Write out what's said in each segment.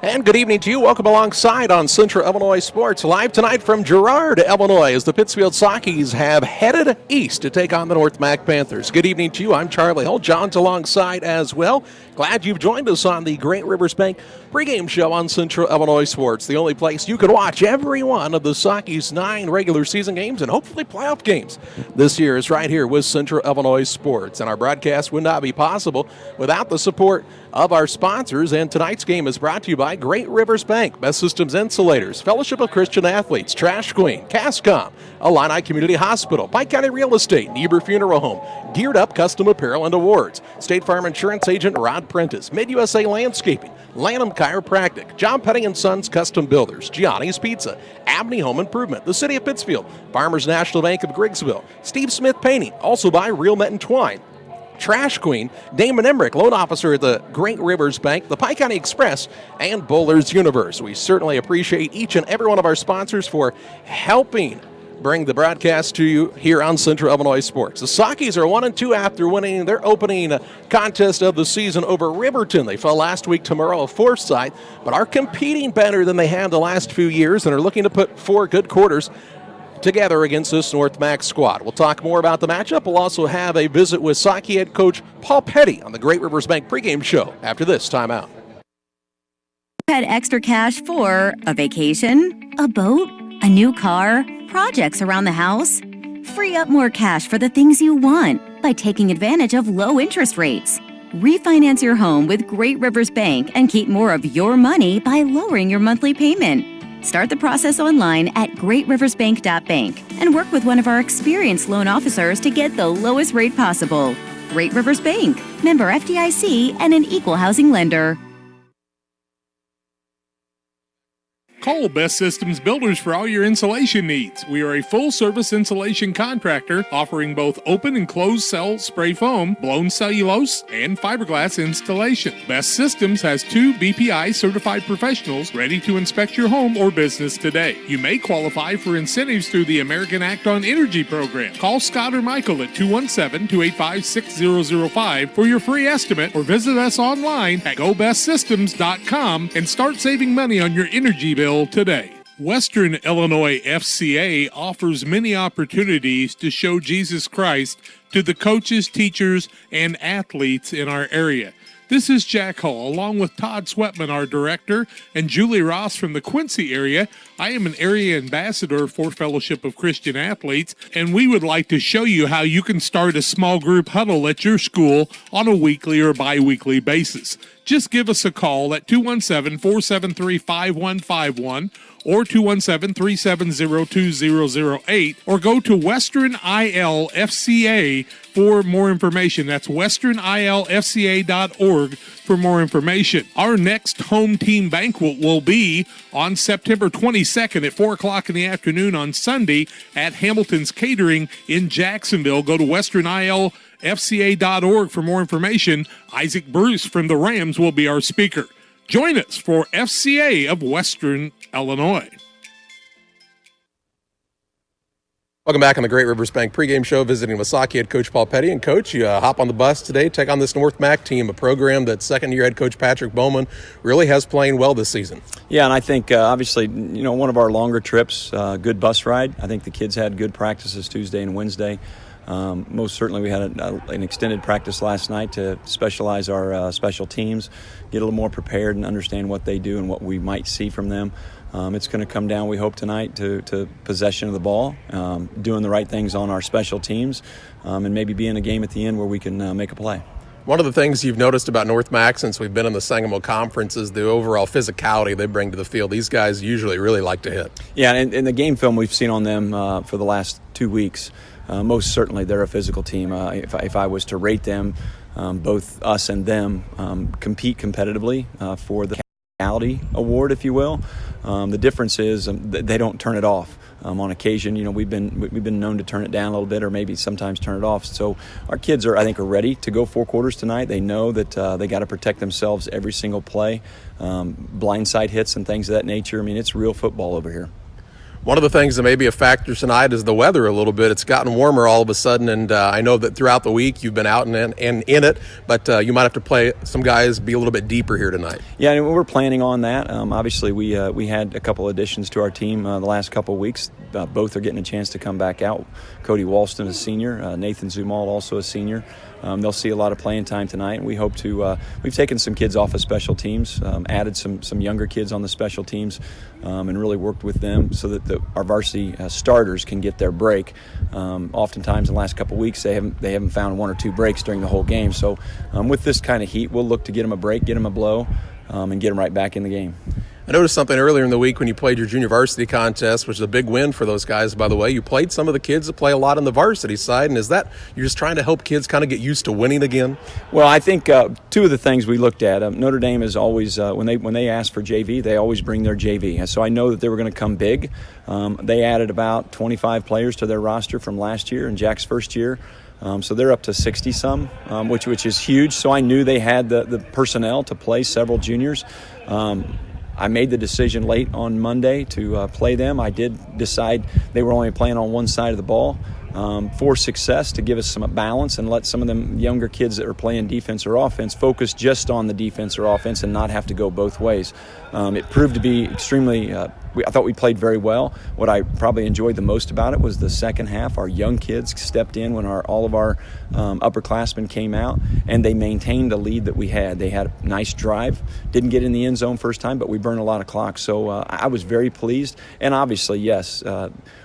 And good evening to you. Welcome alongside on Central Illinois Sports. Live tonight from Girard, Illinois, as the Pittsfield Sockies have headed east to take on the North Mac Panthers. Good evening to you. I'm Charlie Hull. John's alongside as well. Glad you've joined us on the Great Rivers Bank pregame show on Central Illinois Sports, the only place you can watch every one of the Sockies' 9 regular season games and hopefully playoff games this year is right here with Central Illinois Sports. And our broadcast would not be possible without the support of our sponsors. And tonight's game is brought to you by Great Rivers Bank, Best Systems Insulators, Fellowship of Christian Athletes, Trash Queen, Cascom, Illini Community Hospital, Pike County Real Estate, Niebuhr Funeral Home, Geared Up Custom Apparel and Awards, State Farm Insurance Agent Rod Prentice, Mid-USA Landscaping, Lanham Chiropractic, John Petting & Sons Custom Builders, Gianni's Pizza, Abney Home Improvement, the City of Pittsfield, Farmers National Bank of Griggsville, Steve Smith Painting, also by Real Met and Twine, Trash Queen, Damon Emmerich, loan officer at the Great Rivers Bank, the Pike County Express, and Bowler's Universe. We certainly appreciate each and every one of our sponsors for helping bring the broadcast to you here on Central Illinois Sports. The Sockies are 1-2 after winning their opening contest of the season over Riverton. They fell last week to Morrow Forsyth, but are competing better than they have the last few years and are looking to put 4 good quarters together against this North Mac squad. We'll talk more about the matchup. We'll also have a visit with Socky head coach Paul Petty on the Great Rivers Bank pregame show after this timeout. Had extra cash for a vacation, a boat, a new car, projects around the house? Free up more cash for the things you want by taking advantage of low interest rates. Refinance your home with Great Rivers Bank and keep more of your money by lowering your monthly payment. Start the process online at greatriversbank.bank and work with one of our experienced loan officers to get the lowest rate possible. Great Rivers Bank, member FDIC, and an equal housing lender. Call Best Systems Builders for all your insulation needs. We are a full-service insulation contractor offering both open and closed cell spray foam, blown cellulose, and fiberglass installation. Best Systems has 2 BPI certified professionals ready to inspect your home or business today. You may qualify for incentives through the American Act on Energy program. Call Scott or Michael at 217-285-6005 for your free estimate or visit us online at gobestsystems.com and start saving money on your energy bill today. Western Illinois FCA offers many opportunities to show Jesus Christ to the coaches, teachers, and athletes in our area. This is Jack Hull, along with Todd Sweatman, our director, and Julie Ross from the Quincy area. I am an area ambassador for Fellowship of Christian Athletes, and we would like to show you how you can start a small group huddle at your school on a weekly or bi-weekly basis. Just give us a call at 217-473-5151 or 217-370-2008 or go to Western ILFCA for more information. That's westernilfca.org for more information. Our next home team banquet will be on September 22nd at 4 o'clock in the afternoon on Sunday at Hamilton's Catering in Jacksonville. Go to westernilfca.org for more information. Isaac Bruce from the Rams will be our speaker. Join us for FCA of Western Illinois. Welcome back on the Great Rivers Bank pregame show, visiting with Socky head coach Paul Petty. And coach, you hop on the bus today, take on this North Mac team, a program that second-year head coach Patrick Bowman really has playing well this season. Yeah, and I think obviously, one of our longer trips, good bus ride. I think the kids had good practices Tuesday and Wednesday. Most certainly we had an extended practice last night to specialize our special teams, get a little more prepared and understand what they do and what we might see from them. It's going to come down, we hope, tonight to possession of the ball, doing the right things on our special teams, and maybe be in a game at the end where we can make a play. One of the things you've noticed about North Mac since we've been in the Sangamo Conference is the overall physicality they bring to the field. These guys usually really like to hit. Yeah, and in the game film we've seen on them for the last 2 weeks, most certainly they're a physical team. If I was to rate them, both us and them compete competitively for the award, if you will. The difference is they don't turn it off. On occasion, we've been known to turn it down a little bit, or maybe sometimes turn it off. So our kids are ready to go 4 quarters tonight. They know that they got to protect themselves every single play, blindside hits and things of that nature. I mean, it's real football over here. One of the things that may be a factor tonight is the weather a little bit. It's gotten warmer all of a sudden, and I know that throughout the week you've been out and in it, but you might have to play some guys be a little bit deeper here tonight. Yeah, and we're planning on that. Obviously, we had a couple additions to our team the last couple of weeks. Both are getting a chance to come back out. Cody Walston, a senior. Nathan Zumal, also a senior. They'll see a lot of playing time tonight, and we hope to. We've taken some kids off of special teams, added some younger kids on the special teams, and really worked with them so that our varsity starters can get their break. Oftentimes, in the last couple of weeks, they haven't found one or two breaks during the whole game. So, with this kind of heat, we'll look to get them a break, get them a blow, and get them right back in the game. I noticed something earlier in the week when you played your junior varsity contest, which is a big win for those guys, by the way. You played some of the kids that play a lot on the varsity side, and is that you're just trying to help kids kind of get used to winning again? Well, I think two of the things we looked at, Notre Dame is always, when they ask for JV, they always bring their JV. So I know that they were going to come big. They added about 25 players to their roster from last year and Jack's first year. So they're up to 60-some, which is huge. So I knew they had the personnel to play several juniors. I made the decision late on Monday to play them. I did decide they were only playing on one side of the ball for success, to give us some balance and let some of them younger kids that are playing defense or offense focus just on the defense or offense and not have to go both ways. It proved to be extremely I thought we played very well. What I probably enjoyed the most about it was the second half. Our young kids stepped in when all of our upperclassmen came out, and they maintained the lead that we had. They had a nice drive. Didn't get in the end zone first time, but we burned a lot of clock. So I was very pleased. And obviously, yes,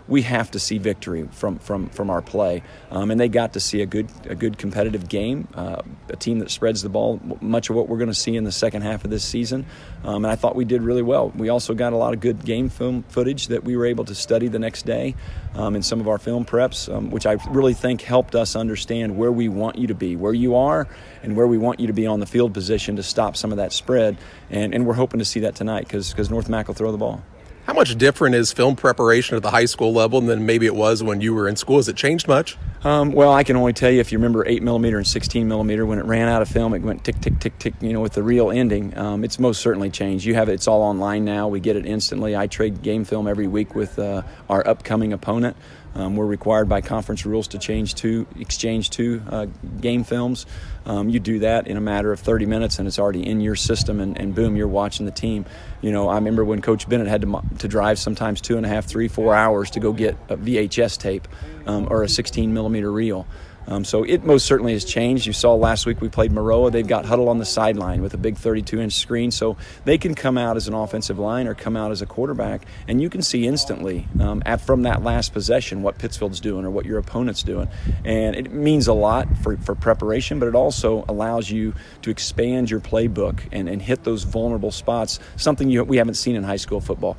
we have to see victory from our play. And they got to see a good competitive game, a team that spreads the ball, much of what we're going to see in the second half of this season. And I thought we did really well. We also got a lot of good game film footage that we were able to study the next day in some of our film preps, which I really think helped us understand where we want you to be, where you are, and where we want you to be on the field position to stop some of that spread. And we're hoping to see that tonight because North Mac will throw the ball. How much different is film preparation at the high school level than maybe it was when you were in school? Has it changed much? Well, I can only tell you, if you remember 8mm and 16mm, when it ran out of film, it went tick, tick, tick, tick, with the reel ending. It's most certainly changed. It's all online now. We get it instantly. I trade game film every week with our upcoming opponent. We're required by conference rules to exchange two game films. You do that in a matter of 30 minutes, and it's already in your system, and boom, you're watching the team. I remember when Coach Bennett had to drive sometimes 2.5, 3, 4 hours to go get a VHS tape or a 16mm reel. So it most certainly has changed. You saw last week we played Maroa. They've got huddle on the sideline with a big 32-inch screen, so they can come out as an offensive line or come out as a quarterback, and you can see instantly from that last possession what Pittsfield's doing or what your opponent's doing. And it means a lot for preparation, but it also allows you to expand your playbook and hit those vulnerable spots, something we haven't seen in high school football.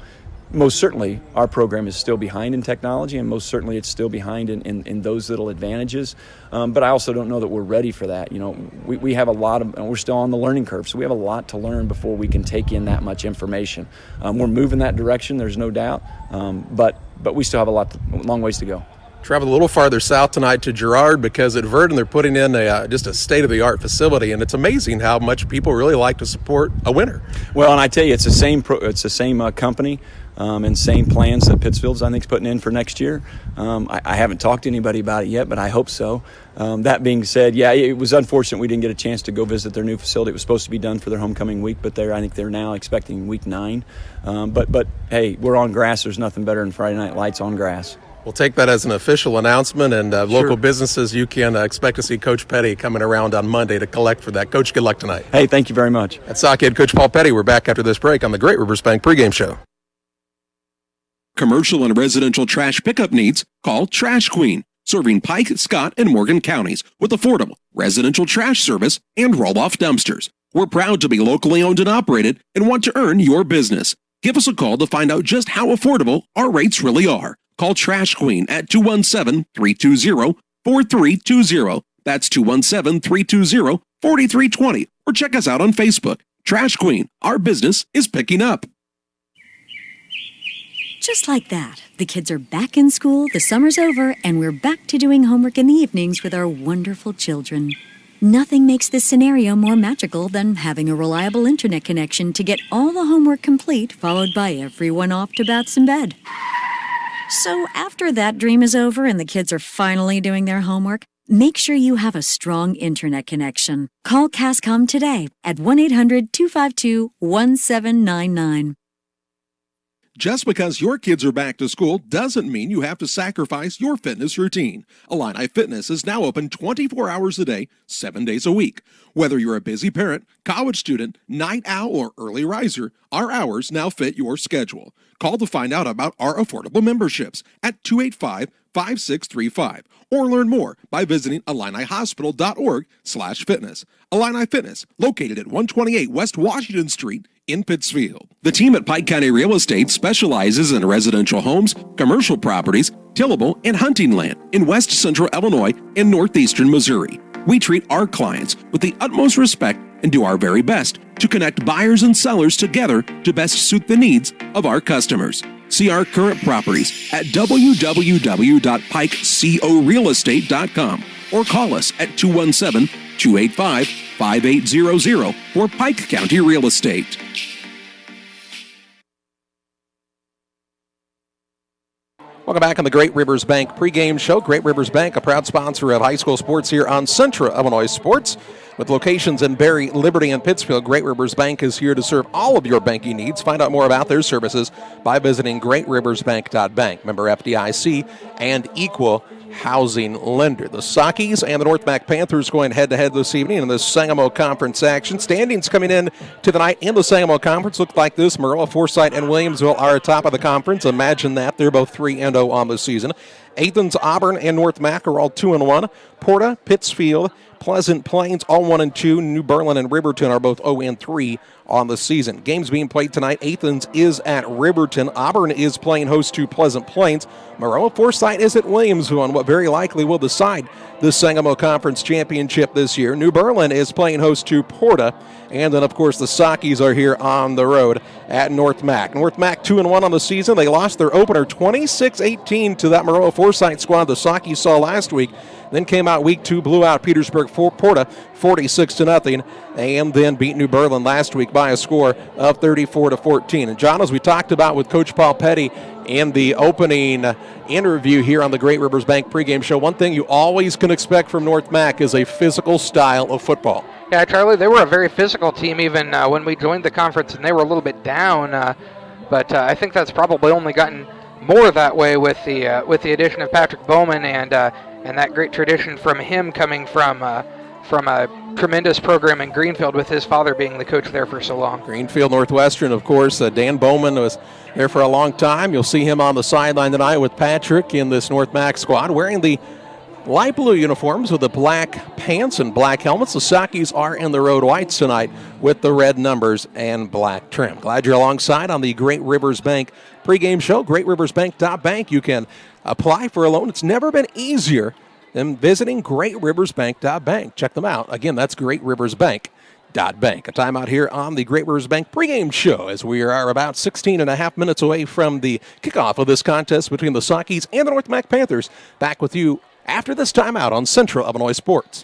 Most certainly, our program is still behind in technology, and most certainly it's still behind in those little advantages. But I also don't know that we're ready for that. We have a lot of, and we're still on the learning curve, so we have a lot to learn before we can take in that much information. We're moving that direction, there's no doubt, but we still have a long ways to go. Travel a little farther south tonight to Girard, because at Verdon they're putting in just a state-of-the-art facility, and it's amazing how much people really like to support a winner. Well, and I tell you, it's the same company and same plans that Pittsfield's, I think, is putting in for next year. I haven't talked to anybody about it yet, but I hope so. That being said, yeah, it was unfortunate we didn't get a chance to go visit their new facility. It was supposed to be done for their homecoming week, but I think they're now expecting week 9. But hey, we're on grass. There's nothing better than Friday Night Lights on grass. We'll take that as an official announcement, and Sure. Local businesses, you can expect to see Coach Petty coming around on Monday to collect for that. Coach, good luck tonight. Hey, thank you very much. That's Sock Head Coach Paul Petty. We're back after this break on the Great Rivers Bank pregame show. Commercial and residential trash pickup needs? Call Trash Queen, serving Pike, Scott, and Morgan counties with affordable residential trash service and roll-off dumpsters. We're proud to be locally owned and operated and want to earn your business. Give us a call to find out just how affordable our rates really are. Call Trash Queen at 217-320-4320. That's 217-320-4320. Or check us out on Facebook. Trash Queen, our business is picking up. Just like that, the kids are back in school, the summer's over, and we're back to doing homework in the evenings with our wonderful children. Nothing makes this scenario more magical than having a reliable internet connection to get all the homework complete, followed by everyone off to baths and bed. So after that dream is over and the kids are finally doing their homework, make sure you have a strong internet connection. Call Cascom today at 1-800-252-1799. Just because your kids are back to school doesn't mean you have to sacrifice your fitness routine. Illini Fitness is now open 24 hours a day, 7 days a week. Whether you're a busy parent, college student, night owl, or early riser, our hours now fit your schedule. Call to find out about our affordable memberships at 285-5635 or learn more by visiting IlliniHospital.org/fitness. Illini Fitness, located at 128 West Washington Street in Pittsfield. The team at Pike County Real Estate specializes in residential homes, commercial properties, tillable, and hunting land in west central Illinois and northeastern Missouri. We treat our clients with the utmost respect and do our very best to connect buyers and sellers together to best suit the needs of our customers. See our current properties at www.pikecorealestate.com or call us at 217-285-5800 for Pike County Real Estate. Welcome back on the Great Rivers Bank pregame show. Great Rivers Bank, a proud sponsor of high school sports here on Central Illinois Sports. With locations in Barry, Liberty, and Pittsfield, Great Rivers Bank is here to serve all of your banking needs. Find out more about their services by visiting greatriversbank.bank. Member FDIC and equal housing lender. The Sockies and the North Mac Panthers going head-to-head this evening in the Sangamo Conference action. Standings coming in to the night in the Sangamo Conference look like this. Maroa, Forsyth, and Williamsville are atop of the conference. Imagine that. They're both 3-0 on the season. Athens, Auburn, and North Mac are all 2-1. Porta, Pittsfield, Pleasant Plains, all 1-2. New Berlin and Riverton are both 0-3 on the season. Games being played tonight. Athens is at Riverton. Auburn is playing host to Pleasant Plains. Maroa, Forsyth is at Williamsville on what very likely will decide the Sangamo Conference Championship this year. New Berlin is playing host to Porta. And then, of course, the Sockies are here on the road at North Mac. North Mac 2-1 on the season. They lost their opener 26-18 to that Maroa Forsyth squad the Sockies saw last week. Then came out week 2, blew out Petersburg Porta 46-0, and then beat New Berlin last week by a score of 34-14. And John, as we talked about with Coach Paul Petty in the opening interview here on the Great Rivers Bank pregame show, one thing you always can expect from North Mac is a physical style of football. Yeah, Charlie, they were a very physical team even when we joined the conference, and they were a little bit down. But I think that's probably only gotten more that way with the addition of Patrick Bowman and that great tradition from him coming from a tremendous program in Greenfield with his father being the coach there for so long. Greenfield Northwestern, of course. Dan Bowman was there for a long time. You'll see him on the sideline tonight with Patrick in this North Mac squad wearing the light blue uniforms with the black pants and black helmets. The Sockies are in the road whites tonight with the red numbers and black trim. Glad you're alongside on the Great Rivers Bank pregame show. GreatRiversBank.bank. You can apply for a loan. It's never been easier than visiting GreatRiversBank.bank. Check them out. Again, that's GreatRiversBank.bank. A timeout here on the Great Rivers Bank pregame show as we are about 16 and a half minutes away from the kickoff of this contest between the Sockies and the North Mac Panthers. Back with you after this timeout on Central Illinois Sports.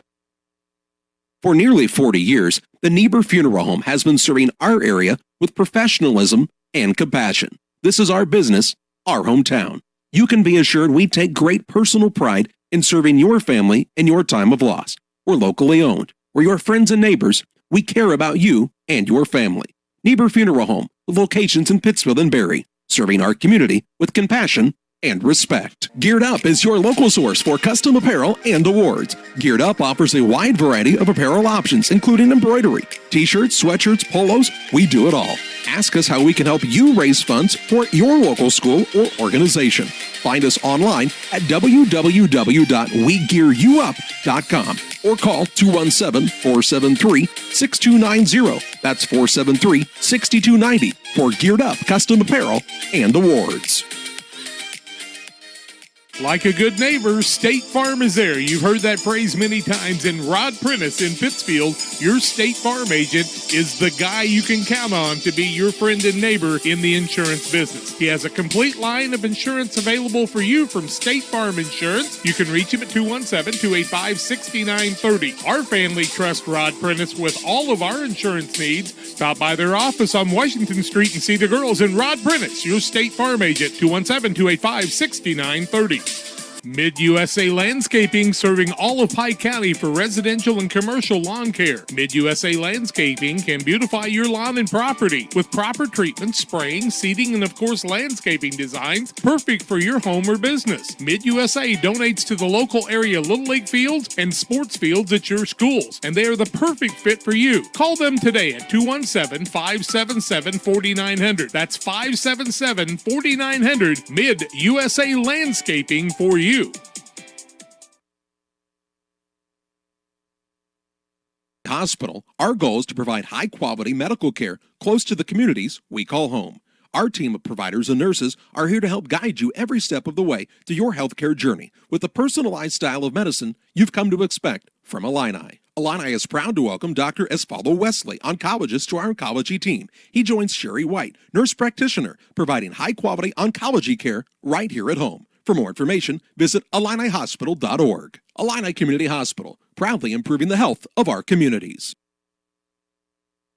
For nearly 40 years, the Niebuhr Funeral Home has been serving our area with professionalism and compassion. This is our business, our hometown. You can be assured we take great personal pride in serving your family in your time of loss. We're locally owned. We're your friends and neighbors. We care about you and your family. Niebuhr Funeral Home, with locations in Pittsfield and Barry, serving our community with compassion and respect. Geared Up is your local source for custom apparel and awards. Geared Up offers a wide variety of apparel options, including embroidery, t-shirts, sweatshirts, polos. We do it all. Ask us how we can help you raise funds for your local school or organization. Find us online at www.wegearyouup.com or call 217-473-6290. That's 473-6290 for Geared Up custom apparel and awards. Like a good neighbor, State Farm is there. You've heard that phrase many times. And Rod Prentice in Pittsfield, your State Farm agent, is the guy you can count on to be your friend and neighbor in the insurance business. He has a complete line of insurance available for you from State Farm Insurance. You can reach him at 217-285-6930. Our family trusts Rod Prentice with all of our insurance needs. Stop by their office on Washington Street and see the girls. And Rod Prentice, your State Farm agent, 217-285-6930. Mid-USA Landscaping, serving all of Pike County for residential and commercial lawn care. Mid-USA Landscaping can beautify your lawn and property with proper treatment, spraying, seeding, and of course landscaping designs perfect for your home or business. Mid-USA donates to the local area Little League fields and sports fields at your schools, and they are the perfect fit for you. Call them today at 217-577-4900. That's 577-4900. Mid-USA Landscaping for you. Hospital, our goal is to provide high-quality medical care close to the communities we call home. Our team of providers and nurses are here to help guide you every step of the way to your healthcare journey with the personalized style of medicine you've come to expect from Illini. Illini is proud to welcome Dr. Esfaldo Wesley, oncologist, to our oncology team. He joins Sherry White, nurse practitioner, providing high-quality oncology care right here at home. For more information, visit IlliniHospital.org. Illini Community Hospital, proudly improving the health of our communities.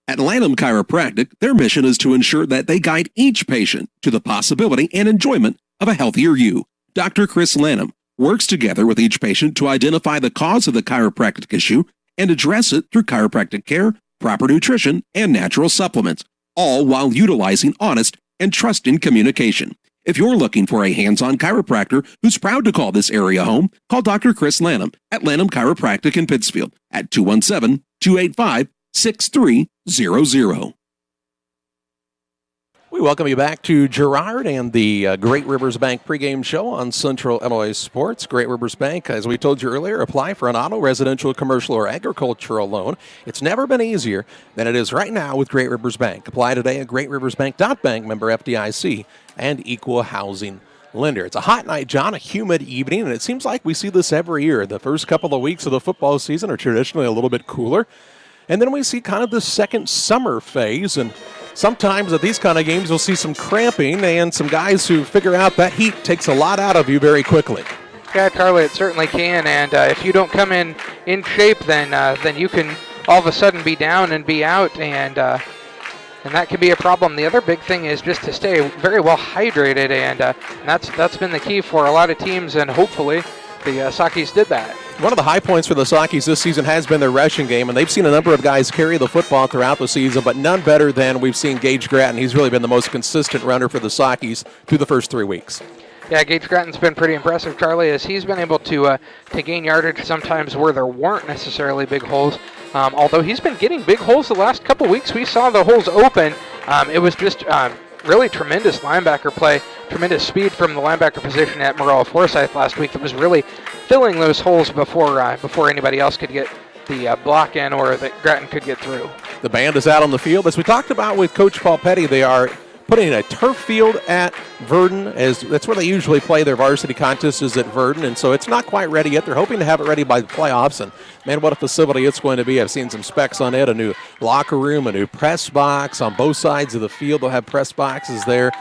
At Lanham Chiropractic, their mission is to ensure that they guide each patient to the possibility and enjoyment of a healthier you. Dr. Chris Lanham works together with each patient to identify the cause of the chiropractic issue and address it through chiropractic care, proper nutrition, and natural supplements, all while utilizing honest and trusting communication. If you're looking for a hands-on chiropractor who's proud to call this area home, call Dr. Chris Lanham at Lanham Chiropractic in Pittsfield at 217-285-6300. We welcome you back to Girard and the Great Rivers Bank pregame show on Central Illinois Sports. Great Rivers Bank, as we told you earlier, apply for an auto, residential, commercial, or agricultural loan. It's never been easier than it is right now with Great Rivers Bank. Apply today at greatriversbank.bank, member FDIC, and equal housing lender. It's a hot night, John, a humid evening, and it seems like we see this every year. The first couple of weeks of the football season are traditionally a little bit cooler, and then we see kind of the second summer phase, and sometimes at these kind of games you'll see some cramping and some guys who figure out that heat takes a lot out of you very quickly. Yeah, Charlie, it certainly can, and if you don't come in shape, then you can all of a sudden be down and be out, and that can be a problem. The other big thing is just to stay very well hydrated, and that's been the key for a lot of teams, and hopefully the Sakis did that. One of the high points for the Sakis this season has been their rushing game, and they've seen a number of guys carry the football throughout the season, but none better than we've seen Gage Gratton. He's really been the most consistent runner for the Sakis through the first 3 weeks. Yeah, Gage Gratton's been pretty impressive, Charlie, as he's been able to gain yardage sometimes where there weren't necessarily big holes. Although he's been getting big holes the last couple weeks. We saw the holes open. It was just really tremendous linebacker play, tremendous speed from the linebacker position at Morella Forsyth last week that was really filling those holes before anybody else could get the block in or that Gratton could get through. The band is out on the field. As we talked about with Coach Paul Petty, they are putting a turf field at Verdon, as that's where they usually play their varsity contests, is at Verdon, and so it's not quite ready yet. They're hoping to have it ready by the playoffs, and man, what a facility it's going to be. I've seen some specs on it, a new locker room, a new press box on both sides of the field. They'll have press boxes there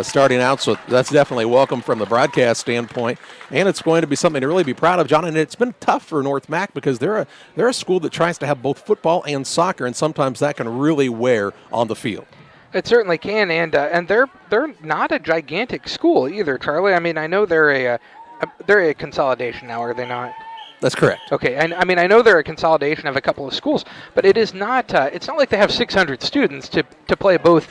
starting out, so that's definitely welcome from the broadcast standpoint, and it's going to be something to really be proud of, John, and it's been tough for North Mac because they're a school that tries to have both football and soccer, and sometimes that can really wear on the field. It certainly can, and they're not a gigantic school either, Charlie. I mean, I know they're a consolidation now, are they not? That's correct. Okay, and I mean, I know they're a consolidation of a couple of schools, but it is not. It's not like they have 600 students to play both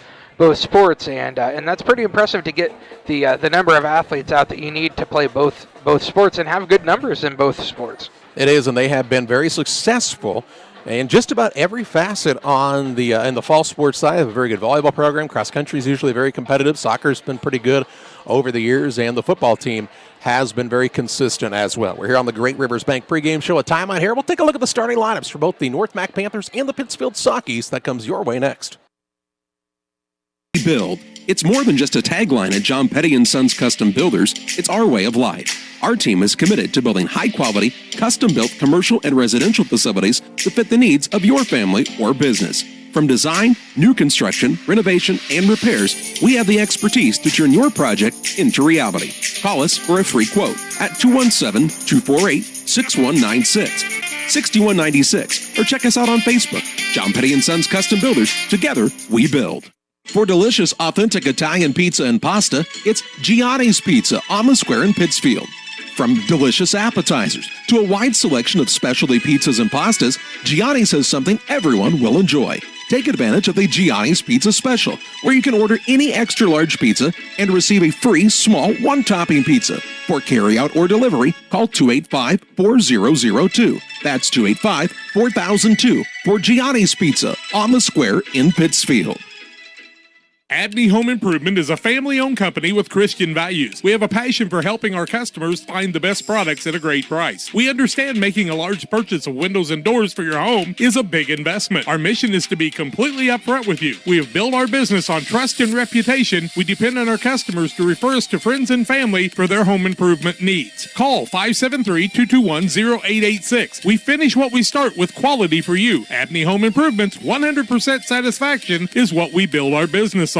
sports, and that's pretty impressive to get the number of athletes out that you need to play both sports and have good numbers in both sports. It is, and they have been very successful. And just about every facet on the in the fall sports side, they have a very good volleyball program. Cross country is usually very competitive. Soccer's been pretty good over the years, and the football team has been very consistent as well. We're here on the Great Rivers Bank pregame show. A timeout here. We'll take a look at the starting lineups for both the North Mac Panthers and the Pittsfield Sakis. That comes your way next. build. It's more than just a tagline at John Petty & Sons Custom Builders. It's our way of life. Our team is committed to building high-quality, custom-built commercial and residential facilities to fit the needs of your family or business. From design, new construction, renovation, and repairs, we have the expertise to turn your project into reality. Call us for a free quote at 217-248-6196, 6196, or check us out on Facebook. John Petty & Sons Custom Builders. Together, we build. For delicious, authentic Italian pizza and pasta, it's Gianni's Pizza on the Square in Pittsfield. From delicious appetizers to a wide selection of specialty pizzas and pastas, Gianni's has something everyone will enjoy. Take advantage of the Gianni's Pizza Special, where you can order any extra large pizza and receive a free small one-topping pizza. For carryout or delivery, call 285-4002. That's 285-4002 for Gianni's Pizza on the Square in Pittsfield. Abney Home Improvement is a family-owned company with Christian values. We have a passion for helping our customers find the best products at a great price. We understand making a large purchase of windows and doors for your home is a big investment. Our mission is to be completely upfront with you. We have built our business on trust and reputation. We depend on our customers to refer us to friends and family for their home improvement needs. Call 573-221-0886. We finish what we start with quality for you. Abney Home Improvement's 100% satisfaction is what we build our business on.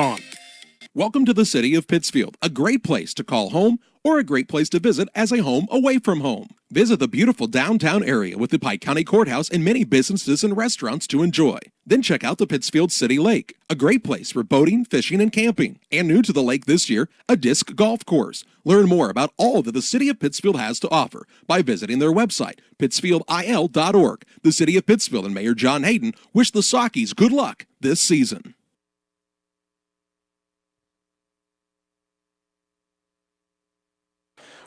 Welcome to the city of Pittsfield, a great place to call home or a great place to visit as a home away from home. Visit the beautiful downtown area with the Pike County Courthouse and many businesses and restaurants to enjoy. Then check out the Pittsfield City Lake, a great place for boating, fishing, and camping. And new to the lake this year, a disc golf course. Learn more about all that the city of Pittsfield has to offer by visiting their website, pittsfieldil.org. The city of Pittsfield and Mayor John Hayden wish the Sockies good luck this season.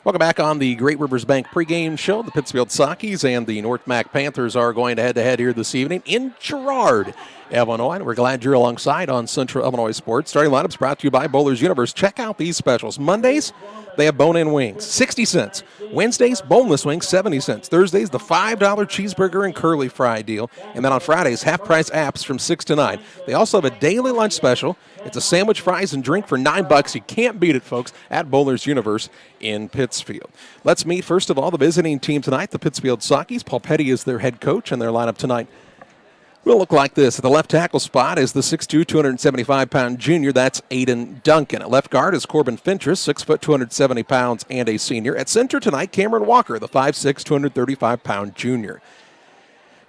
Welcome back on the Great Rivers Bank pregame show. The Pittsfield Sockies and the North Mac Panthers are going head-to-head here this evening in Girard, Illinois. And we're glad you're alongside on Central Illinois Sports. Starting lineups brought to you by Bowlers Universe. Check out these specials. Mondays, they have bone-in wings, 60 cents. Wednesdays, boneless wings, 70 cents. Thursdays, the $5 cheeseburger and curly fry deal. And then on Fridays, half-price apps from 6 to 9. They also have a daily lunch special. It's a sandwich, fries, and drink for $9. You can't beat it, folks, at Bowlers Universe in Pittsfield. Let's meet, first of all, the visiting team tonight, the Pittsfield Sockies. Paul Petty is their head coach, and their lineup tonight will look like this. At the left tackle spot is the 6'2", 275-pound junior. That's Aiden Duncan. At left guard is Corbin Fentress, 6 foot, 270 pounds, and a senior. At center tonight, Cameron Walker, the 5'6", 235-pound junior.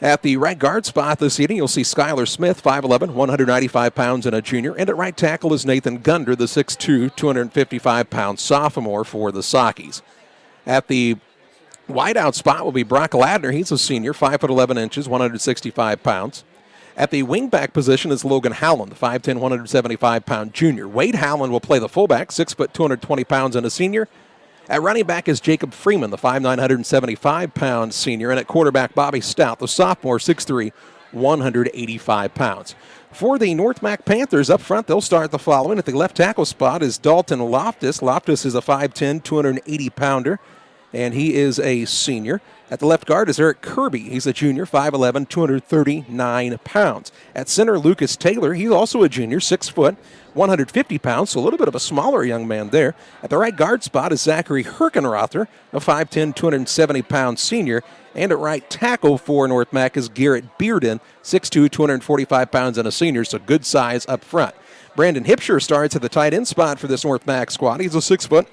At the right guard spot this evening, you'll see Skylar Smith, 5'11", 195 pounds, and a junior. And at right tackle is Nathan Gunder, the 6'2", 255-pound sophomore for the Sockies. At the wideout spot will be Brock Ladner. He's a senior, 5'11 inches, 165 pounds. At the wingback position is Logan Howland, the 5'10", 175-pound junior. Wade Howland will play the fullback, 6 foot, 220 pounds, and a senior. At running back is Jacob Freeman, the 5'9", 175-pound senior. And at quarterback, Bobby Stout, the sophomore, 6'3", 185 pounds. For the North Mac Panthers up front, they'll start the following. At the left tackle spot is Dalton Loftus. Loftus is a 5'10", 280-pounder, and he is a senior. At the left guard is Eric Kirby. He's a junior, 5'11", 239 pounds. At center, Lucas Taylor. He's also a junior, 6 foot, 150 pounds, so a little bit of a smaller young man there. At the right guard spot is Zachary Herkenrother, a 5'10", 270-pound senior. And at right tackle for North Mac is Garrett Bearden, 6'2", 245 pounds, and a senior, so good size up front. Brandon Hipsher starts at the tight end spot for this North Mac squad. He's a 6 foot,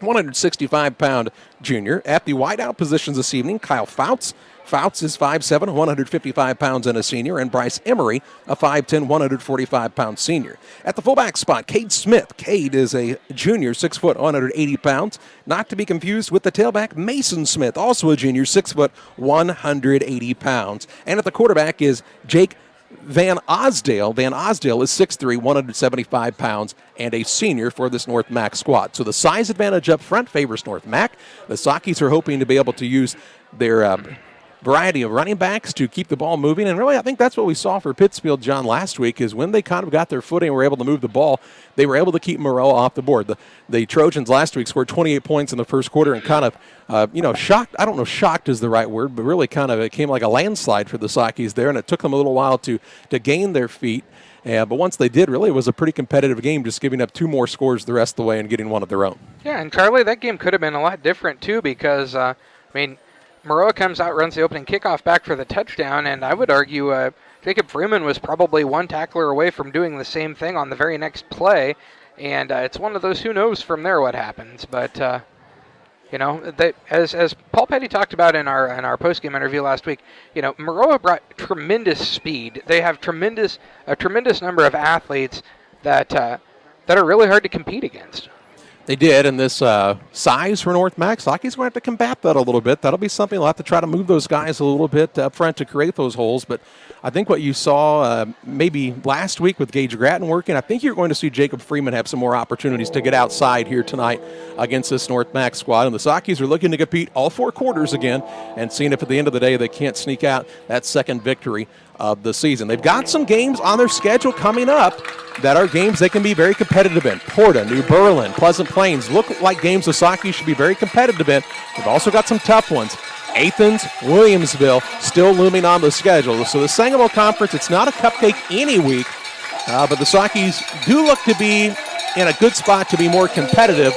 165-pound junior. At the wideout positions this evening, Kyle Fouts. Fouts is 5'7", 155 pounds, and a senior. And Bryce Emery, a 5'10", 145-pound senior. At the fullback spot, Cade Smith. Cade is a junior, 6 foot, 180 pounds. Not to be confused with the tailback, Mason Smith, also a junior, 6 foot, 180 pounds. And at the quarterback is Jake Van Osdale. Van Osdale is 6'3", 175 pounds, and a senior for this North Mac squad. So the size advantage up front favors North Mac. The Sockies are hoping to be able to use their variety of running backs to keep the ball moving. And really, I think that's what we saw for Pittsfield, John, last week, is when they kind of got their footing and were able to move the ball, they were able to keep Moreau off the board. The Trojans last week scored 28 points in the first quarter and kind of, shocked. I don't know if shocked is the right word, but really kind of it came like a landslide for the Sockies there, and it took them a little while to gain their feet. But once they did, really, it was a pretty competitive game, just giving up 2 more scores the rest of the way and getting one of their own. Yeah, and Charlie, that game could have been a lot different, too, because, Maroa comes out, runs the opening kickoff back for the touchdown, and I would argue Jacob Freeman was probably one tackler away from doing the same thing on the very next play, and it's one of those who knows from there what happens. But, as Paul Petty talked about in our post-game interview last week, Maroa brought tremendous speed. They have a tremendous number of athletes that are really hard to compete against. They did, and this size for North Mac, Saki's going to have to combat that a little bit. That'll be something they'll have to try to move those guys a little bit up front to create those holes. But I think what you saw maybe last week with Gage Gratton working, I think you're going to see Jacob Freeman have some more opportunities to get outside here tonight against this North Mac squad. And the Sakis are looking to compete all 4 quarters again and seeing if at the end of the day they can't sneak out that second victory of the season. They've got some games on their schedule coming up that are games they can be very competitive in. Porta, New Berlin, Pleasant Plains look like games the Sakis should be very competitive in. They've also got some tough ones. Athens, Williamsville still looming on the schedule. So the Sangamo Conference, it's not a cupcake any week, but the Sakis do look to be in a good spot to be more competitive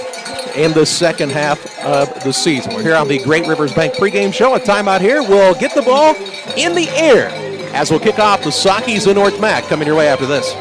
in the second half of the season. We're here on the Great Rivers Bank pregame show. A timeout here. We'll get the ball in the air as we'll kick off the Sakis in North Mac. Coming your way after this.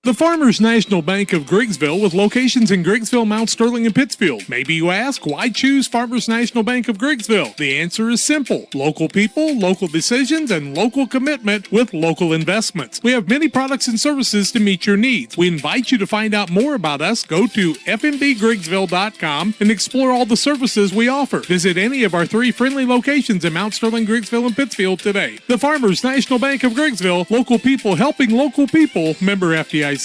The Farmers National Bank of Griggsville with locations in Griggsville, Mount Sterling, and Pittsfield. Maybe you ask, why choose Farmers National Bank of Griggsville? The answer is simple. Local people, local decisions, and local commitment with local investments. We have many products and services to meet your needs. We invite you to find out more about us. Go to fmbgriggsville.com and explore all the services we offer. Visit any of our 3 friendly locations in Mount Sterling, Griggsville, and Pittsfield today. The Farmers National Bank of Griggsville, local people helping local people, member FDIC.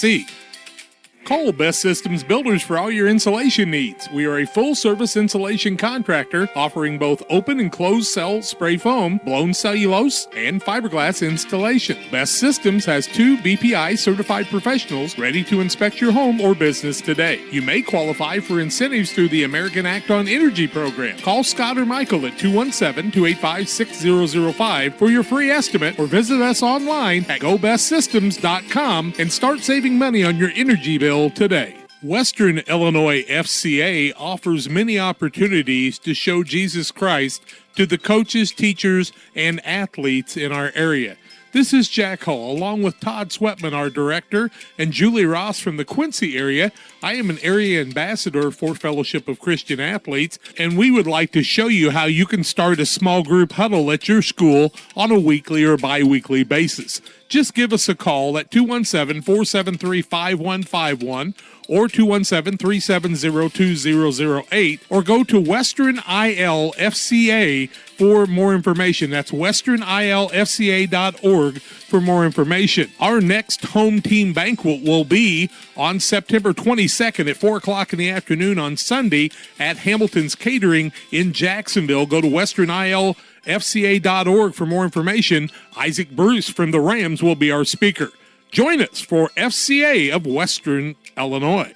Call Best Systems Builders for all your insulation needs. We are a full-service insulation contractor offering both open and closed cell spray foam, blown cellulose, and fiberglass installation. Best Systems has 2 BPI certified professionals ready to inspect your home or business today. You may qualify for incentives through the American Act on Energy program. Call Scott or Michael at 217-285-6005 for your free estimate or visit us online at gobestsystems.com and start saving money on your energy bill today. Western Illinois FCA offers many opportunities to show Jesus Christ to the coaches, teachers, and athletes in our area. This is Jack Hull, along with Todd Sweatman, our director, and Julie Ross from the Quincy area. I am an area ambassador for Fellowship of Christian Athletes, and we would like to show you how you can start a small group huddle at your school on a weekly or bi-weekly basis. Just give us a call at 217-473-5151 or 217-370-2008 or go to Western ILFCA for more information. That's westernilfca.org for more information. Our next home team banquet will be on September 22nd at 4 o'clock in the afternoon on Sunday at Hamilton's Catering in Jacksonville. Go to westernilfca.org for more information. Isaac Bruce from the Rams will be our speaker. Join us for FCA of Western Illinois.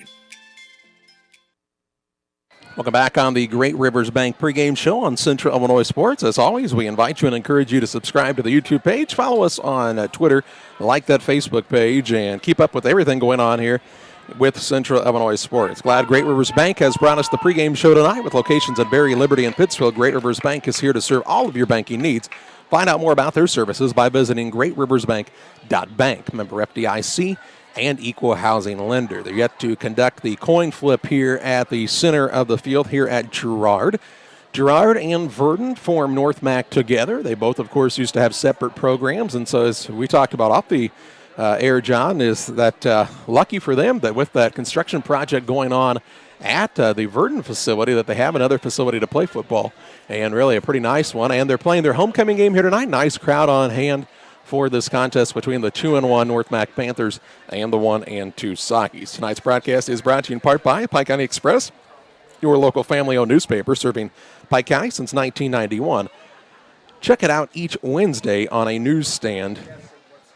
Welcome back on the Great Rivers Bank pregame show on Central Illinois Sports. As always, we invite you and encourage you to subscribe to the YouTube page, follow us on Twitter, like that Facebook page, and keep up with everything going on here with Central Illinois Sports. Glad Great Rivers Bank has brought us the pregame show tonight with locations at Berry, Liberty, and Pittsfield. Great Rivers Bank is here to serve all of your banking needs. Find out more about their services by visiting greatriversbank.bank. Member FDIC and equal housing lender. They're yet to conduct the coin flip here at the center of the field here at Girard. Girard and Verdon form North Mac together. They both, of course, used to have separate programs, and so as we talked about off the air, John, is that lucky for them that with that construction project going on at the Verdon facility that they have another facility to play football, and really a pretty nice one. And they're playing their homecoming game here tonight. Nice crowd on hand for this contest between the 2-1 North Mac Panthers and the 1-2 Sakis. Tonight's broadcast is brought to you in part by Pike County Express, your local family-owned newspaper serving Pike County since 1991. Check it out each Wednesday on a newsstand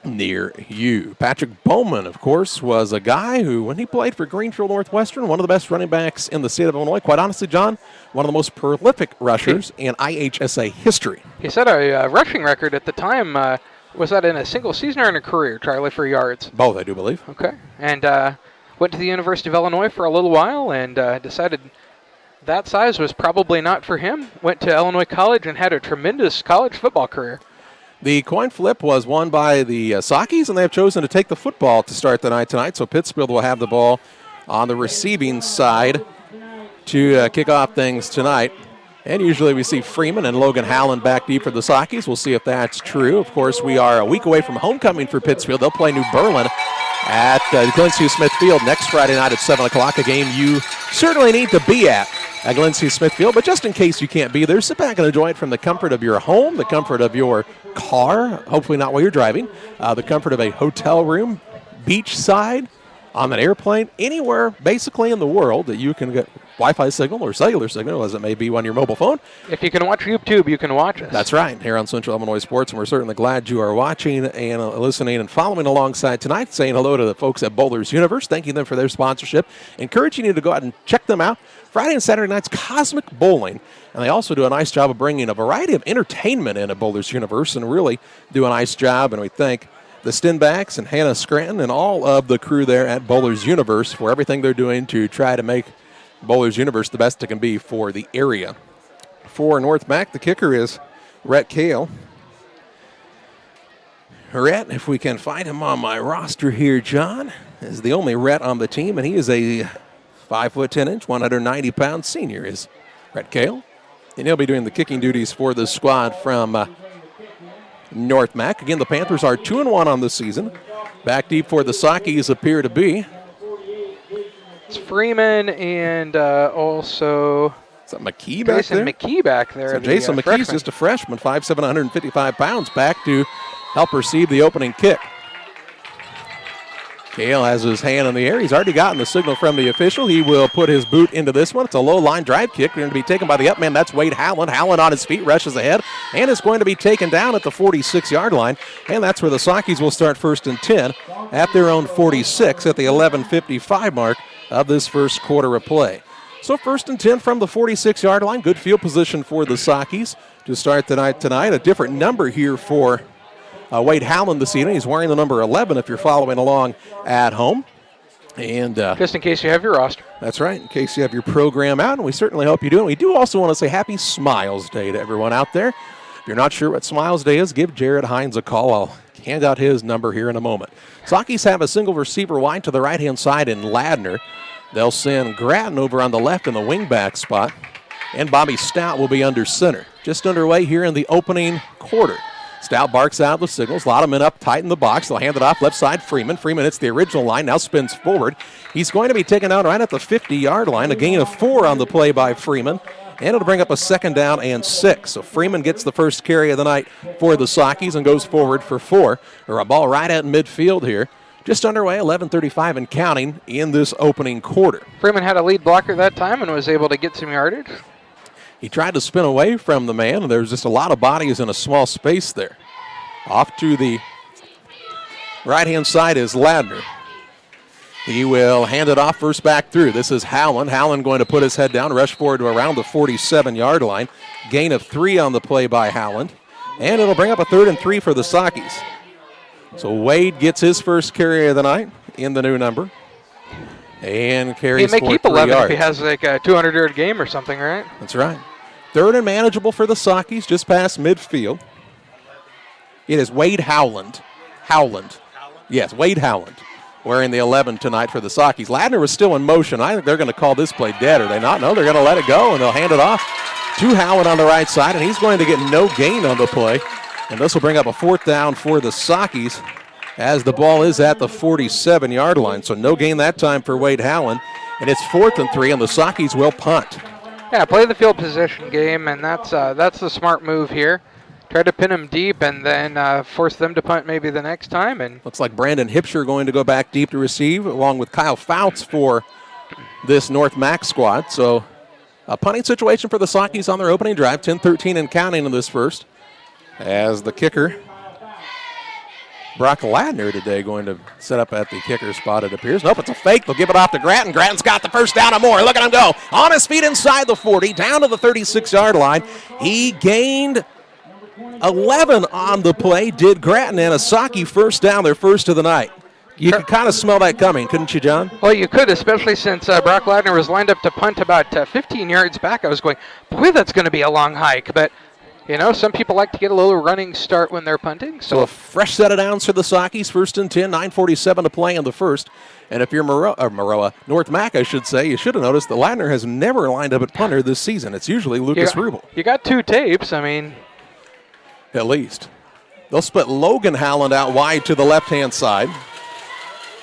near you. Patrick Bowman, of course, was a guy who, when he played for Greenfield Northwestern, one of the best running backs in the state of Illinois. Quite honestly, John, one of the most prolific rushers in IHSA history. He set a rushing record at the time Was that in a single season or in a career, Charlie, for yards? Both, I do believe. Okay. And went to the University of Illinois for a little while and decided that size was probably not for him. Went to Illinois College and had a tremendous college football career. The coin flip was won by the Sockies, and they have chosen to take the football to start the night tonight. So Pittsfield will have the ball on the receiving side to kick off things tonight. And usually we see Freeman and Logan Howland back deep for the Sockies. We'll see if that's true. Of course, we are a week away from homecoming for Pittsfield. They'll play New Berlin at Glen C. Smith Field next Friday night at 7 o'clock, a game you certainly need to be at Glen C. Smith Field. But just in case you can't be there, sit back and enjoy it from the comfort of your home, the comfort of your car, hopefully not while you're driving, the comfort of a hotel room, beachside, on an airplane, anywhere basically in the world that you can get Wi-Fi signal or cellular signal, as it may be on your mobile phone. If you can watch YouTube, you can watch us. That's right, here on Central Illinois Sports, and we're certainly glad you are watching and listening and following alongside tonight, saying hello to the folks at Bowlers Universe, thanking them for their sponsorship, encouraging you to go out and check them out. Friday and Saturday nights, Cosmic Bowling, and they also do a nice job of bringing a variety of entertainment in at Bowlers Universe and really do a nice job, and we thank the Stenbacks and Hannah Scranton and all of the crew there at Bowlers Universe for everything they're doing to try to make Bowlers Universe the best it can be for the area. For North Mac, the kicker is Rhett Kale. Rhett, if we can find him on my roster here, John, is the only Rhett on the team, and he is a 5'10", 190-pound senior, is Rhett Kale. And he'll be doing the kicking duties for the squad from North Mac. Again, the Panthers are 2-1 on the season. Back deep for the Sockies appear to be. It's Freeman and also Is that McKee back Jason there? McKee back there. So Jason McKee's just a freshman, 5'7", 155 pounds, back to help receive the opening kick. Kale has his hand in the air. He's already gotten the signal from the official. He will put his boot into this one. It's a low line drive kick. Going to be taken by the up man. That's Wade Howland. Howland on his feet, rushes ahead, and is going to be taken down at the 46-yard line. And that's where the Sockies will start 1st and 10 at their own 46 at the 11:55 mark of this first quarter of play. So 1st and 10 from the 46-yard line. Good field position for the Sockies to start the night tonight. A different number here for Wade Howland this evening. He's wearing the number 11 if you're following along at home. And just in case you have your roster. That's right, in case you have your program out, and we certainly hope you do. And we do also want to say Happy Smiles Day to everyone out there. If you're not sure what Smiles Day is, give Jared Hines a call. I'll hand out his number here in a moment. Sockies have a single receiver wide to the right-hand side in Ladner. They'll send Grattan over on the left in the wingback spot, and Bobby Stout will be under center. Just underway here in the opening quarter. Stout barks out the signals. A lot of men up tight in the box. They'll hand it off left side. Freeman hits the original line. Now spins forward. He's going to be taken out right at the 50-yard line. A gain of 4 on the play by Freeman. And it'll bring up a 2nd down and 6. So Freeman gets the first carry of the night for the Sockies and goes forward for 4. Or a ball right at midfield here. Just underway, 11:35 and counting in this opening quarter. Freeman had a lead blocker that time and was able to get some yardage. He tried to spin away from the man, and there's just a lot of bodies in a small space there. Off to the right-hand side is Ladner. He will hand it off first back through. This is Howland. Howland going to put his head down, rush forward to around the 47-yard line. Gain of 3 on the play by Howland. And it'll bring up a 3rd and 3 for the Sockies. So Wade gets his first carry of the night in the new number. And carries he may for keep 3 11 yards. if he has like a 200-yard game or something, right? That's right. 3rd and manageable for the Sockies, just past midfield. It is Wade Howland. Yes, Wade Howland wearing the 11 tonight for the Sockies. Ladner was still in motion. I think they're going to call this play dead, are they not? No, they're going to let it go, and they'll hand it off to Howland on the right side, and he's going to get no gain on the play. And this will bring up a 4th down for the Sockies as the ball is at the 47-yard line. So no gain that time for Wade Howland. And it's 4th and 3, and the Sockies will punt. Yeah, play the field position game, and that's the smart move here. Try to pin them deep and then force them to punt maybe the next time. And looks like Brandon Hipsher going to go back deep to receive, along with Kyle Fouts for this North Mac squad. So a punting situation for the Sockies on their opening drive, 10-13 and counting in this first. As the kicker, Brock Ladner today, going to set up at the kicker spot, it appears. Nope, it's a fake. They'll give it off to Grattan. Grattan's got the first down and more. Look at him go. On his feet inside the 40, down to the 36-yard line. He gained 11 on the play did Grattan, and a Saki first down, their first of the night. You could kind of smell that coming, couldn't you, John? Well, you could, especially since Brock Ladner was lined up to punt about 15 yards back. I was going, boy, that's going to be a long hike. But, some people like to get a little running start when they're punting. So a fresh set of downs for the Sakis, 1st and 10, 9:47 to play in the first. And if you're North Mac, I should say, you should have noticed that Ladner has never lined up at punter this season. It's usually Lucas Rubel. You got 2 tapes, At least. They'll split Logan Howland out wide to the left-hand side.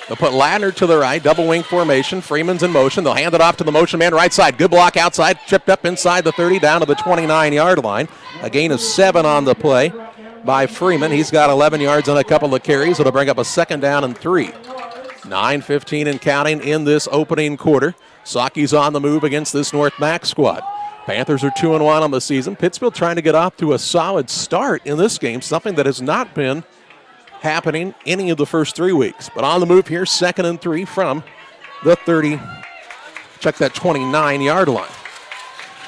They'll put Ladner to the right, double wing formation. Freeman's in motion. They'll hand it off to the motion man right side. Good block outside, chipped up inside the 30, down to the 29-yard line. A gain of 7 on the play by Freeman. He's got 11 yards on a couple of carries. It'll bring up a 2nd down and 3. 9:15 and counting in this opening quarter. Saki's on the move against this North Mac squad. Panthers are 2-1 on the season. Pittsfield trying to get off to a solid start in this game, something that has not been happening any of the first 3 weeks. But on the move here, 2nd and 3 from the 30. Check that 29-yard line.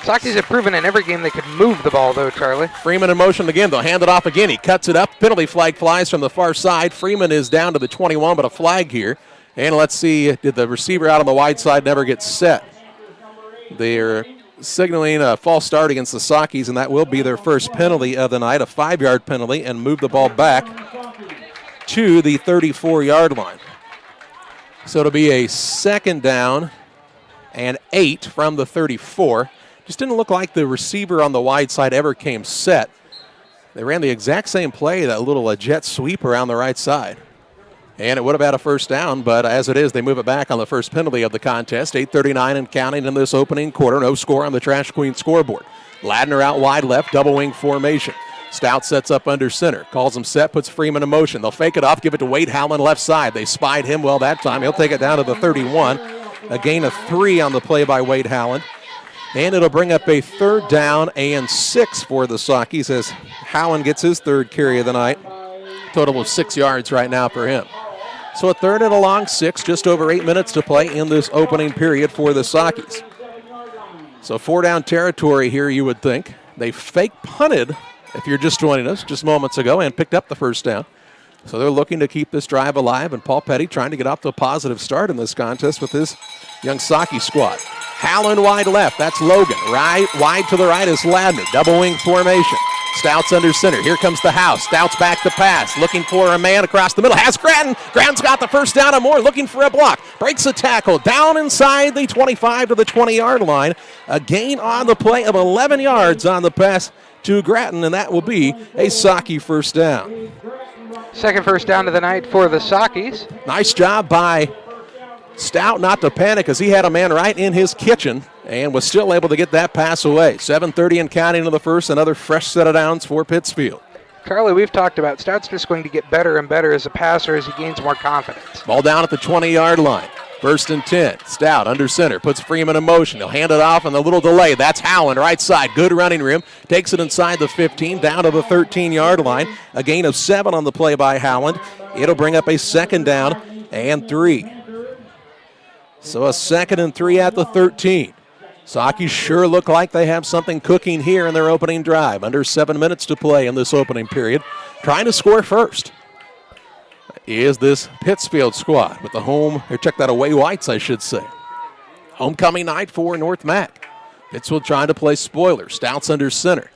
Sakis have proven in every game they could move the ball, though, Charlie. Freeman in motion again. They'll hand it off again. He cuts it up. Penalty flag flies from the far side. Freeman is down to the 21, but a flag here. And let's see, did the receiver out on the wide side never get set? They're signaling a false start against the Sakis, and that will be their first penalty of the night, a 5-yard penalty, and move the ball back to the 34-yard line. So it'll be a 2nd down and 8 from the 34. Just didn't look like the receiver on the wide side ever came set. They ran the exact same play, that little jet sweep around the right side. And it would have had a 1st down, but as it is, they move it back on the first penalty of the contest. 8:39 and counting in this opening quarter. No score on the Trash Queen scoreboard. Ladner out wide left, double wing formation. Stout sets up under center. Calls him set, puts Freeman in motion. They'll fake it off, give it to Wade Howland left side. They spied him well that time. He'll take it down to the 31. A gain of 3 on the play by Wade Howland. And it'll bring up a 3rd down and 6 for the Sakis as Howland gets his 3rd carry of the night. Total of 6 yards right now for him. So a 3rd and a long 6, just over 8 minutes to play in this opening period for the Sakis. So 4-down territory here, you would think. They fake punted, if you're just joining us, just moments ago, and picked up the 1st down. So they're looking to keep this drive alive, and Paul Petty trying to get off to a positive start in this contest with his young Saki squad. Howland wide left, that's Logan. Right, wide to the right is Ladner, double wing formation. Stout's under center. Here comes the house. Stout's back to pass. Looking for a man across the middle. Has Grattan. Grattan's got the 1st down and more. Looking for a block. Breaks a tackle. Down inside the 25 to the 20-yard line. A gain on the play of 11 yards on the pass to Grattan, and that will be a Saki 1st down. 2nd 1st down of the night for the Sakis. Nice job by Stout not to panic as he had a man right in his kitchen and was still able to get that pass away. 7:30 and counting in the first. Another fresh set of downs for Pittsfield. Charlie, we've talked about Stout's just going to get better and better as a passer as he gains more confidence. Ball down at the 20-yard line. 1st and 10. Stout under center. Puts Freeman in motion. He'll hand it off and a little delay. That's Howland right side. Good running room. Takes it inside the 15 down to the 13-yard line. A gain of 7 on the play by Howland. It'll bring up a 2nd down and 3. So a 2nd and 3 at the 13. Saki sure look like they have something cooking here in their opening drive. Under 7 minutes to play in this opening period. Trying to score first is this Pittsfield squad with the home, or check that away whites, I should say. Homecoming night for North Mac. Pittsfield trying to play spoiler. Stout's under center.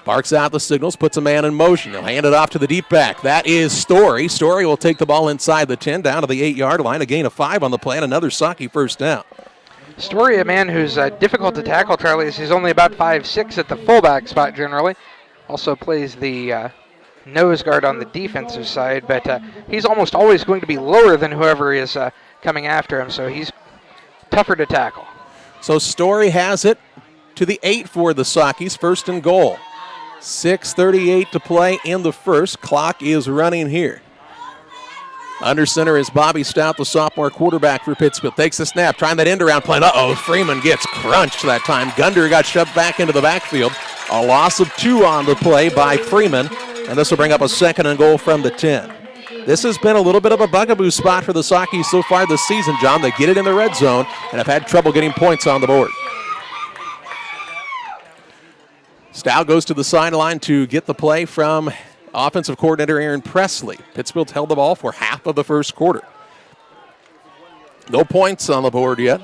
Barks out the signals, puts a man in motion. He'll hand it off to the deep back. That is Story. Story will take the ball inside the 10, down to the 8-yard line. A gain of 5 on the play, and another Saki 1st down. Story, a man who's difficult to tackle, Charlie, as he's only about 5'6" at the fullback spot generally. Also plays the nose guard on the defensive side, but he's almost always going to be lower than whoever is coming after him, so he's tougher to tackle. So Story has it to the 8 for the Sakis, 1st and goal. 6:38 to play in the first. Clock is running here. Under center is Bobby Stout, the sophomore quarterback for Pittsfield. Takes the snap, trying that end around play. Freeman gets crunched that time. Gunder got shoved back into the backfield. A loss of 2 on the play by Freeman, and this will bring up a 2nd and goal from the 10. This has been a little bit of a bugaboo spot for the Sakis so far this season, John. They get it in the red zone and have had trouble getting points on the board. Stout goes to the sideline to get the play from offensive coordinator Aaron Presley. Pittsfield held the ball for half of the first quarter. No points on the board yet.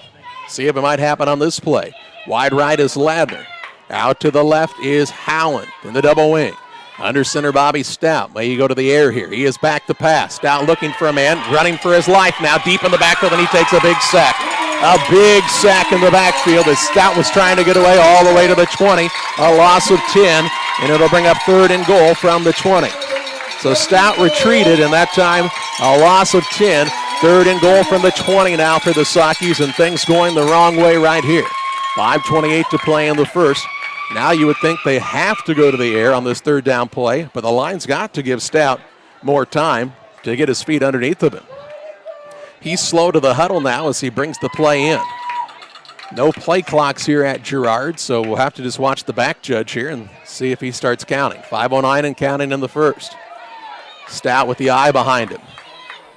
See if it might happen on this play. Wide right is Ladner. Out to the left is Howland in the double wing. Under center, Bobby Stout. May he go to the air here. He is back to pass. Stout looking for a man, running for his life now, deep in the backfield, and he takes a big sack. A big sack in the backfield as Stout was trying to get away all the way to the 20. A loss of 10, and it'll bring up 3rd and goal from the 20. So Stout retreated, and that time a loss of 10. 3rd and goal from the 20 now for the Sockies, and things going the wrong way right here. 5:28 to play in the first. Now you would think they have to go to the air on this 3rd down play, but the line's got to give Stout more time to get his feet underneath of him. He's slow to the huddle now as he brings the play in. No play clocks here at Girard, so we'll have to just watch the back judge here and see if he starts counting. 5:09 and counting in the first. Stout with the eye behind him.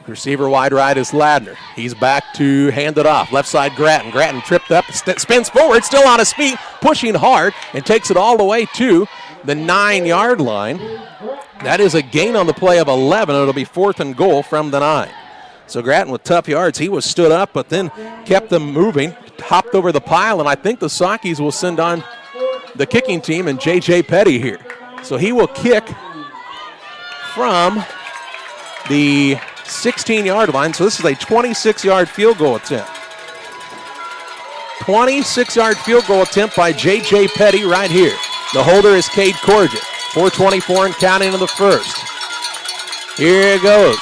Receiver wide right is Ladner. He's back to hand it off. Left side Grattan. Grattan tripped up, spins forward, still on his feet, pushing hard, and takes it all the way to the 9-yard line. That is a gain on the play of 11. It'll be 4th and goal from the 9. So Grattan with tough yards. He was stood up, but then kept them moving, hopped over the pile, and I think the Sockies will send on the kicking team and J.J. Petty here. So he will kick from the 16-yard line. So this is a 26-yard field goal attempt. 26-yard field goal attempt by J.J. Petty right here. The holder is Cade Corgett. 4:24 and counting in the first. Here it goes.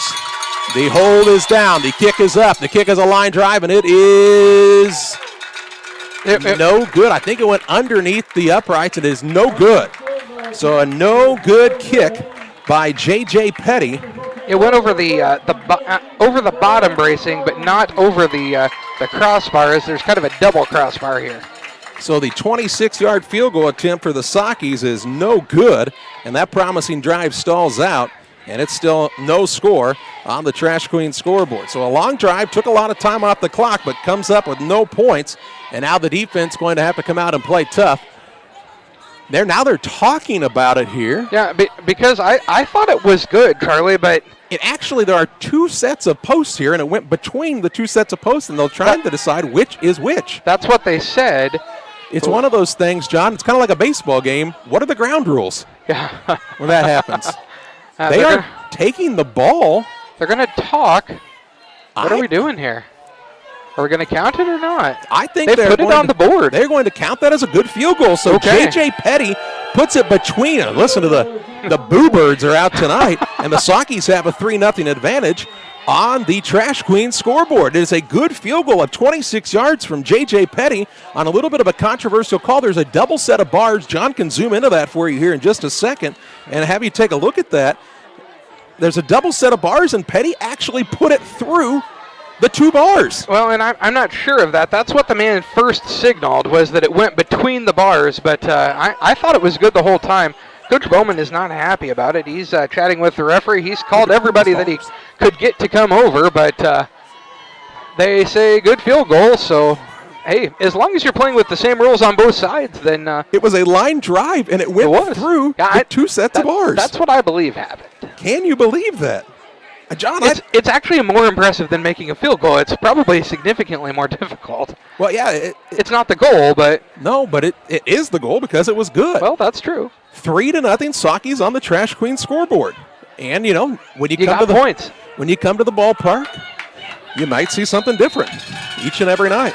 The hold is down. The kick is up. The kick is a line drive, and it is no good. I think it went underneath the uprights. It is no good. So a no good kick by J.J. Petty. It went over over the bottom bracing, but not over the crossbars. There's kind of a double crossbar here. So the 26-yard field goal attempt for the Sockies is no good, and that promising drive stalls out, and it's still no score on the Trash Queen scoreboard. So a long drive, took a lot of time off the clock, but comes up with no points, and now the defense going to have to come out and play tough. They're talking about it here. Yeah, because I thought it was good, Charlie, but there are 2 sets of posts here, and it went between the 2 sets of posts, and they'll try to decide which is which. That's what they said. It's one of those things, John. It's kind of like a baseball game. What are the ground rules when that happens? They are taking the ball. They're going to talk. What are we doing here? Are we going to count it or not? I think they put it on the board. They're going to count that as a good field goal. So J.J. Petty puts it between them. Listen to the Boo Birds are out tonight, and the Sockies have a 3-0 advantage on the Trash Queen scoreboard. It is a good field goal of 26 yards from J.J. Petty on a little bit of a controversial call. There's a double set of bars. John can zoom into that for you here in just a second and have you take a look at that. There's a double set of bars, and Petty actually put it through the 2 bars. Well, and I'm not sure of that. That's what the man first signaled, was that it went between the bars, but I thought it was good the whole time. Coach Bowman is not happy about it. He's chatting with the referee. He's called everybody that he could get to come over, but they say good field goal, so hey, as long as you're playing with the same rules on both sides, then it was a line drive, and it went through the 2 sets of bars. That's what I believe happened. Can you believe that? John, it's actually more impressive than making a field goal. It's probably significantly more difficult. Well, yeah. It's not the goal, but... No, but it is the goal because it was good. Well, that's true. 3-0 Sockies on the Trash Queen scoreboard. And, when you come to the points. When you come to the ballpark, you might see something different each and every night.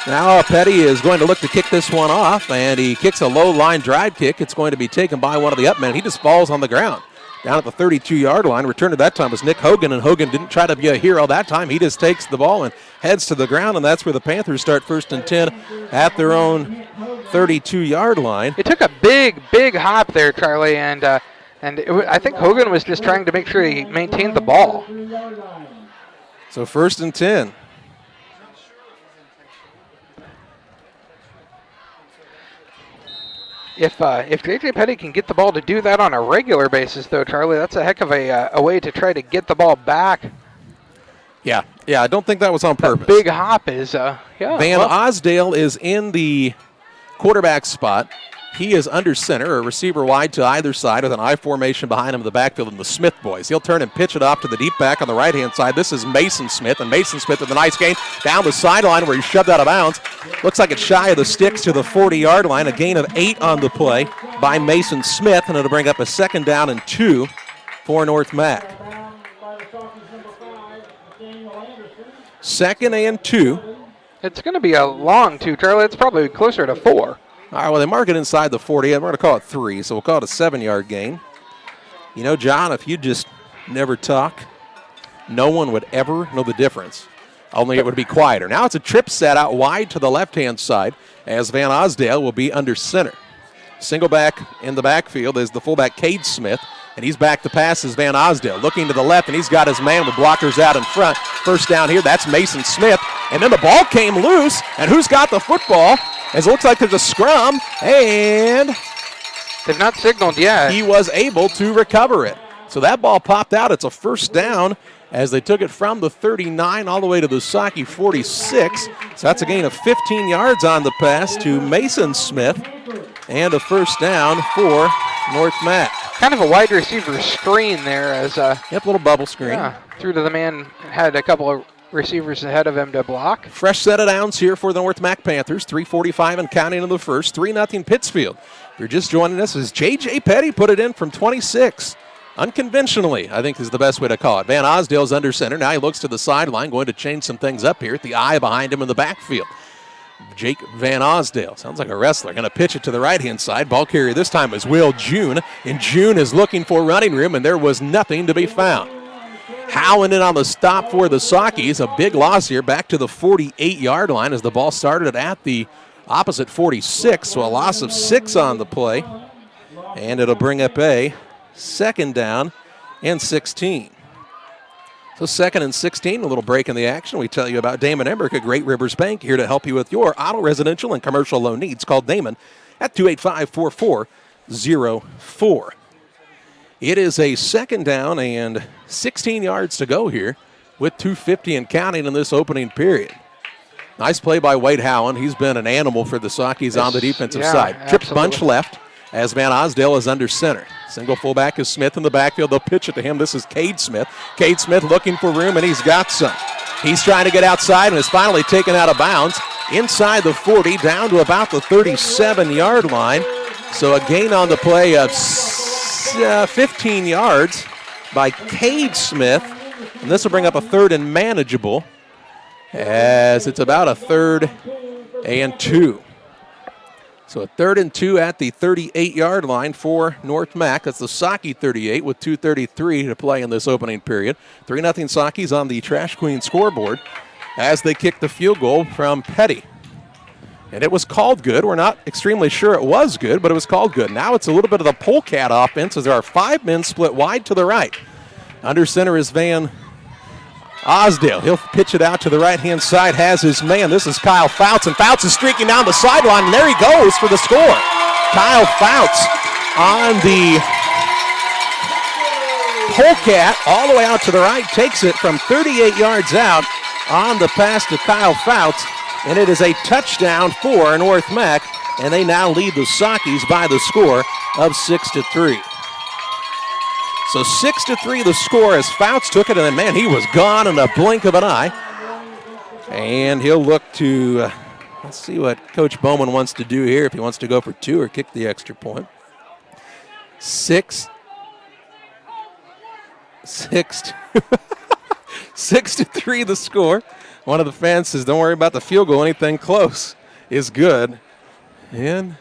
Now Petty is going to look to kick this one off, and he kicks a low line drive kick. It's going to be taken by one of the upmen. He just falls on the ground. Down at the 32-yard line. Return at that time was Nick Hogan, and Hogan didn't try to be a hero that time. He just takes the ball and heads to the ground, and that's where the Panthers start 1st and 10 at their own 32-yard line. It took a big hop there, Charlie, and I think Hogan was just trying to make sure he maintained the ball. So 1st and 10. If J.J. Petty can get the ball to do that on a regular basis, though, Charlie, that's a heck of a way to try to get the ball back. Yeah, I don't think that was on purpose. That big hop is, Van Osdale is in the quarterback spot. He is under center, a receiver wide to either side with an I formation behind him in the backfield and the Smith boys. He'll turn and pitch it off to the deep back on the right-hand side. This is Mason Smith, and Mason Smith with a nice gain down the sideline where he shoved out of bounds. Looks like it's shy of the sticks to the 40-yard line. A gain of 8 on the play by Mason Smith, and it'll bring up a 2nd down and 2 for North Mac. 2nd and 2. It's going to be a long 2, Charlie. It's probably closer to 4. All right, well, they mark it inside the 40, and we're going to call it 3, so we'll call it a 7-yard gain. You know, John, if you just never talk, no one would ever know the difference. Only it would be quieter. Now it's a trip set out wide to the left-hand side as Van Osdale will be under center. Single back in the backfield is the fullback Cade Smith, and he's back to pass as Van Osdale. Looking to the left, and he's got his man with blockers out in front. First down here, that's Mason Smith. And then the ball came loose, and who's got the football? As it looks like there's a scrum, and they've not signaled yet. He was able to recover it. So that ball popped out. It's a first down as they took it from the 39 all the way to the Saukey 46. So that's a gain of 15 yards on the pass to Mason Smith, and a first down for North Mac. Kind of a wide receiver screen there as little bubble screen. Yeah, through to the man, had a couple of receivers ahead of him to block. Fresh set of downs here for the North Mac Panthers. 3:45 and counting in the first. 3-0 Pittsfield. If you're just joining us, as J.J. Petty put it in from 26. Unconventionally, I think is the best way to call it. Van Osdale's under center. Now he looks to the sideline, going to change some things up here at the eye behind him in the backfield. Jake Van Osdale, sounds like a wrestler, going to pitch it to the right-hand side. Ball carrier this time is Will June, and June is looking for running room, and there was nothing to be found. Howling in on the stop for the Saukeys. A big loss here back to the 48-yard line as the ball started at the opposite 46, so a loss of 6 on the play. And it'll bring up a 2nd down and 16. So 2nd and 16, a little break in the action. We tell you about Damon Emmerich at Great Rivers Bank, here to help you with your auto, residential, and commercial loan needs. Call Damon at 285-4404. It is a 2nd down and 16 yards to go here with 2:50 and counting in this opening period. Nice play by Wade Howland. He's been an animal for the Saukeys on the defensive side. Trips bunch left as Van Osdale is under center. Single fullback is Smith in the backfield. They'll pitch it to him. This is Cade Smith. Cade Smith looking for room, and he's got some. He's trying to get outside and is finally taken out of bounds inside the 40 down to about the 37-yard line. So a gain on the play of 15 yards by Cade Smith, and this will bring up a 3rd and manageable as it's about a 3rd and 2. So a 3rd and 2 at the 38-yard line for North Mac. That's the Saukey 38 with 2:33 to play in this opening period. 3-0 Saukeys on the Trash Queen scoreboard as they kick the field goal from Petty. And it was called good. We're not extremely sure it was good, but it was called good. Now it's a little bit of the polecat offense as there are 5 men split wide to the right. Under center is Van Osdale. He'll pitch it out to the right-hand side, has his man. This is Kyle Fouts, and Fouts is streaking down the sideline, and there he goes for the score. Kyle Fouts on the polecat all the way out to the right, takes it from 38 yards out on the pass to Kyle Fouts. And it is a touchdown for North Mac, and they now lead the Saukeys by the score of 6-3. So 6-3 the score as Fouts took it, and then, man, he was gone in a blink of an eye. And he'll look to, let's see what Coach Bowman wants to do here, if he wants to go for 2 or kick the extra point. 6-3 the score. One of the fans says, don't worry about the field goal. Anything close is good. And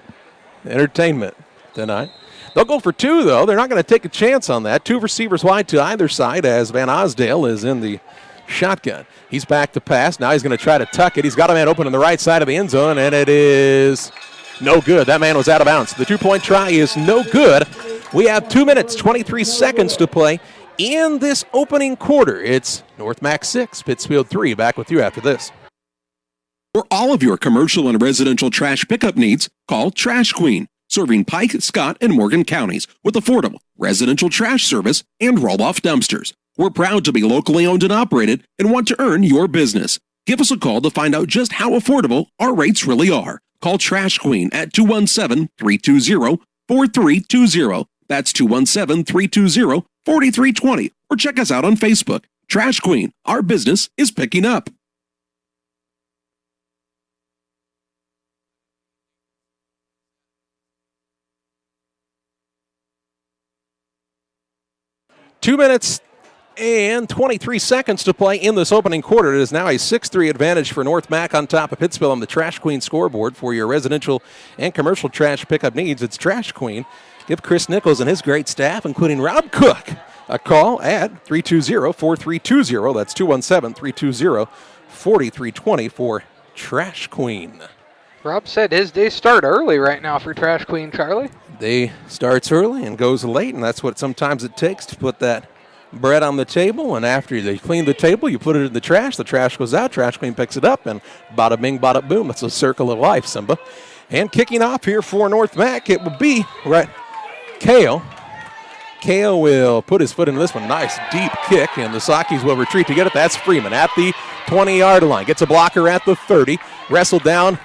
entertainment tonight. They'll go for 2, though. They're not going to take a chance on that. 2 receivers wide to either side as Van Osdale is in the shotgun. He's back to pass. Now he's going to try to tuck it. He's got a man open in the right side of the end zone, and it is no good. That man was out of bounds. The 2-point try is no good. We have 2 minutes, 23 seconds to play in this opening quarter. It's North Mac 6, Pittsfield 3. Back with you after this. For all of your commercial and residential trash pickup needs, call Trash Queen, serving Pike, Scott, and Morgan counties with affordable residential trash service and roll-off dumpsters. We're proud to be locally owned and operated and want to earn your business. Give us a call to find out just how affordable our rates really are. Call Trash Queen at 217-320-4320. That's 217-320-4320. Or check us out on Facebook. Trash Queen, our business is picking up. Two minutes and 23 seconds to play in this opening quarter. It is now a 6-3 advantage for North Mac on top of Pittsfield on the Trash Queen scoreboard. For your residential and commercial trash pickup needs, it's Trash Queen. Give Chris Nichols and his great staff, including Rob Cook, a call at 320-4320. That's 217-320-4320 for Trash Queen. Rob said his days start early right now for Trash Queen, Charlie. Day starts early and goes late, and that's what sometimes it takes to put that bread on the table. And after they clean the table, you put it in the trash goes out, Trash Queen picks it up, and bada bing, bada boom. It's a circle of life, Simba. And kicking off here for North Mac, it will be Kale. Kale will put his foot into this one. Nice deep kick, and the Sakis will retreat to get it. That's Freeman at the 20-yard line. Gets a blocker at the 30. Wrestled down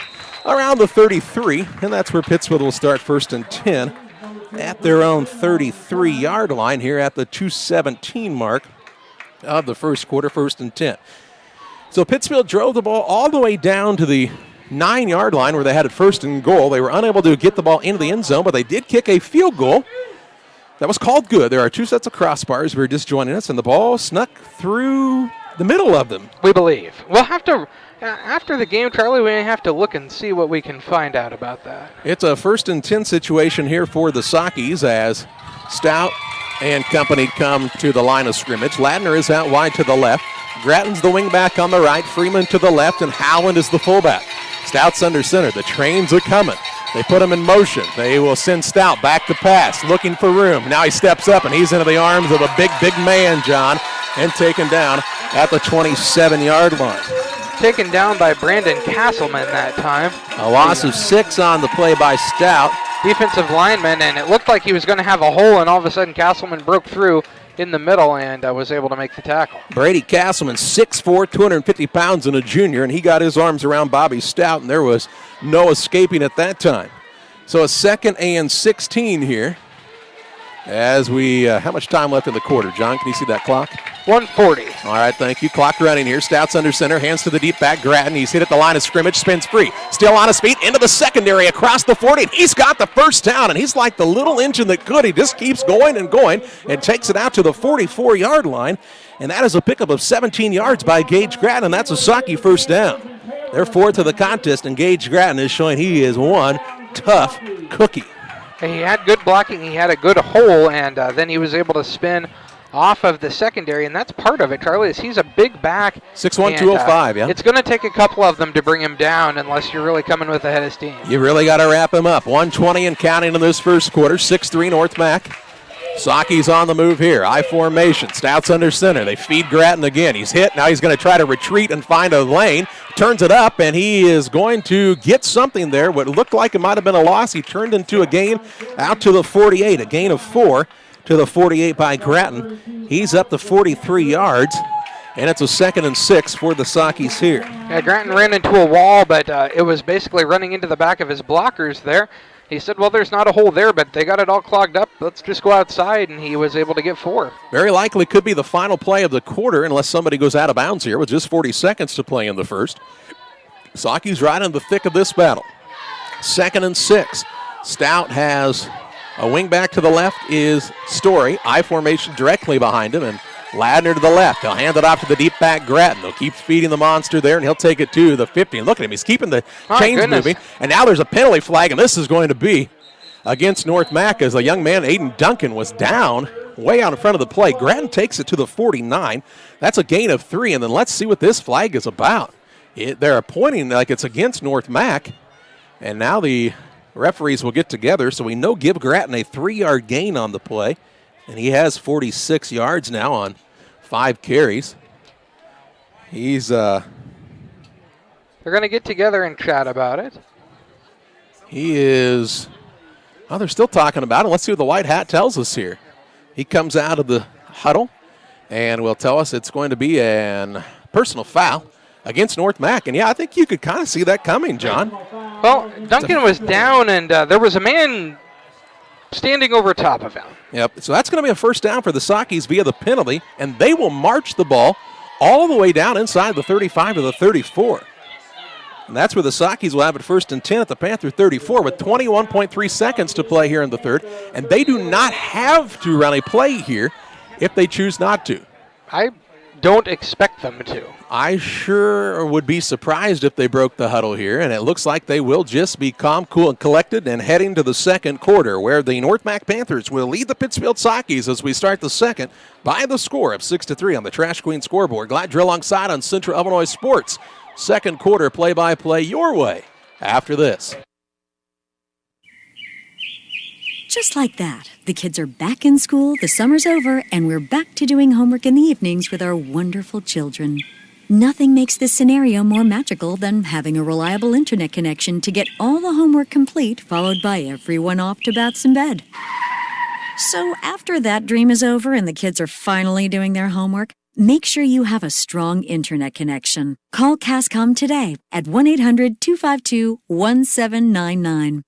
around the 33, and that's where Pittsfield will start 1st and 10 at their own 33-yard line here at the 2:17 mark of the first quarter, 1st and 10. So Pittsfield drove the ball all the way down to the 9-yard line where they had it 1st and goal. They were unable to get the ball into the end zone, but they did kick a field goal. That was called good. There are two sets of crossbars. We're just joining us, and the ball snuck through the middle of them. We believe. We'll have to, after the game, Charlie, we have to look and see what we can find out about that. It's a 1st and 10 situation here for the Sakis as Stout and company come to the line of scrimmage. Ladner is out wide to the left. Gratton's the wingback on the right. Freeman to the left, and Howland is the fullback. Stout's under center. The trains are coming. They put him in motion. They will send Stout back to pass, looking for room. Now he steps up, and he's into the arms of a big man, John, and taken down at the 27-yard line. Taken down by Brandon Castleman that time. A loss of 6 on the play by Stout. Defensive lineman, and it looked like he was going to have a hole, and all of a sudden Castleman broke through in the middle and was able to make the tackle. Brady Castleman, 6'4", 250 pounds, and a junior, and he got his arms around Bobby Stout, and there was no escaping at that time. So a 2nd and 16 here. As we, how much time left in the quarter, John? Can you see that clock? 1:40. All right, thank you. Clock running here. Stout's under center, hands to the deep back. Gratton, he's hit at the line of scrimmage, spins free. Still on his feet, into the secondary, across the 40. And he's got the first down, and he's like the little engine that could. He just keeps going and takes it out to the 44-yard line. And that is a pickup of 17 yards by Gage Gratton, and that's a Saki first down. They're 4th of the contest, and Gage Gratton is showing he is one tough cookie. He had good blocking. He had a good hole, and then he was able to spin off of the secondary, and that's part of it, Charlie, is he's a big back. 6'1", 205, yeah. It's going to take a couple of them to bring him down unless you're really coming with a head of steam. You really got to wrap him up. 1:20 and counting in this first quarter. 6-3 North Mac. Saki's on the move here. I formation. Stout's under center. They feed Gratton again. He's hit. Now he's going to try to retreat and find a lane. Turns it up, and he is going to get something there. What looked like it might have been a loss, he turned into a gain out to the 48. A gain of 4 to the 48 by Gratton. He's up to 43 yards, and it's a 2nd and 6 for the Sakis here. Yeah, Gratton ran into a wall, but it was basically running into the back of his blockers there. He said, well, there's not a hole there, but they got it all clogged up. Let's just go outside, and he was able to get 4. Very likely could be the final play of the quarter unless somebody goes out of bounds here with just 40 seconds to play in the first. Saki's right in the thick of this battle. 2nd and 6. Stout has a wingback to the left is Story. I formation directly behind him, and Ladner to the left. He'll hand it off to the deep back Gratton. They'll keep feeding the monster there, and he'll take it to the 50. And look at him. He's keeping the chains moving. And now there's a penalty flag, and this is going to be against North Mac as a young man, Aiden Duncan, was down way out in front of the play. Gratton takes it to the 49. That's a gain of 3, and then let's see what this flag is about. They're pointing like it's against North Mac, and now the referees will get together, so we know give Gratton a 3-yard gain on the play, and he has 46 yards now on 5 carries. He's They're going to get together and chat about it. He is, well, they're still talking about it. Let's see what the white hat tells us here. He comes out of the huddle and will tell us it's going to be an personal foul against North Mac. And, yeah, I think you could kind of see that coming, John. Well, Duncan was down, and there was a man standing over top of him. Yep, so that's going to be a first down for the Sockies via the penalty, and they will march the ball all the way down inside the 35 to the 34. And that's where the Sockies will have it first and 10 at the Panther 34 with 21.3 seconds to play here in the third. And they do not have to run a play here if they choose not to. I don't expect them to. I sure would be surprised if they broke the huddle here, and it looks like they will just be calm, cool, and collected and heading to the second quarter, where the North Mac Panthers will lead the Pittsfield Sockies as we start the second by the score of 6-3 on the Trash Queen scoreboard. Glad you're alongside on Central Illinois Sports. Second quarter play-by-play your way after this. Just like that, the kids are back in school, the summer's over, and we're back to doing homework in the evenings with our wonderful children. Nothing makes this scenario more magical than having a reliable internet connection to get all the homework complete, followed by everyone off to baths and bed. So after that dream is over and the kids are finally doing their homework, make sure you have a strong internet connection. Call CASCOM today at 1-800-252-1799.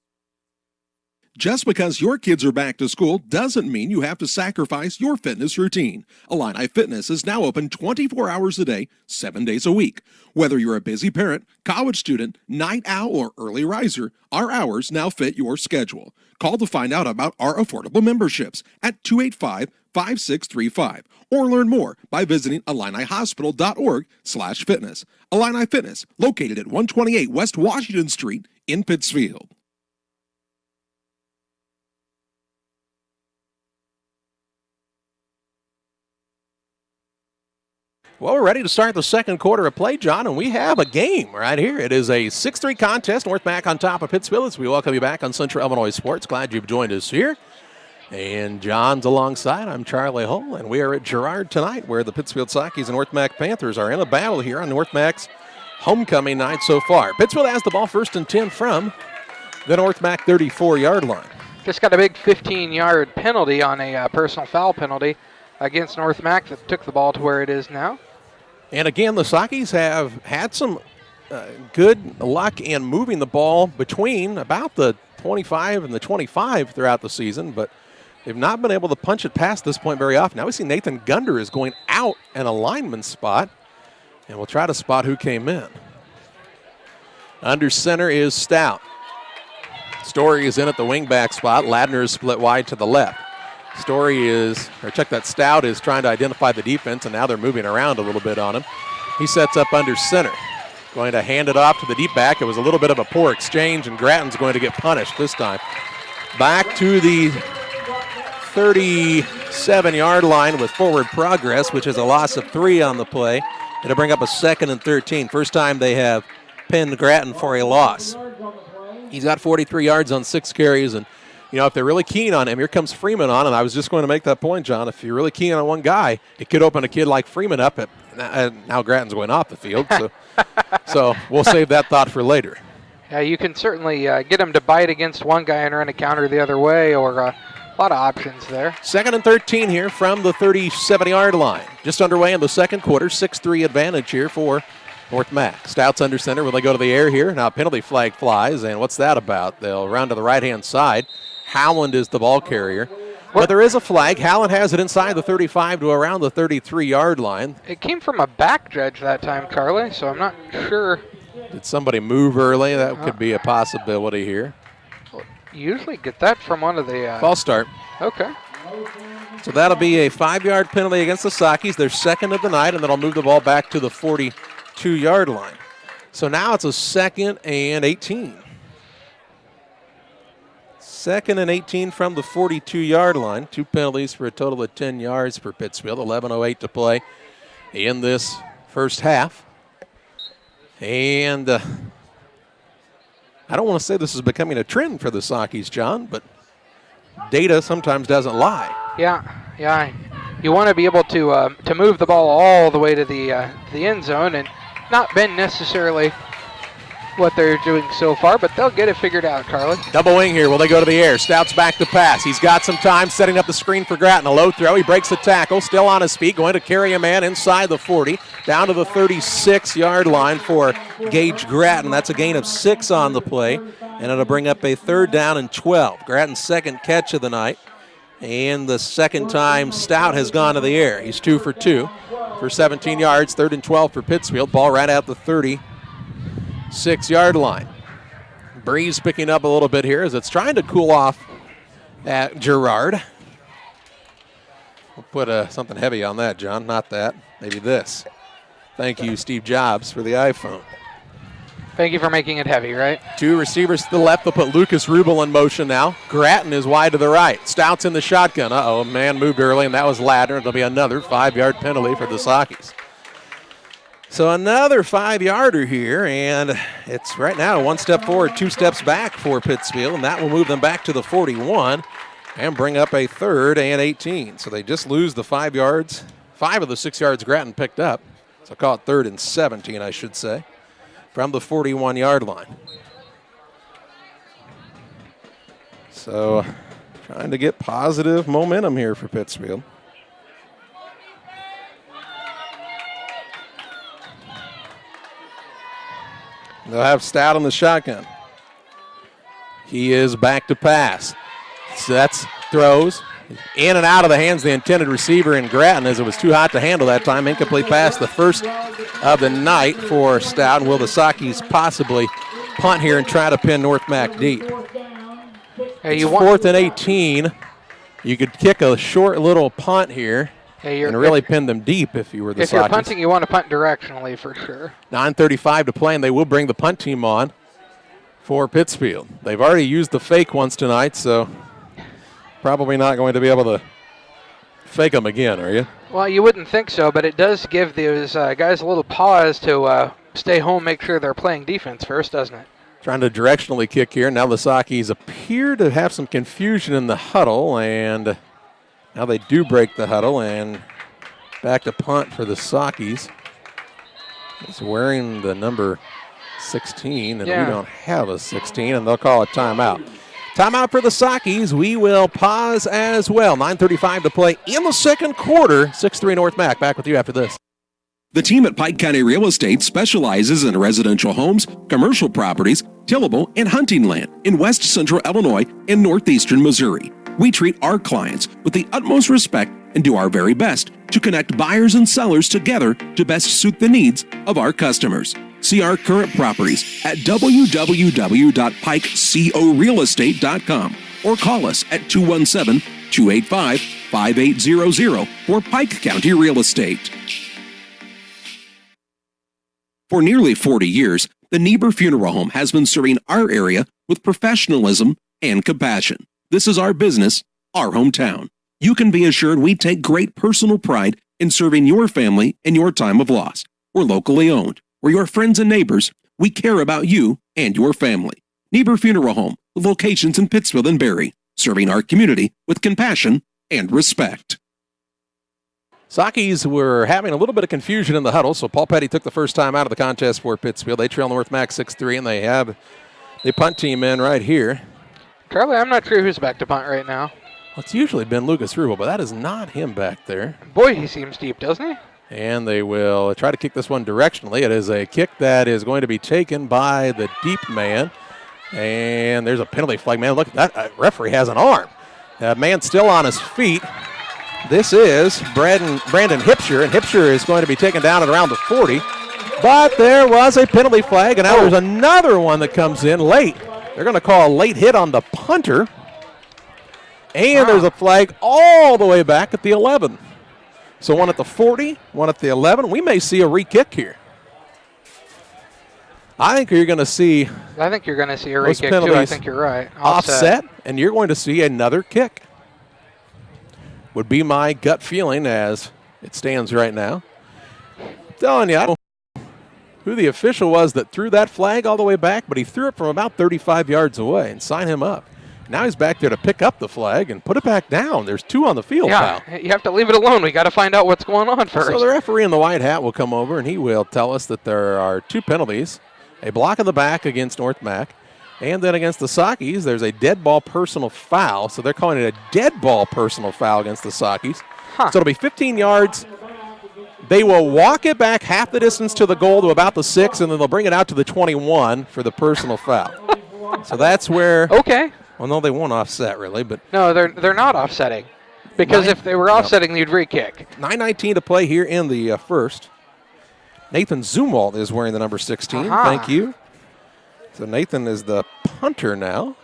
Just because your kids are back to school doesn't mean you have to sacrifice your fitness routine. Illini Fitness is now open 24 hours a day, 7 days a week. Whether you're a busy parent, college student, night owl, or early riser, our hours now fit your schedule. Call to find out about our affordable memberships at 285-5635 or learn more by visiting IlliniHospital.org/fitness. Illini Fitness, located at 128 West Washington Street in Pittsfield. Well, we're ready to start the second quarter of play, John, and we have a game right here. It is a 6-3 contest. North Mac on top of Pittsfield as we welcome you back on Central Illinois Sports. Glad you've joined us here. And John's alongside. I'm Charlie Hull, and we are at Girard tonight where the Pittsfield Sockies and North Mac Panthers are in a battle here on North Mac's homecoming night so far. Pittsfield has the ball first and 10 from the North Mac 34-yard line. Just got a big 15-yard penalty on a personal foul penalty against North Mac that took the ball to where it is now. And again, the Sockies have had some good luck in moving the ball between about the 25 and the 25 throughout the season, but they've not been able to punch it past this point very often. Now we see Nathan Gunder is going out in a lineman spot, and we'll try to spot who came in. Under center is Stout. Story is in at the wingback spot. Ladner is split wide to the left. Stout is trying to identify the defense, and now they're moving around a little bit on him. He sets up under center. Going to hand it off to the deep back. It was a little bit of a poor exchange, and Gratton's going to get punished this time. Back to the 37-yard line with forward progress, which is a loss of 3 on the play. It'll bring up a 2nd and 13. First time they have pinned Gratton for a loss. He's got 43 yards on 6 carries, and if they're really keen on him, here comes Freeman on, and I was just going to make that point, John. If you're really keen on one guy, it could open a kid like Freeman up. Now Gratton's going off the field, so we'll save that thought for later. Yeah, you can certainly get him to bite against one guy and run a counter the other way, or a lot of options there. 2nd and 13 here from the 37-yard line. Just underway in the second quarter, 6-3 advantage here for North Mac. Stout's under center when they go to the air here. Now penalty flag flies, and what's that about? They'll run to the right-hand side. Howland is the ball carrier. But there is a flag. Howland has it inside the 35 to around the 33-yard line. It came from a back judge that time, Charlie, so I'm not sure. Did somebody move early? That could be a possibility here. You usually get that from one of the... False start. Okay. So that'll be a 5-yard penalty against the Sockies. Their second of the night, and then I'll move the ball back to the 42-yard line. So now it's a 2nd and 18. 2nd and 18 from the 42-yard line. 2 penalties for a total of 10 yards for Pittsfield. 11:08 to play in this first half. And I don't want to say this is becoming a trend for the Sockies, John, but data sometimes doesn't lie. Yeah. You want to be able to move the ball all the way to the end zone and not been necessarily what they're doing so far, but they'll get it figured out, Carly. Double wing here. Will they go to the air? Stout's back to pass. He's got some time setting up the screen for Grattan. A low throw. He breaks the tackle. Still on his feet. Going to carry a man inside the 40. Down to the 36-yard line for Gage Grattan. That's a gain of 6 on the play. And it'll bring up a 3rd down and 12. Grattan's second catch of the night. And the second time Stout has gone to the air. He's 2 for 2 for 17 yards. 3rd and 12 for Pittsfield. Ball right at the 36-yard line. Breeze picking up a little bit here as it's trying to cool off at Girard. We'll put something heavy on that, John. Not that. Maybe this. Thank you, Steve Jobs, for the iPhone. Thank you for making it heavy, right? 2 receivers to the left. They'll put Lucas Rubel in motion now. Grattan is wide to the right. Stout's in the shotgun. Uh-oh, a man moved early, and that was Ladner. It'll be another 5-yard penalty for the Sockies. So another 5-yarder here, and it's right now 1 step forward, 2 steps back for Pittsfield, and that will move them back to the 41 and bring up a 3rd and 18. So they just lose the 5 yards. 5 of the 6 yards Grattan picked up. So call it 3rd and 17, I should say, from the 41-yard line. So trying to get positive momentum here for Pittsfield. They'll have Stout on the shotgun. He is back to pass. Sets, throws, in and out of the hands of the intended receiver in Grattan as it was too hot to handle that time. Incomplete pass, the first of the night for Stout. And will the Sockies possibly punt here and try to pin North Mac deep? Hey, It's 4th and 18. You could kick a short little punt here. Hey, and really pin them deep if you were the Sockies. If you're punting, you want to punt directionally for sure. 9:35 to play, and they will bring the punt team on for Pittsfield. They've already used the fake once tonight, so probably not going to be able to fake them again, are you? Well, you wouldn't think so, but it does give those guys a little pause to stay home, make sure they're playing defense first, doesn't it? Trying to directionally kick here. Now the Sockies appear to have some confusion in the huddle, and now they do break the huddle, and back to punt for the Sockies. He's wearing the number 16, and we don't have a 16, and they'll call it timeout. Timeout for the Sockies. We will pause as well. 9:35 to play in the second quarter. 6-3 North Mac. Back with you after this. The team at Pike County Real Estate specializes in residential homes, commercial properties, tillable, and hunting land in west central Illinois and northeastern Missouri. We treat our clients with the utmost respect and do our very best to connect buyers and sellers together to best suit the needs of our customers. See our current properties at www.pikecorealestate.com or call us at 217-285-5800 for Pike County Real Estate. For nearly 40 years, the Niebuhr Funeral Home has been serving our area with professionalism and compassion. This is our business, our hometown. You can be assured we take great personal pride in serving your family in your time of loss. We're locally owned. We're your friends and neighbors. We care about you and your family. Niebuhr Funeral Home, with locations in Pittsfield and Barry, serving our community with compassion and respect. Sockies were having a little bit of confusion in the huddle, so Paul Petty took the first time out of the contest for Pittsfield. They trail North Mac 6-3, and they have the punt team in right here. Charlie, I'm not sure who's back to punt right now. Well, it's usually been Lucas Rubel, but that is not him back there. Boy, he seems deep, doesn't he? And they will try to kick this one directionally. It is a kick that is going to be taken by the deep man. And there's a penalty flag. Man, look, that referee has an arm. Man still on his feet. This is Brandon Hipsher, and Hipsher is going to be taken down at around the 40. But there was a penalty flag, and now there's another one that comes in late. They're going to call a late hit on the punter. And there's a flag all the way back at the 11. So one at the 40, one at the 11. We may see a re-kick here. I think you're going to see. I think you're going to see a re-kick too. I think you're right. Offset, and you're going to see another kick. Would be my gut feeling as it stands right now. I'm telling you, I don't know who the official was that threw that flag all the way back, but he threw it from about 35 yards away, and sign him up. Now he's back there to pick up the flag and put it back down. There's 2 on the field now. Yeah, you have to leave it alone. We got to find out what's going on first. So the referee in the white hat will come over, and he will tell us that there are 2 penalties A block in the back against North Mac. And then against the Sockies, there's a dead ball personal foul. So they're calling it a dead ball personal foul against the Sockies. So it'll be 15 yards. They will walk it back half the distance to the goal to about the 6, and then they'll bring it out to the 21 for the personal foul. So that's where. Okay. Well, no, they won't offset really, but. No, they're not offsetting. Because if they were offsetting, you'd re-kick. 9:19 to play here in the first. Nathan Zumwalt is wearing the number 16. Thank you. So Nathan is the punter now.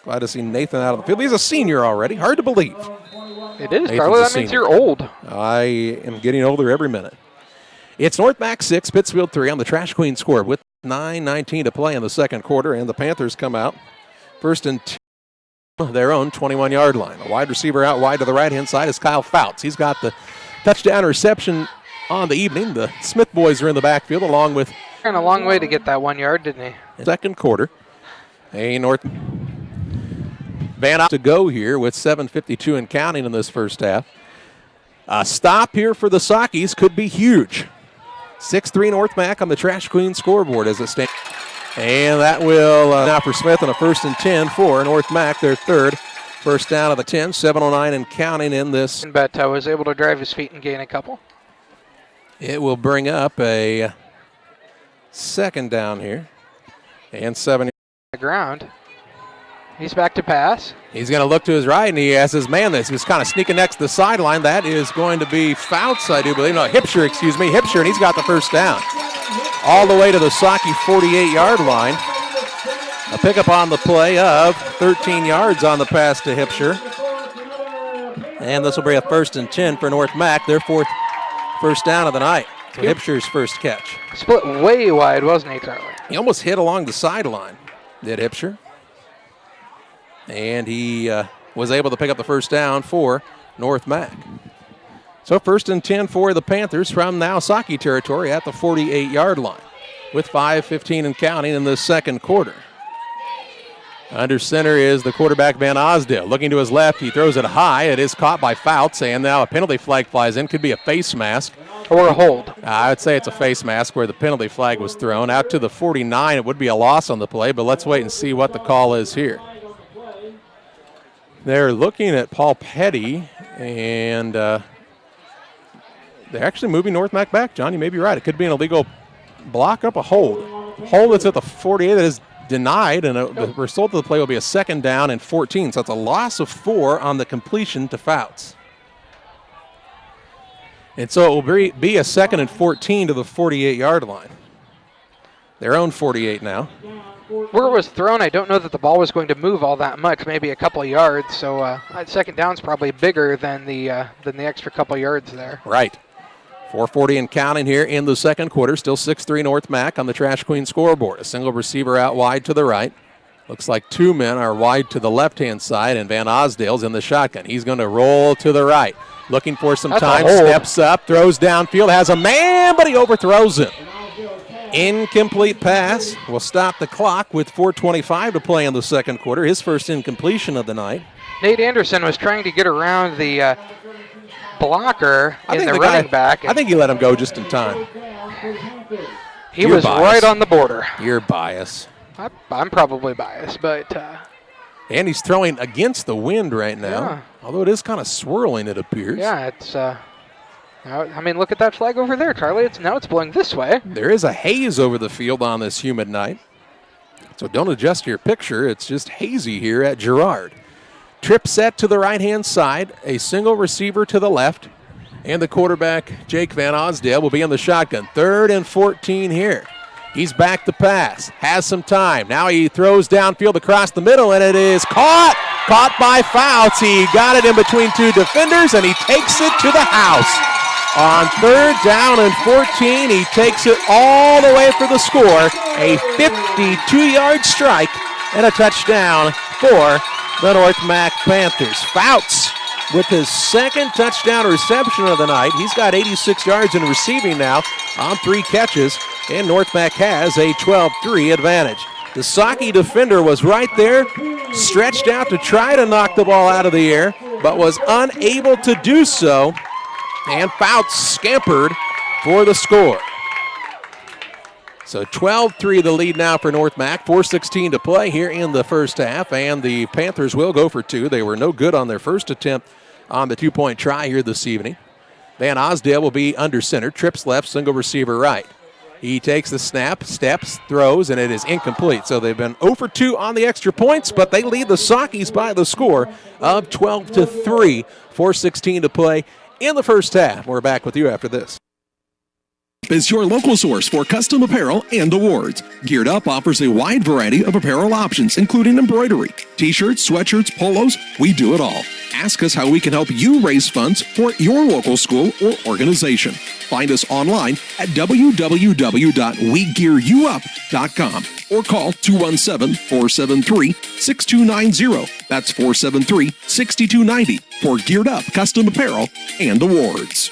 Glad to see Nathan out of the field. He's a senior already. Hard to believe. It is, Nathan's Charlie. a That means senior. you're old. I am getting older every minute. It's North Mac 6, Pittsfield 3 on the Trash Queen score with 9:19 to play in the second quarter, and the Panthers come out first and 2, their own 21-yard line. A wide receiver out wide to the right-hand side is Kyle Fouts. He's got the touchdown reception on the evening. The Smith boys are in the backfield along with. Ran a long way to get that 1 yard, didn't he? Second quarter. A North Van to go here with 7:52 and counting in this first half. A stop here for the Sockies could be huge. 6-3 North Mac on the Trash Queen scoreboard as it stands. And that will now for Smith on a 1st and 10 for North Mac, their third. First down of the 10, 7:09 and counting in this. But was able to drive his feet and gain a couple. It will bring up a second down here. And 7. The ground. He's back to pass. He's going to look to his right, and he has his man that's just kind of sneaking next to the sideline. That is going to be Fouts, I do believe. No, Hipsher, and he's got the first down. All the way to the Socky 48-yard line. A pickup on the play of 13 yards on the pass to Hipsher. And this will be a 1st and 10 for North Mac, their fourth first down of the night. So Hipsher's first catch. Split way wide, wasn't he, Charlie? He almost hit along the sideline, did Hipsher. And he was able to pick up the first down for North Mac. So 1st and 10 for the Panthers from now Socky territory at the 48-yard line with 5:15 and counting in the second quarter. Under center is the quarterback Van Osdale. Looking to his left, he throws it high. It is caught by Fouts, and now a penalty flag flies in. Could be a face mask. Or a hold. I would say it's a face mask where the penalty flag was thrown. Out to the 49, it would be a loss on the play, but let's wait and see what the call is here. They're looking at Paul Petty, and they're actually moving North Mac back. John, you may be right. It could be an illegal block up, a hold. Hold that's at the 48 that is denied, and the result of the play will be a 2nd down and 14. So it's a loss of 4 on the completion to Fouts. And so it will be a 2nd and 14 to the 48-yard line. Their own 48 now. Where it was thrown, I don't know that the ball was going to move all that much, maybe a couple of yards. So that 2nd down's probably bigger than the extra couple of yards there. Right. 4:40 and counting here in the second quarter. Still 6-3 North Mac on the Trash Queen scoreboard. A single receiver out wide to the right. Looks like 2 men are wide to the left-hand side, and Van Osdale's in the shotgun. He's going to roll to the right. Looking for some time, steps up, throws downfield, has a man, but he overthrows him. Incomplete pass will stop the clock with 4:25 to play in the second quarter. His first incompletion of the night. Nate Anderson was trying to get around the blocker in the running back. I think he let him go just in time. He was right on the border. You're biased. I'm probably biased, but... and he's throwing against the wind right now, yeah. Although it is kind of swirling, it appears. Yeah, it's... I mean, look at that flag over there, Charlie. Now it's blowing this way. There is a haze over the field on this humid night. So don't adjust your picture. It's just hazy here at Girard. Trip set to the right-hand side. A single receiver to the left. And the quarterback, Jake Van Osdale, will be in the shotgun. 3rd and 14 here. He's back to pass. Has some time. Now he throws downfield across the middle, and it is caught. Caught by Fouts. He got it in between 2 defenders, and he takes it to the house. On 3rd down and 14, he takes it all the way for the score. A 52-yard strike and a touchdown for the North Mac Panthers. Fouts with his 2nd touchdown reception of the night. He's got 86 yards in receiving now on 3 catches, and North Mac has a 12-3 advantage. The Socky defender was right there, stretched out to try to knock the ball out of the air, but was unable to do so. And Fouts scampered for the score. So 12-3 the lead now for North Mac. 4:16 to play here in the first half, and the Panthers will go for two. They were no good on their first attempt on the two-point try here this evening. Van Osdale will be under center, trips left, single receiver right. He takes the snap, steps, throws, and it is incomplete. So they've been 0 for 2 on the extra points, but they lead the Sockies by the score of 12-3. 4:16 to play in the first half. We're back with you after this. Is your local source for custom apparel and awards. Geared Up offers a wide variety of apparel options, including embroidery, t-shirts, sweatshirts, polos. We do it all. Ask us how we can help you raise funds for your local school or organization. Find us online at www.wegearyouup.com or call 217-473-6290. That's 473-6290 for Geared Up custom apparel and awards.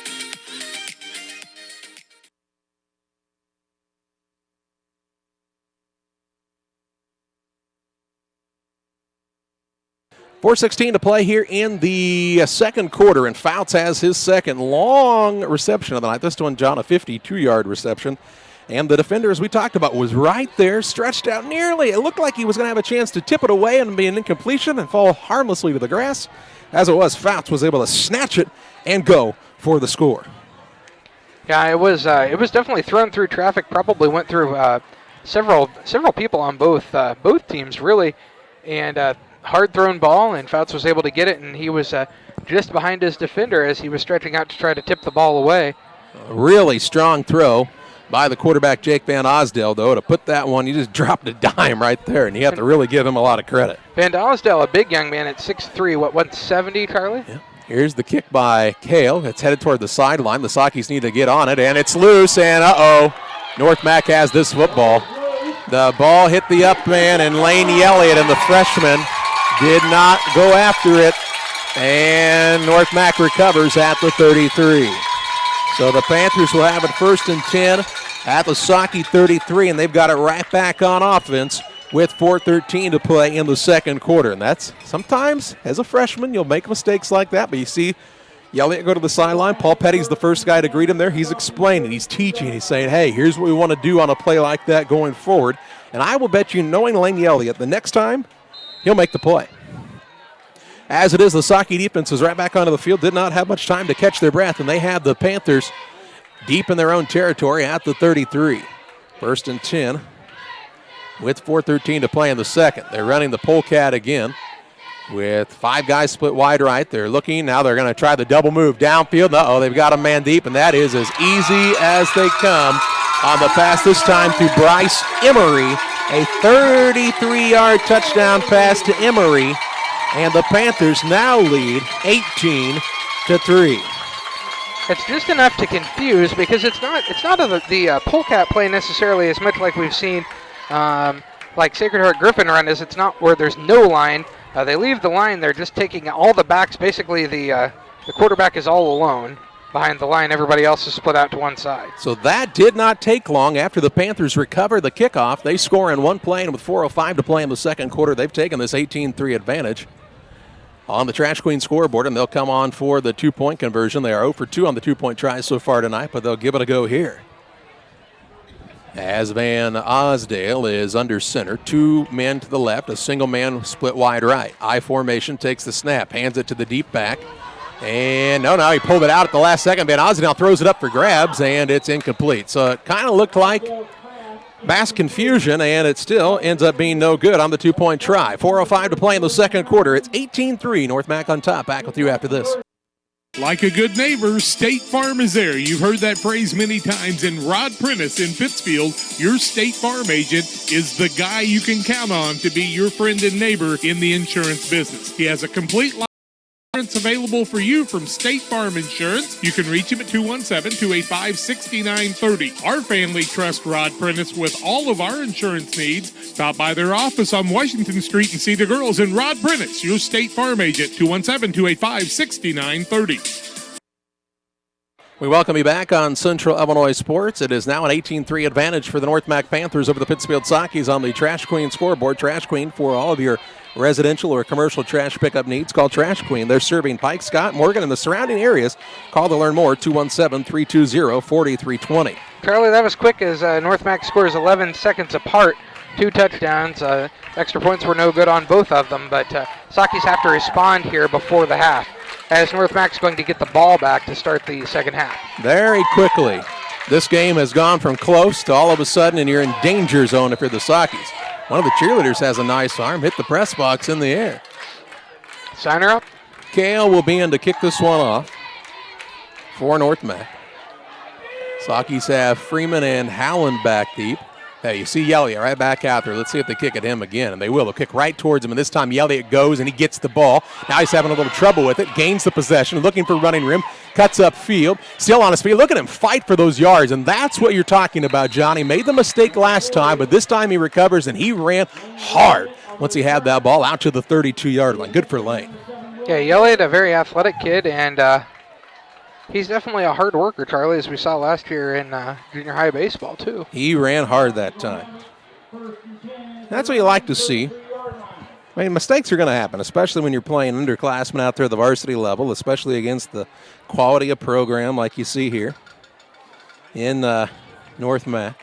.416 to play here in the second quarter, and Fouts has his second long reception of the night. This one, John, a 52-yard reception. And the defender, as we talked about, was right there, stretched out nearly. It looked like he was going to have a chance to tip it away and be an incompletion and fall harmlessly to the grass. As it was, Fouts was able to snatch it and go for the score. Yeah, it was definitely thrown through traffic. Probably went through several people on both teams, really, and hard thrown ball, and Fouts was able to get it, and he was just behind his defender as he was stretching out to try to tip the ball away. A really strong throw by the quarterback, Jake Van Osdale, though, to put that one. He just dropped a dime right there, and you have to really give him a lot of credit. Van Osdale, a big young man at 6'3", 170, Charlie? Yeah. Here's the kick by Kale. It's headed toward the sideline. The Sockies need to get on it, and it's loose, and North Mac has this football. The ball hit the up man, and Lane Elliott and the freshman did not go after it, and North Mac recovers at the 33. So the Panthers will have it 1st and 10 at the Socky 33, and they've got it right back on offense with 4:13 to play in the second quarter. And that's sometimes, as a freshman, you'll make mistakes like that, but you see Elliott go to the sideline. Paul Petty's the first guy to greet him there. He's explaining, he's teaching, he's saying, hey, here's what we want to do on a play like that going forward. And I will bet you, knowing Lane Elliott, the next time, he'll make the play. As it is, the Socky defense is right back onto the field. Did not have much time to catch their breath, and they have the Panthers deep in their own territory at the 33. 1st and 10 with 4:13 to play in the second. They're running the polecat again with 5 guys split wide right. They're looking. Now they're going to try the double move downfield. They've got a man deep, and that is as easy as they come on the pass this time to Bryce Emery. A 33-yard touchdown pass to Emery. And the Panthers now lead 18-3. It's just enough to confuse because it's not the polecat play necessarily as much like we've seen like Sacred Heart Griffin run is. It's not where there's no line. They leave the line. They're just taking all the backs. Basically, the quarterback is all alone behind the line. Everybody else is split out to one side. So that did not take long after the Panthers recover the kickoff. They score in one play, and with 4:05 to play in the second quarter, they've taken this 18-3 advantage on the Trash Queen scoreboard, and they'll come on for the two-point conversion. They are 0 for 2 on the two-point tries so far tonight, but they'll give it a go here. As Van Osdale is under center, 2 men to the left, a single man split wide right. I formation, takes the snap, hands it to the deep back. And no, he pulled it out at the last second. Van Osdale throws it up for grabs, and it's incomplete. So it kind of looked like mass confusion, and it still ends up being no good on the two-point try. 4:05 to play in the second quarter. It's 18-3. North Mac on top. Back with you after this. Like a good neighbor, State Farm is there. You've heard that phrase many times. And Rod Prentice in Pittsfield, your State Farm agent, is the guy you can count on to be your friend and neighbor in the insurance business. He has a complete line available for you from State Farm Insurance. You can reach him at 217-285-6930. Our family trusts Rod Prentice with all of our insurance needs. Stop by their office on Washington Street and see the girls in Rod Prentice, your State Farm agent, 217-285-6930. We welcome you back on Central Illinois Sports. It is now an 18-3 advantage for the North Mac Panthers over the Pittsfield Sockies on the Trash Queen scoreboard. Trash Queen, for all of your residential or commercial trash pickup needs, call Trash Queen. They're serving Pike, Scott, Morgan, and the surrounding areas. Call to learn more, 217-320-4320. Charlie, that was quick as North Mac scores 11 seconds apart. 2 touchdowns. Extra points were no good on both of them, but Sakis have to respond here before the half, as North Mac's going to get the ball back to start the second half. Very quickly, this game has gone from close to all of a sudden, and you're in danger zone if you're the Sakis. One of the cheerleaders has a nice arm, hit the press box in the air. Signer up. Kale will be in to kick this one off for North Mac. Sakis have Freeman and Howland back deep. Hey, you see Elliott right back out there. Let's see if they kick at him again, and they will. They'll kick right towards him, and this time Elliott goes, and he gets the ball. Now he's having a little trouble with it, gains the possession, looking for running room, cuts up field, still on his feet. Look at him fight for those yards, and that's what you're talking about, Johnny. Made the mistake last time, but this time he recovers, and he ran hard once he had that ball out to the 32-yard line. Good for Lane. Yeah, Elliott, a very athletic kid, and he's definitely a hard worker, Charlie, as we saw last year in junior high baseball, too. He ran hard that time. That's what you like to see. I mean, mistakes are going to happen, especially when you're playing underclassmen out there at the varsity level, especially against the quality of program like you see here in North Mac.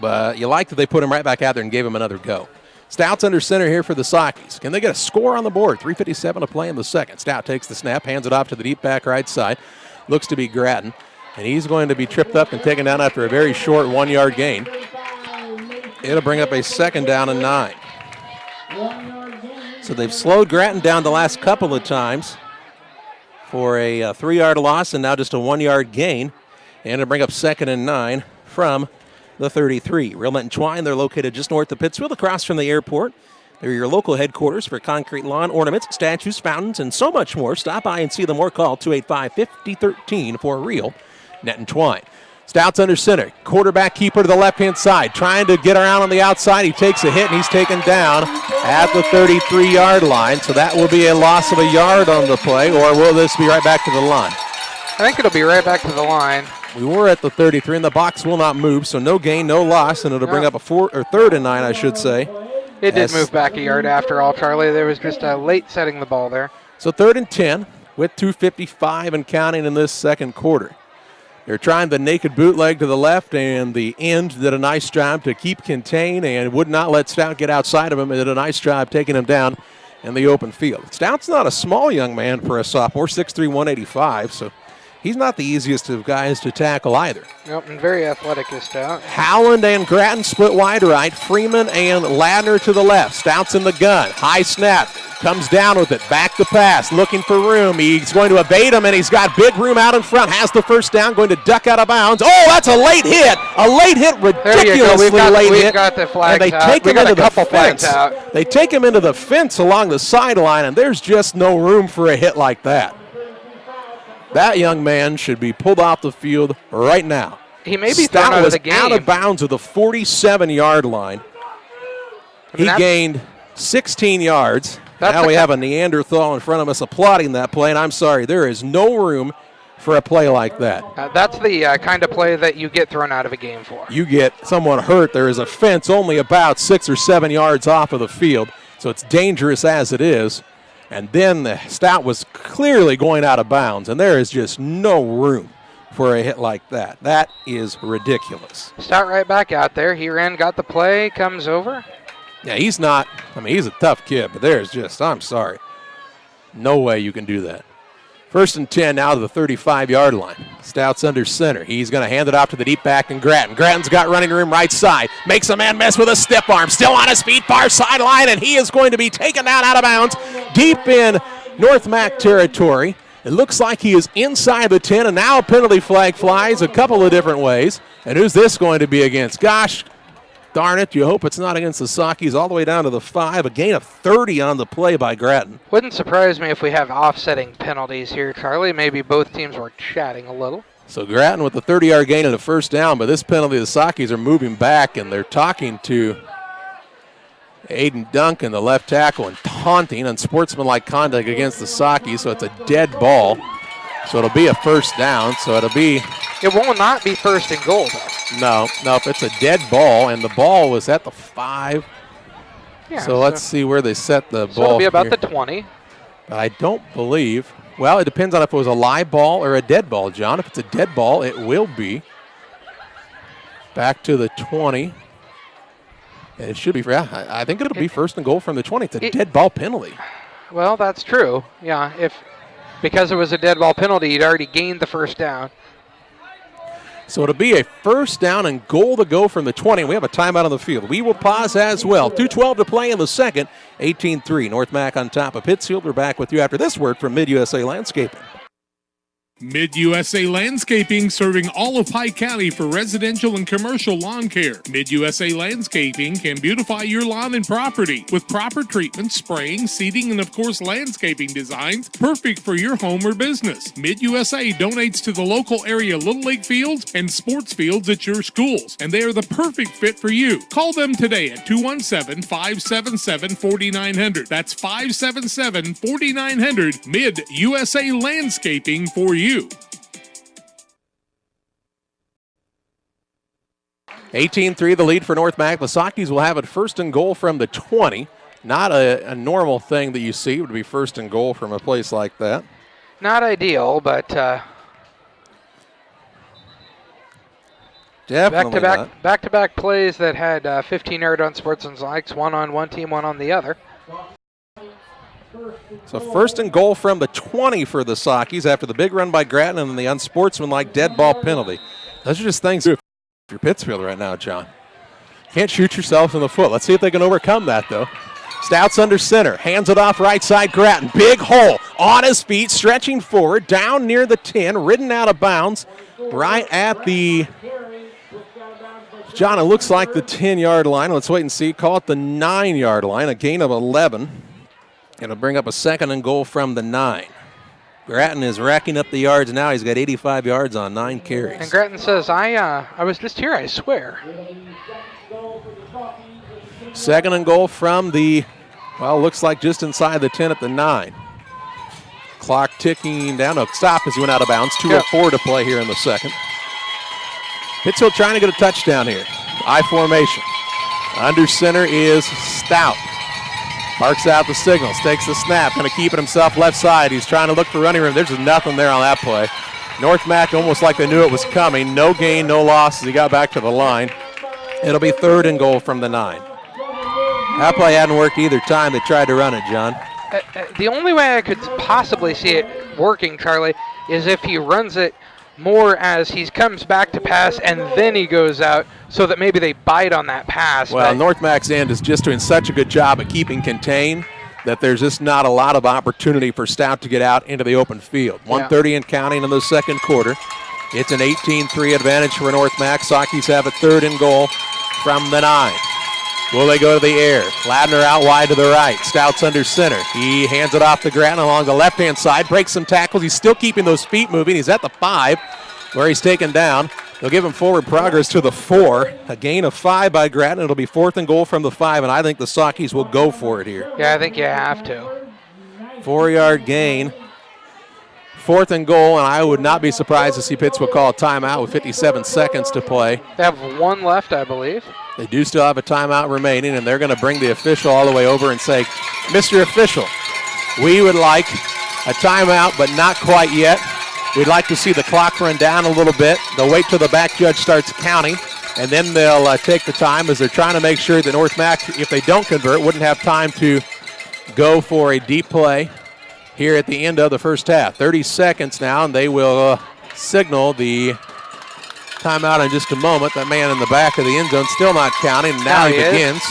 But you like that they put him right back out there and gave him another go. Stout's under center here for the Sakis. Can they get a score on the board? 3:57 to play in the second. Stout takes the snap, hands it off to the deep back right side. Looks to be Grattan. And he's going to be tripped up and taken down after a very short 1-yard gain. It'll bring up a 2nd down and 9. So they've slowed Grattan down the last couple of times for a 3-yard loss and now just a 1-yard gain. And it'll bring up 2nd and 9 from the 33. Realmet and Twine, they're located just north of Pittsfield, across from the airport. They're your local headquarters for concrete lawn ornaments, statues, fountains, and so much more. Stop by and see them or call 285-5013 for Real Net and Twine. Stout's under center. Quarterback keeper to the left-hand side, trying to get around on the outside. He takes a hit, and he's taken down at the 33-yard line. So that will be a loss of a yard on the play, or will this be right back to the line? I think it'll be right back to the line. We were at the 33, and the box will not move, so no gain, no loss, and it'll bring up a 3rd and 9, I should say. It did move back a yard after all, Charlie. There was just a late setting the ball there. So 3rd and 10 with 2:55 and counting in this second quarter. They're trying the naked bootleg to the left, and the end did a nice job to keep contained and would not let Stout get outside of him. It did a nice job taking him down in the open field. Stout's not a small young man for a sophomore, 6'3", 185, so he's not the easiest of guys to tackle either. Nope, and very athletic is Stout. Howland and Grattan split wide right. Freeman and Ladner to the left. Stout's in the gun. High snap. Comes down with it. Back to pass. Looking for room. He's going to evade him, and he's got big room out in front. Has the first down. Going to duck out of bounds. Oh, that's a late hit. A late hit. Ridiculously late hit. We've got the flags and they out. take him into the fence. Out. They take him into the fence along the sideline, and there's just no room for a hit like that. That young man should be pulled off the field right now. He may be thrown out of the game. Out of bounds at the 47-yard line. He gained 16 yards. Now we have a Neanderthal in front of us applauding that play, and I'm sorry, there is no room for a play like that. That's the kind of play that you get thrown out of a game for. You get someone hurt. There is a fence only about 6 or 7 yards off of the field, so it's dangerous as it is. And then the Stout was clearly going out of bounds, and there is just no room for a hit like that. That is ridiculous. Stout right back out there. He ran, got the play, comes over. Yeah, he's a tough kid, but there's just, I'm sorry, no way you can do that. 1st and 10 now to the 35-yard line. Stout's under center. He's going to hand it off to the deep back and Grattan. Grattan's got running room right side. Makes a man miss with a stiff arm. Still on his feet, far sideline, and he is going to be taken down out of bounds deep in North Mac territory. It looks like he is inside the 10, and now a penalty flag flies a couple of different ways. And who's this going to be against? Gosh, darn it, you hope it's not against the Sakis, all the way down to the 5. A gain of 30 on the play by Grattan. Wouldn't surprise me if we have offsetting penalties here, Charlie. Maybe both teams were chatting a little. So Grattan with the 30-yard gain and a first down, but this penalty, the Sakis are moving back, and they're talking to Aiden Duncan, the left tackle, and taunting unsportsmanlike conduct against the Sakis, so it's a dead ball. So it'll be a first down, so it'll be... It will not be 1st and goal, though. No, if it's a dead ball, and the ball was at the 5. Yeah, so let's see where they set the ball. So it'll be about here. the 20. I don't believe Well, it depends on if it was a live ball or a dead ball, John. If it's a dead ball, it will be back to the 20. And it should be, I think it'll be first and goal from the 20. It's a dead ball penalty. Well, that's true. Yeah, because it was a dead ball penalty, you'd already gained the first down. So it'll be a first down and goal to go from the 20. We have a timeout on the field. We will pause as well. 2:12 to play in the second. 18-3. North Mac on top of Pittsfield. We're back with you after this word from Mid-USA Landscaping. Mid-USA Landscaping, serving all of Pike County for residential and commercial lawn care. Mid-USA Landscaping can beautify your lawn and property with proper treatment, spraying, seeding, and of course landscaping designs perfect for your home or business. Mid-USA donates to the local area Little League fields and sports fields at your schools, and they are the perfect fit for you. Call them today at 217-577-4900. That's 577-4900. Mid-USA Landscaping for you. 18-3, the lead for North Mac. The Sockies will have it first and goal from the 20. Not a normal thing that you see would be first and goal from a place like that. Not ideal, but definitely not. Back-to-back plays that had 15-yard unsportsmanlike, one on one team, one on the other. So first and goal from the 20 for the Sockies after the big run by Grattan and then the unsportsmanlike dead ball penalty. Those are just things if you're Pittsfield right now, John. Can't shoot yourself in the foot. Let's see if they can overcome that, though. Stouts under center, hands it off right side, Grattan. Big hole, on his feet, stretching forward, down near the 10, ridden out of bounds, right at the, John, it looks like the 10-yard line. Let's wait and see. Call it the 9-yard line, a gain of 11. It'll bring up a second and goal from the 9. Grattan is racking up the yards now. He's got 85 yards on 9 carries. And Grattan says, I was just here, I swear. Second and goal from the, well, looks like just inside the 10 at the 9. Clock ticking down. No, stop as he went out of bounds. 2:04 to play here in the second. Pittsfield trying to get a touchdown here. I formation. Under center is Stout. Marks out the signals, takes the snap, going to keep it himself left side. He's trying to look for running room. There's just nothing there on that play. North Mac almost like they knew it was coming. No gain, no loss as he got back to the line. It'll be third and goal from the 9. That play hadn't worked either time they tried to run it, John. The only way I could possibly see it working, Charlie, is if he runs it more as he comes back to pass and then he goes out so that maybe they bite on that pass. Well, North Mac's end is just doing such a good job at keeping contained that there's just not a lot of opportunity for Stout to get out into the open field. 1:30 and counting in the second quarter. It's an 18-3 advantage for North Mac. Sockies have a third and goal from the 9. Will they go to the air? Ladner out wide to the right. Stout's under center. He hands it off to Grattan along the left-hand side. Breaks some tackles. He's still keeping those feet moving. He's at the 5 where he's taken down. They'll give him forward progress to the 4. A gain of 5 by Grattan. It'll be fourth and goal from the 5, and I think the Sockies will go for it here. Yeah, I think you have to. 4-yard gain. Fourth and goal, and I would not be surprised to see Pittsfield call a timeout with 57 seconds to play. They have one left, I believe. They do still have a timeout remaining, and they're going to bring the official all the way over and say, Mr. Official, we would like a timeout, but not quite yet. We'd like to see the clock run down a little bit. They'll wait till the back judge starts counting, and then they'll take the time as they're trying to make sure that North Mac, if they don't convert, wouldn't have time to go for a deep play here at the end of the first half. 30 seconds now, and they will signal the timeout in just a moment. That man in the back of the end zone still not counting. Now he begins,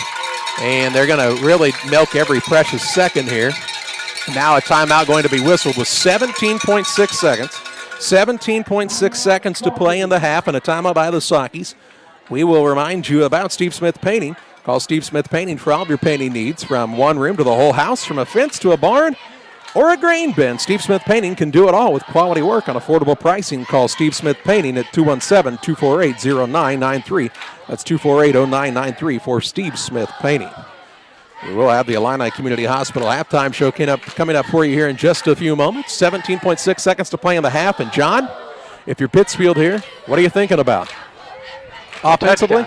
and they're going to really milk every precious second here. Now a timeout going to be whistled with 17.6 seconds. 17.6 seconds to play in the half, and a timeout by the Sockies. We will remind you about Steve Smith Painting. Call Steve Smith Painting for all of your painting needs, from one room to the whole house, from a fence to a barn or a grain bin. Steve Smith Painting can do it all with quality work on affordable pricing. Call Steve Smith Painting at 217-248-0993. That's 248-0993 for Steve Smith Painting. We will have the Illini Community Hospital halftime show coming up for you here in just a few moments. 17.6 seconds to play in the half. And, John, if you're Pittsfield here, what are you thinking about? Offensively?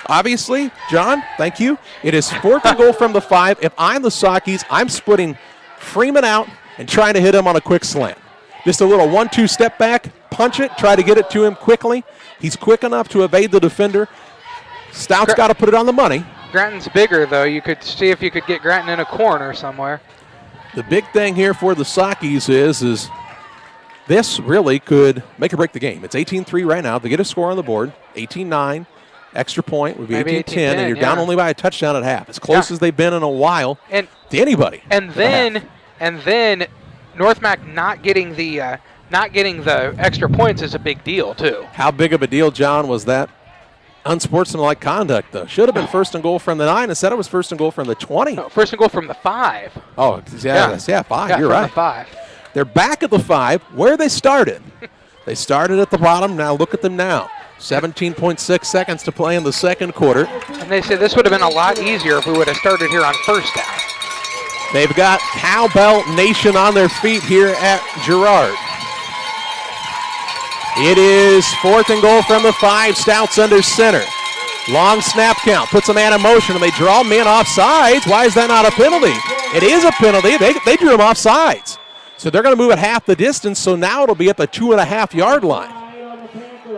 Obviously, John, thank you. It is fourth and goal from the 5. If I'm the Sockies, I'm splitting Freeman out and trying to hit him on a quick slant. Just a little 1-2 step back, punch it, try to get it to him quickly. He's quick enough to evade the defender. Stout's got to put it on the money. Gratton's bigger, though. You could see if you could get Gratton in a corner somewhere. The big thing here for the Sockies is this really could make or break the game. It's 18-3 right now. They get a score on the board, 18-9. Extra point would be 18-10, and you're down only by a touchdown at half. As close as they've been in a while to anybody. And then North Mac not getting the extra points is a big deal too. How big of a deal, John, was that unsportsmanlike conduct, though? Should have been first and goal from the 9. Instead, it was first and goal from the 20. No, first and goal from the 5. Oh, yeah, 5. Yeah, you're from right. The 5. They're back at the 5, where they started. They started at the bottom. Now look at them now. 17.6 seconds to play in the second quarter. And they say this would have been a lot easier if we would have started here on first down. They've got Cowbell Nation on their feet here at Girard. It is fourth and goal from the 5. Stouts under center. Long snap count. Puts a man in motion, and they draw men off sides. Why is that not a penalty? It is a penalty. They drew him off sides. So they're going to move at half the distance, so now it'll be at the 2.5-yard line.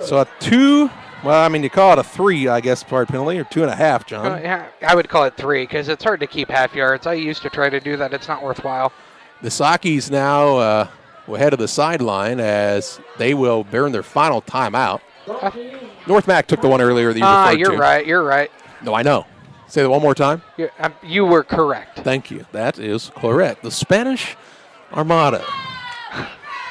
So a 2, you call it a 3, I guess, part penalty, or 2.5, John. Yeah, I would call it 3 because it's hard to keep half yards. I used to try to do that. It's not worthwhile. The Sockies now will head to the sideline as they will burn their final timeout. North Mac took the one earlier that you referred to. You're right. No, I know. Say that one more time. You were correct. Thank you. That is correct. The Spanish Armada.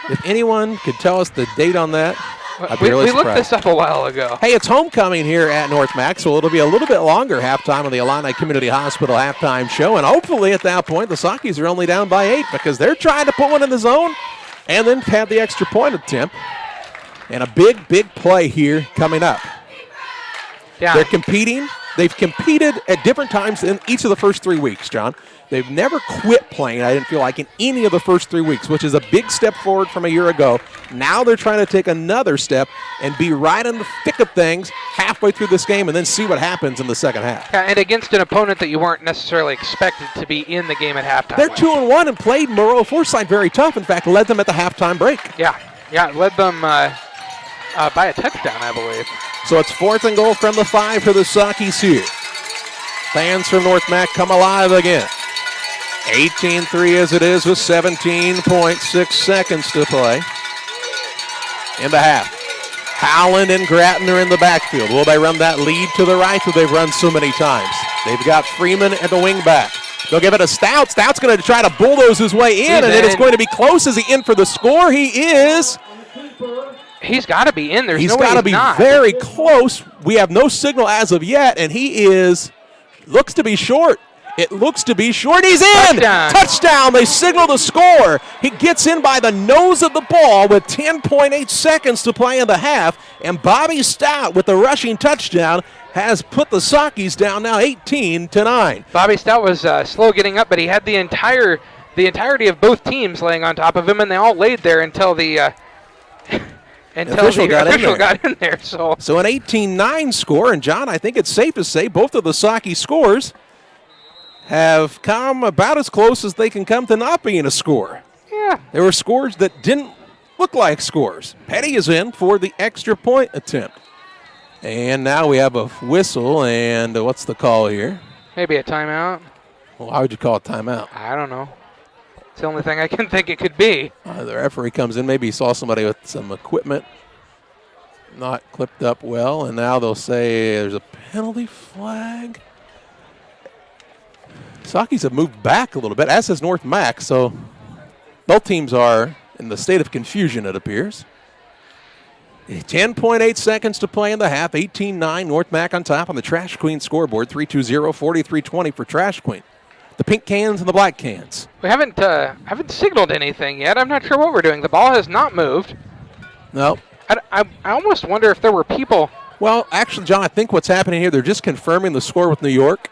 If anyone could tell us the date on that, I'd be really we surprised. looked this up a while ago. Hey, it's homecoming here at North Mac, so it'll be a little bit longer halftime on the Illini Community Hospital halftime show, and hopefully at that point the Sockies are only down by 8 because they're trying to put one in the zone and then have the extra point attempt. And a big, big play here coming up. Yeah. They're competing. They've competed at different times in each of the first 3 weeks, John. They've never quit playing, I didn't feel like, in any of the first 3 weeks, which is a big step forward from a year ago. Now they're trying to take another step and be right in the thick of things halfway through this game and then see what happens in the second half. Yeah, and against an opponent that you weren't necessarily expected to be in the game at halftime. They're 2-1 and played Moreau Forsyth very tough. In fact, led them at the halftime break. Yeah, led them by a touchdown, I believe. So it's fourth and goal from the 5 for the Sockies here. Fans from North Mac come alive again. 18-3 as it is with 17.6 seconds to play in the half. Howland and Gratton are in the backfield. Will they run that lead to the right that they've run so many times? They've got Freeman at the wing back. They'll give it to Stout. Stout's going to try to bulldoze his way in, and it is going to be close. Is he in for the score? He is. He's got to be in there. He's got to be very close. We have no signal as of yet, and he looks to be short. It looks to be short. He's in! Touchdown! They signal the score. He gets in by the nose of the ball with 10.8 seconds to play in the half, and Bobby Stout with the rushing touchdown has put the Sockies down now 18-9. Bobby Stout was slow getting up, but he had the entirety of both teams laying on top of him, and they all laid there until the official got in there. So an 18-9 score, and John, I think it's safe to say both of the Socky scores have come about as close as they can come to not being a score. Yeah. There were scores that didn't look like scores. Petty is in for the extra point attempt. And now we have a whistle, and what's the call here? Maybe a timeout. Well, why would you call it timeout? I don't know. It's the only thing I can think it could be. The referee comes in. Maybe he saw somebody with some equipment not clipped up well, and now they'll say there's a penalty flag. Sockies have moved back a little bit, as has North Mac, so both teams are in the state of confusion, it appears. 10.8 seconds to play in the half, 18-9, North Mac on top on the Trash Queen scoreboard, 320-4320 for Trash Queen. The pink cans and the black cans. We haven't signaled anything yet. I'm not sure what we're doing. The ball has not moved. No. I almost wonder if there were people. Well, actually, John, I think what's happening here, they're just confirming the score with New York.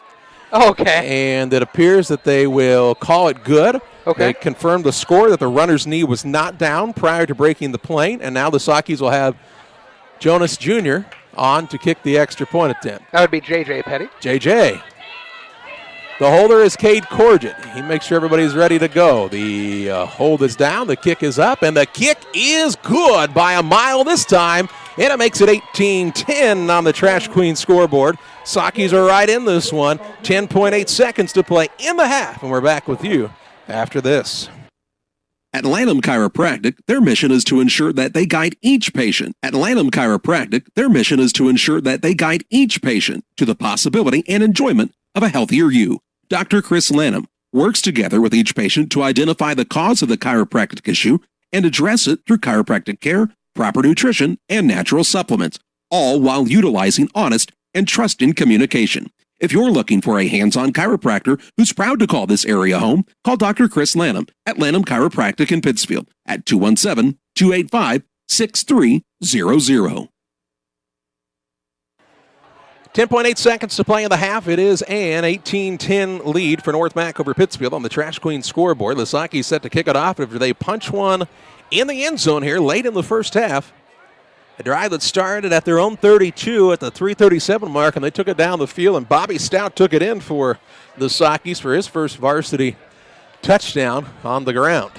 Oh, okay. And it appears that they will call it good. Okay. They confirmed the score that the runner's knee was not down prior to breaking the plane, and now the Sockies will have Jonas Jr. on to kick the extra point attempt. That would be J.J. Petty. J.J. The holder is Cade Corgett. He makes sure everybody's ready to go. The hold is down, the kick is up, and the kick is good by a mile this time, and it makes it 18-10 on the Trash Queen scoreboard. Sockies are right in this one. 10.8 seconds to play in the half, and we're back with you after this. At Lanham Chiropractic, their mission is to ensure that they guide each patient. At Lanham Chiropractic, their mission is to ensure that they guide each patient to the possibility and enjoyment of a healthier you. Dr. Chris Lanham works together with each patient to identify the cause of the chiropractic issue and address it through chiropractic care, proper nutrition, and natural supplements, all while utilizing honest and trusting communication. If you're looking for a hands-on chiropractor who's proud to call this area home, call Dr. Chris Lanham at Lanham Chiropractic in Pittsfield at 217-285-6300. 10.8 seconds to play in the half. It is an 18-10 lead for North Mac over Pittsfield on the Trash Queen scoreboard. Lasaki set to kick it off after they punch one in the end zone here late in the first half. A drive that started at their own 32 at the 3:37 mark, and they took it down the field, and Bobby Stout took it in for the Sockies for his first varsity touchdown on the ground.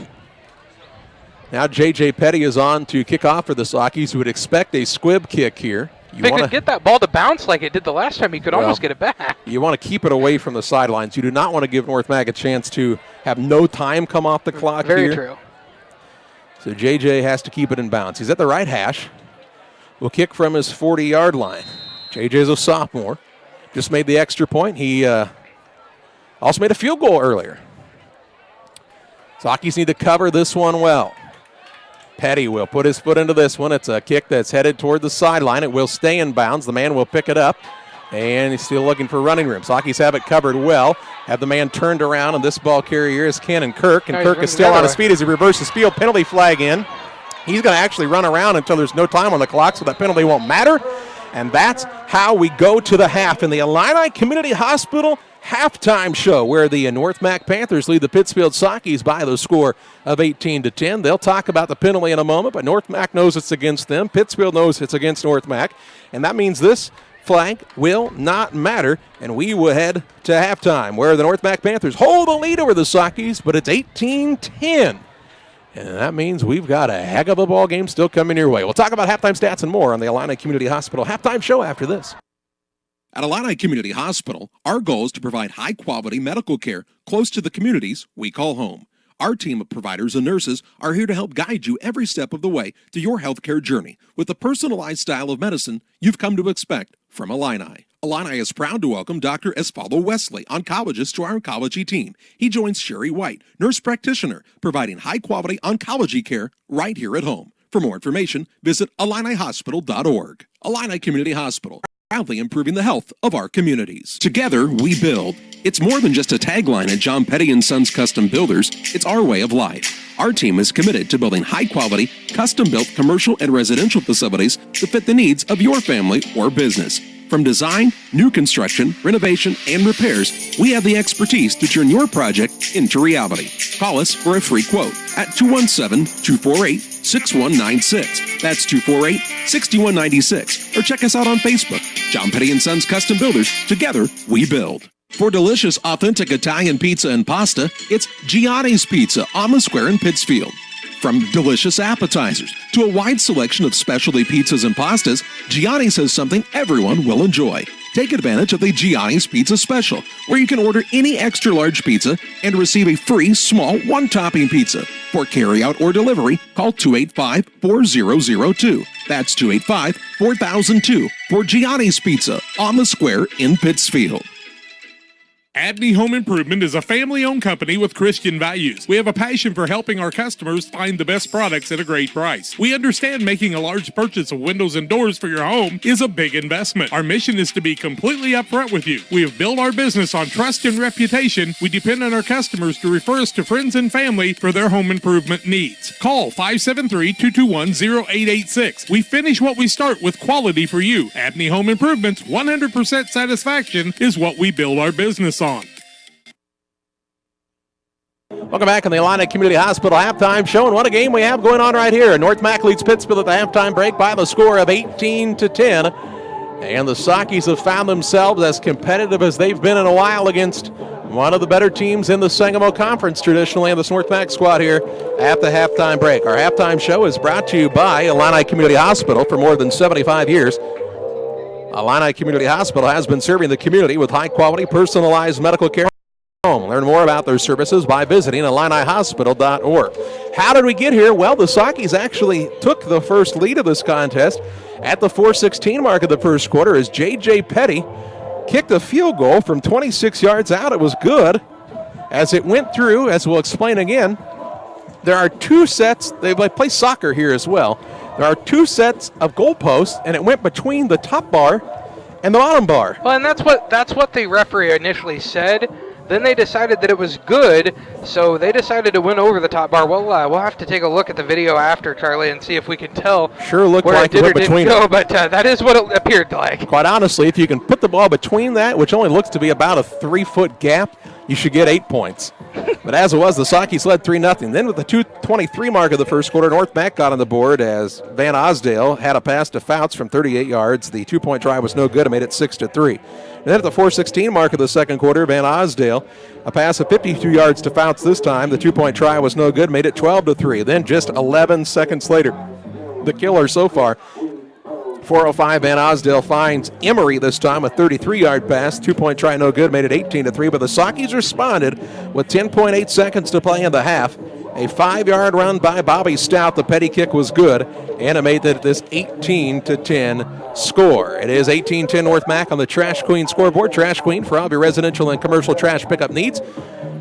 Now J.J. Petty is on to kick off for the Sockies, who would expect a squib kick here. If he could get that ball to bounce like it did the last time, he could almost get it back. You want to keep it away from the sidelines. You do not want to give North Mac a chance to have no time come off the clock here. Very true. So J.J. has to keep it in bounds. He's at the right hash. Will kick from his 40-yard line. J.J.'s a sophomore. Just made the extra point. He also made a field goal earlier. Sockies need to cover this one well. Petty will put his foot into this one. It's a kick that's headed toward the sideline. It will stay in bounds. The man will pick it up, and he's still looking for running room. Sockies have it covered well. Have the man turned around, and this ball carrier is Cannon Kirk, and Kirk is still on his feet as he reverses field. Penalty flag in. He's going to actually run around until there's no time on the clock, so that penalty won't matter. And that's how we go to the half in the Illini Community Hospital halftime show, where the North Mac Panthers lead the Pittsfield Sockies by the score of 18-10. They'll talk about the penalty in a moment, but North Mac knows it's against them. Pittsfield knows it's against North Mac, and that means this flag will not matter, and we will head to halftime, where the North Mac Panthers hold the lead over the Sockies, but it's 18-10. And that means we've got a heck of a ball game still coming your way. We'll talk about halftime stats and more on the Illini Community Hospital halftime show after this. At Illini Community Hospital, our goal is to provide high-quality medical care close to the communities we call home. Our team of providers and nurses are here to help guide you every step of the way to your healthcare journey with the personalized style of medicine you've come to expect from Illini. Illini is proud to welcome Dr. Esfaldo Wesley, oncologist, to our oncology team. He joins Sherry White, nurse practitioner, providing high-quality oncology care right here at home. For more information, visit IlliniHospital.org. Illini Community Hospital, proudly improving the health of our communities. Together, we build. It's more than just a tagline at John Petty & Sons Custom Builders. It's our way of life. Our team is committed to building high-quality, custom-built commercial and residential facilities to fit the needs of your family or business. From design, new construction, renovation, and repairs, we have the expertise to turn your project into reality. Call us for a free quote at 217-248-6196. That's 248-6196. Or check us out on Facebook. John Petty & Sons Custom Builders. Together, we build. For delicious, authentic Italian pizza and pasta, it's Gianni's Pizza on the Square in Pittsfield. From delicious appetizers to a wide selection of specialty pizzas and pastas, Gianni's has something everyone will enjoy. Take advantage of the Gianni's Pizza Special, where you can order any extra large pizza and receive a free small one-topping pizza. For carryout or delivery, call 285-4002. That's 285-4002 for Gianni's Pizza on the Square in Pittsfield. Abney Home Improvement is a family-owned company with Christian values. We have a passion for helping our customers find the best products at a great price. We understand making a large purchase of windows and doors for your home is a big investment. Our mission is to be completely upfront with you. We have built our business on trust and reputation. We depend on our customers to refer us to friends and family for their home improvement needs. Call 573-221-0886. We finish what we start with quality for you. Abney Home Improvements, 100% satisfaction is what we build our business on. Welcome back on the Illini Community Hospital halftime show, and what a game we have going on right here. North Mac leads Pittsfield at the halftime break by the score of 18-10, and the Sockies have found themselves as competitive as they've been in a while against one of the better teams in the Sangamo Conference traditionally, in this North Mac squad here at the halftime break. Our halftime show is brought to you by Illini Community Hospital for more than 75 years. Illini Community Hospital has been serving the community with high-quality, personalized medical care. Learn more about their services by visiting IlliniHospital.org. How did we get here? Well, the Sockies actually took the first lead of this contest at the 4:16 mark of the first quarter as J.J. Petty kicked a field goal from 26 yards out. It was good. As it went through, as we'll explain again, there are two sets. They play soccer here as well. There are two sets of goalposts, and it went between the top bar and the bottom bar. Well, and that's what the referee initially said. Then they decided that it was good, so they decided to win over the top bar. Well, we'll have to take a look at the video after, Charlie, and see if we can tell. Sure looked where like it went between go, but that is what it appeared like. Quite honestly, if you can put the ball between that, which only looks to be about a 3-foot gap, you should get 8 points. But as it was, the Sockies led 3-0. Then with the 2:23 mark of the first quarter, North Mac got on the board as Van Osdale had a pass to Fouts from 38 yards. The two-point try was no good. It made it 6-3. And then at the 4:16 mark of the second quarter, Van Osdale, a pass of 52 yards to Fouts this time. The two-point try was no good, made it 12-3. Then just 11 seconds later, the killer so far, 4:05, Van Osdale finds Emery this time, a 33-yard pass. Two-point try no good, made it 18-3. But the Sockies responded with 10.8 seconds to play in the half. A 5-yard run by Bobby Stout. The Petty kick was good, and it made it this 18-10 score. It is 18-10 North Mac on the Trash Queen scoreboard. Trash Queen for all of your residential and commercial trash pickup needs.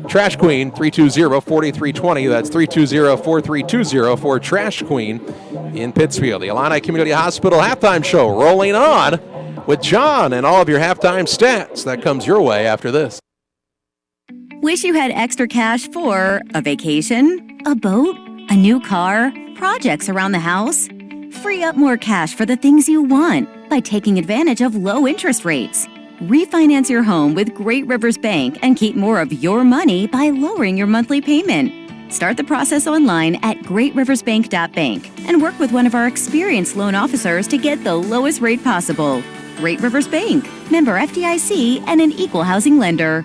Trash Queen, 320-4320. That's 320-4320 for Trash Queen in Pittsfield. The Illini Community Hospital halftime show rolling on with John and all of your halftime stats. That comes your way after this. Wish you had extra cash for a vacation, a boat, a new car, projects around the house? Free up more cash for the things you want by taking advantage of low interest rates. Refinance your home with Great Rivers Bank and keep more of your money by lowering your monthly payment. Start the process online at greatriversbank.bank and work with one of our experienced loan officers to get the lowest rate possible. Great Rivers Bank, member FDIC, and an equal housing lender.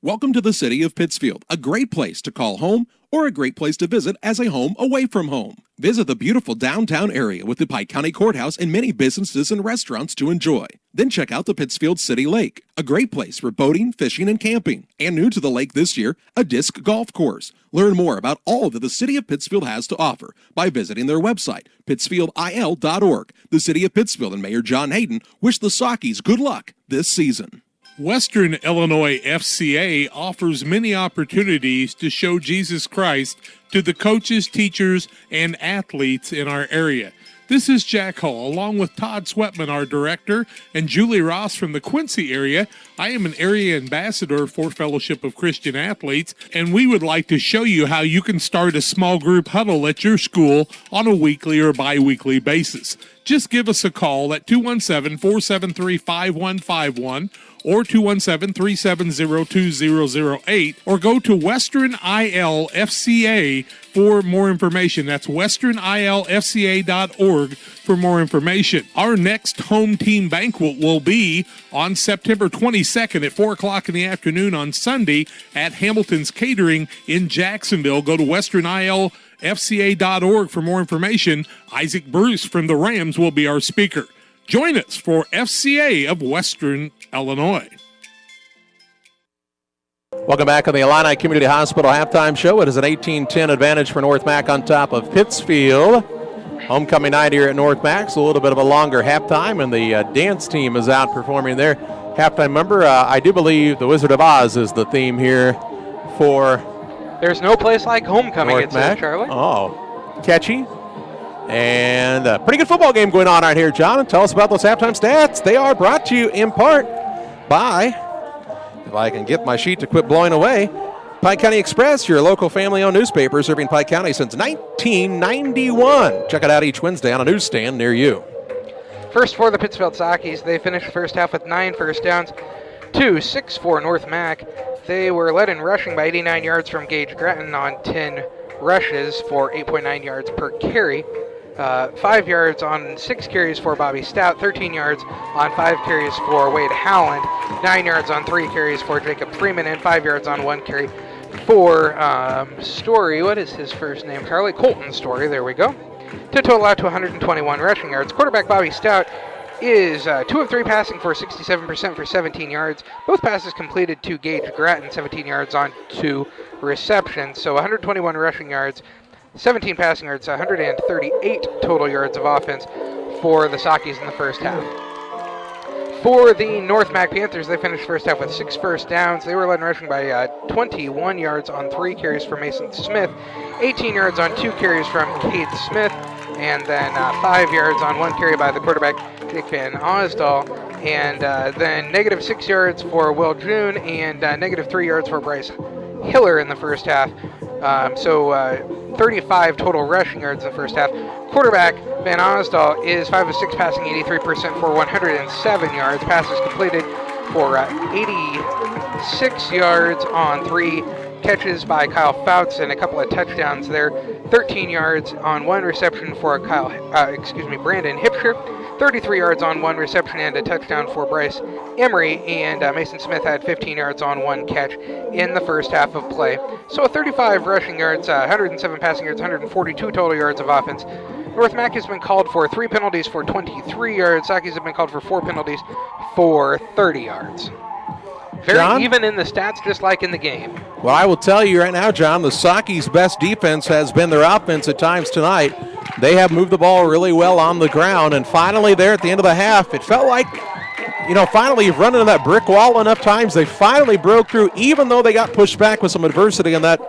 Welcome to the city of Pittsfield, a great place to call home or a great place to visit as a home away from home. Visit the beautiful downtown area with the Pike County Courthouse and many businesses and restaurants to enjoy. Then check out the Pittsfield City Lake, a great place for boating, fishing, and camping. And new to the lake this year, a disc golf course. Learn more about all that the city of Pittsfield has to offer by visiting their website, pittsfieldil.org. The city of Pittsfield and Mayor John Hayden wish the Sockies good luck this season. Western Illinois FCA offers many opportunities to show Jesus Christ to the coaches, teachers, and athletes in our area. This is Jack Hull, along with Todd Sweatman, our director, and Julie Ross from the Quincy area. I am an area ambassador for Fellowship of Christian Athletes, and we would like to show you how you can start a small group huddle at your school on a weekly or bi-weekly basis. Just give us a call at 217-473-5151 or 217-370-2008, or go to Western ILFCA for more information. That's westernilfca.org for more information. Our next home team banquet will be on September 22nd at 4 o'clock in the afternoon on Sunday at Hamilton's Catering in Jacksonville. Go to westernilfca.org for more information. Isaac Bruce from the Rams will be our speaker. Join us for FCA of Western Illinois. Welcome back on the Illini Community Hospital halftime show. It is an 18-10 advantage for North Mac on top of Pittsfield. Homecoming night here at North Mac, so a little bit of a longer halftime, and the dance team is out performing their halftime number. I do believe the Wizard of Oz is the theme here for There's no place like homecoming, North it says, Mac. Charlie. Oh, catchy. And a pretty good football game going on out here, John. And tell us about those halftime stats. They are brought to you in part by, if I can get my sheet to quit blowing away, Pike County Express, your local family-owned newspaper serving Pike County since 1991. Check it out each Wednesday on a newsstand near you. First for the Pittsfield Sockies, they finished the first half with 9 first downs to 6 for North Mac. They were led in rushing by 89 yards from Gage Gretton on 10 rushes for 8.9 yards per carry. 5 yards on 6 carries for Bobby Stout, 13 yards on 5 carries for Wade Howland, 9 yards on 3 carries for Jacob Freeman, and 5 yards on 1 carry for Story. What is his first name? Charlie Colton Story. There we go. To total out to 121 rushing yards. Quarterback Bobby Stout is 2 of 3 passing for 67% for 17 yards. Both passes completed to Gage Gratton, 17 yards on 2 receptions. So 121 rushing yards, 17 passing yards, 138 total yards of offense for the Sockies in the first half. For the North Mac Panthers, they finished first half with 6 first downs. They were led in rushing by 21 yards on 3 carries for Mason Smith, 18 yards on 2 carries from Cade Smith, and then 5 yards on 1 carry by the quarterback, Jake Van Osdal, and then negative 6 yards for Will June, and negative 3 yards for Bryce Hiller in the first half. So 35 total rushing yards in the first half. Quarterback Van Osdal is 5 of 6 passing, 83% for 107 yards. Passes completed for 86 yards on 3 catches by Kyle Fouts and a couple of touchdowns there. 13 yards on 1 reception for Brandon Hipsher. 33 yards on 1 reception and a touchdown for Bryce Emery, and Mason Smith had 15 yards on 1 catch in the first half of play. So 35 rushing yards, 107 passing yards, 142 total yards of offense. North Mac has been called for 3 penalties for 23 yards. Sockies have been called for 4 penalties for 30 yards. Very John? even in the stats, just like in the game. Well, I will tell you right now, John, the Sockies' best defense has been their offense at times tonight. They have moved the ball really well on the ground, and finally there at the end of the half, it felt like, finally you've run into that brick wall enough times. They finally broke through, even though they got pushed back with some adversity in that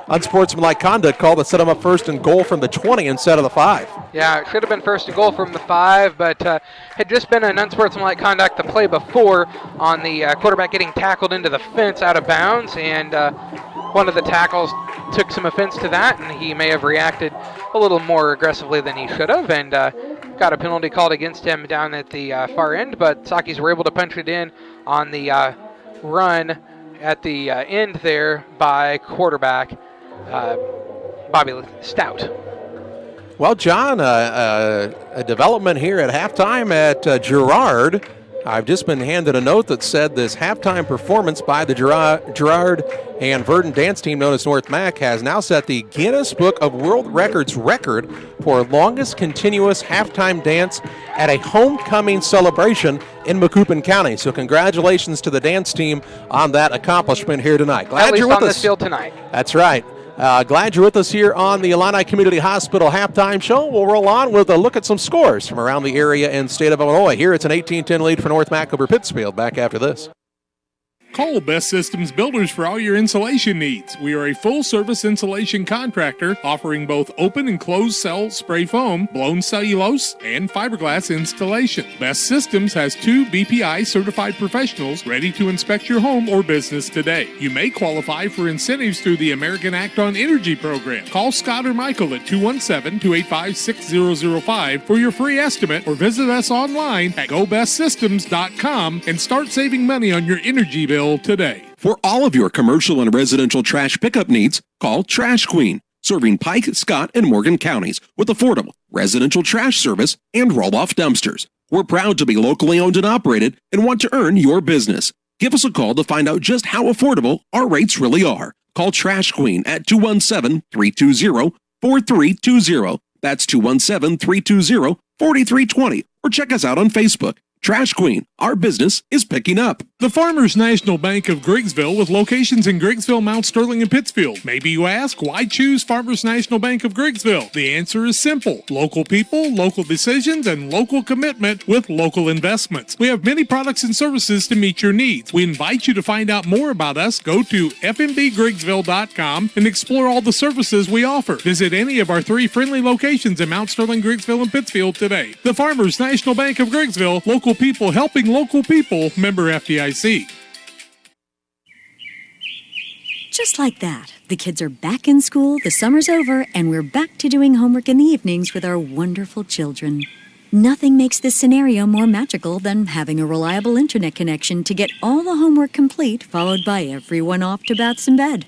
unsportsmanlike conduct call that set them up first and goal from the 20 instead of the 5. Yeah, it should have been first and goal from the 5, but had just been an unsportsmanlike conduct the play before on the quarterback getting tackled into the fence out of bounds, and one of the tackles took some offense to that, and he may have reacted a little more aggressively than he should have, and got a penalty called against him down at the far end, but Sockies were able to punch it in on the run at the end there by quarterback Bobby Stout. Well, John, a development here at halftime at Girard. I've just been handed a note that said this halftime performance by the Girard and Verdon dance team known as North Mac has now set the Guinness Book of World Records record for longest continuous halftime dance at a homecoming celebration in Macoupin County. So congratulations to the dance team on that accomplishment here tonight. Glad at least you're with on us. this field tonight. That's right. Glad you're with us here on the Illini Community Hospital Halftime Show. We'll roll on with a look at some scores from around the area and state of Illinois. Here it's an 18-10 lead for North Mac over Pittsfield. Back after this. Call Best Systems Builders for all your insulation needs. We are a full-service insulation contractor offering both open and closed cell spray foam, blown cellulose, and fiberglass installation. Best Systems has 2 BPI certified professionals ready to inspect your home or business today. You may qualify for incentives through the American Act on Energy program. Call Scott or Michael at 217-285-6005 for your free estimate or visit us online at gobestsystems.com and start saving money on your energy bill today. For all of your commercial and residential trash pickup needs, call Trash Queen, serving Pike, Scott, and Morgan counties with affordable residential trash service and roll-off dumpsters. We're proud to be locally owned and operated and want to earn your business. Give us a call to find out just how affordable our rates really are. Call Trash Queen at 217-320-4320. That's 217-320-4320. Or check us out on Facebook. Trash Queen, our business is picking up. The Farmers National Bank of Griggsville with locations in Griggsville, Mount Sterling, and Pittsfield. Maybe you ask, why choose Farmers National Bank of Griggsville? The answer is simple. Local people, local decisions, and local commitment with local investments. We have many products and services to meet your needs. We invite you to find out more about us. Go to fmbgriggsville.com and explore all the services we offer. Visit any of our 3 friendly locations in Mount Sterling, Griggsville, and Pittsfield today. The Farmers National Bank of Griggsville, local people helping local people, member FDIC. Just like that, the kids are back in school, the summer's over, and we're back to doing homework in the evenings with our wonderful children. Nothing makes this scenario more magical than having a reliable internet connection to get all the homework complete, followed by everyone off to baths and bed.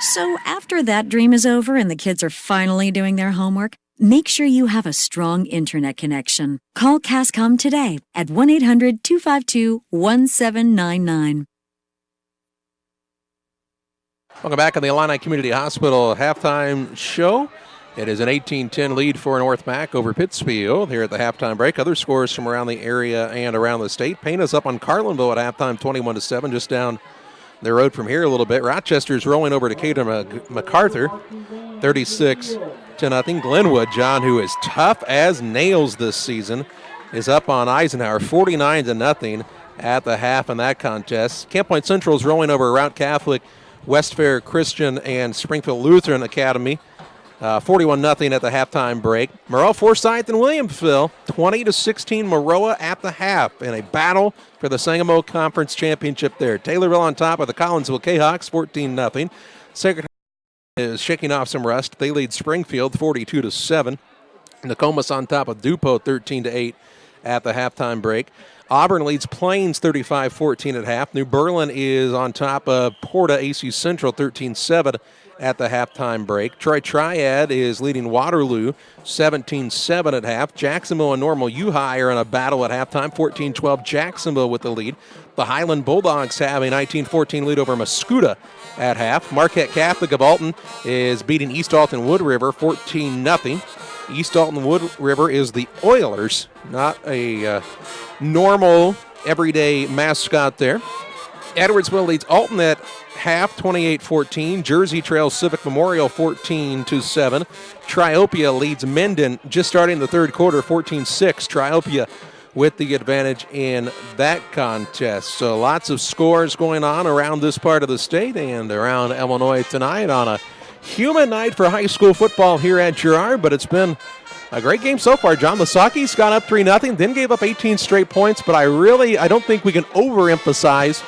So after that dream is over and the kids are finally doing their homework, Make sure you have a strong internet connection. Call Cascom today at 1-800-252-1799. Welcome back on the Illini Community Hospital halftime show. It is an 18-10 lead for North Mac over Pittsfield here at the halftime break. Other scores from around the area and around the state. Payne's up on Carlinville at halftime, 21-7, just down the road from here a little bit. Rochester's rolling over to Cater MacArthur, 36-0. Glenwood, John, who is tough as nails this season, is up on Eisenhower, 49-0 at the half in that contest. Camp Point Central's rolling over Route Catholic, West Fair Christian, and Springfield Lutheran Academy. 41-0 at the halftime break. Moreau, Forsyth, and Williamsville, 20-16 Maroa at the half in a battle for the Sangamo Conference Championship there. Taylorville on top of the Collinsville Jayhawks, 14-0. Secretary is shaking off some rust. They lead Springfield 42-7. Nokomis on top of Dupo, 13-8 at the halftime break. Auburn leads Plains 35-14 at half. New Berlin is on top of Porta AC Central 13-7 at the halftime break. Troy Triad is leading Waterloo 17-7 at half. Jacksonville and Normal U-High are in a battle at halftime, 14-12 Jacksonville with the lead. The Highland Bulldogs have a 19-14 lead over Mascoutah at half. Marquette Catholic of Alton is beating East Alton Wood River 14-0. East Alton Wood River is the Oilers, not a normal everyday mascot there. Edwardsville leads Alton at half, 28-14. Jersey Trail Civic Memorial 14-7. Triopia leads Menden just starting the third quarter, 14-6. Triopia with the advantage in that contest. So lots of scores going on around this part of the state and around Illinois tonight on a humid night for high school football here at Girard, but it's been a great game so far, John. The Sockies got up 3-0, then gave up 18 straight points, but I don't think we can overemphasize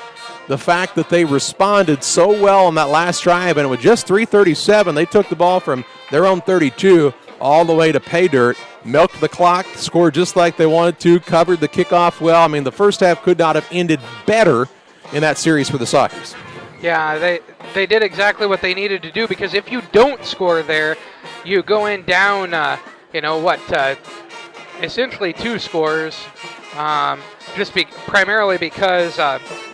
the fact that they responded so well on that last drive, and with just 3:37, they took the ball from their own 32 all the way to pay dirt, milked the clock, scored just like they wanted to, covered the kickoff well. I mean, the first half could not have ended better in that series for the Sockies. Yeah, they did exactly what they needed to do, because if you don't score there, you go in down, essentially 2 scores, primarily because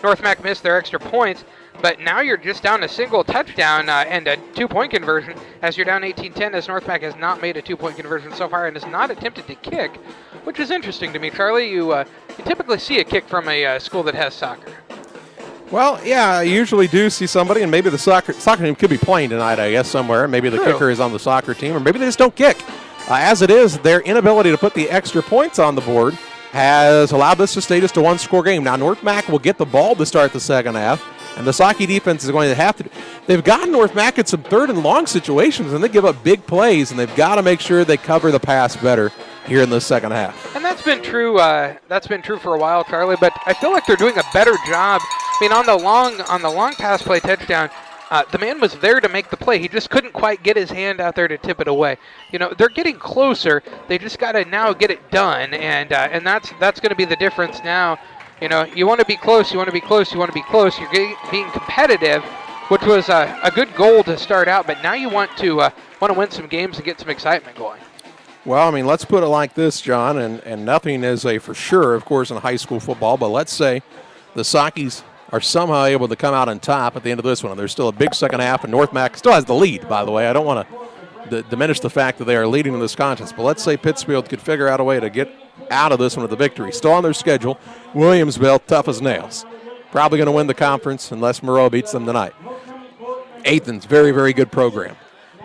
North Mac missed their extra points. But now you're just down a single touchdown and a 2-point conversion, as you're down 18-10, as North Mac has not made a 2-point conversion so far and has not attempted to kick, which is interesting to me. Charlie, you typically see a kick from a school that has soccer. Well, yeah, I usually do see somebody, and maybe the soccer team could be playing tonight, I guess, somewhere. Maybe the kicker is on the soccer team, or maybe they just don't kick. As it is, their inability to put the extra points on the board has allowed this to stay just a one-score game. Now, North Mac will get the ball to start the second half, and the Saukey defense is going to have to. They've gotten North Mac in some third and long situations, and they give up big plays, and they've got to make sure they cover the pass better here in the second half. And that's been true. That's been true for a while, Charlie. But I feel like they're doing a better job. I mean, on the long pass play touchdown, the man was there to make the play. He just couldn't quite get his hand out there to tip it away. You know, they're getting closer. They just got to now get it done, and that's going to be the difference now. You know, you want to be close. You want to be close. You want to be close. You're being competitive, which was a good goal to start out. But now you want to win some games and get some excitement going. Well, I mean, let's put it like this, John, and nothing is a for sure, of course, in high school football. But let's say the Sockies are somehow able to come out on top at the end of this one. And there's still a big second half, and North Mac still has the lead, by the way. I don't want to diminish the fact that they are leading in this contest. But let's say Pittsfield could figure out a way to get out of this one with a victory. Still on their schedule, Williamsville, tough as nails. Probably going to win the conference unless Moreau beats them tonight. Athens, very, very good program.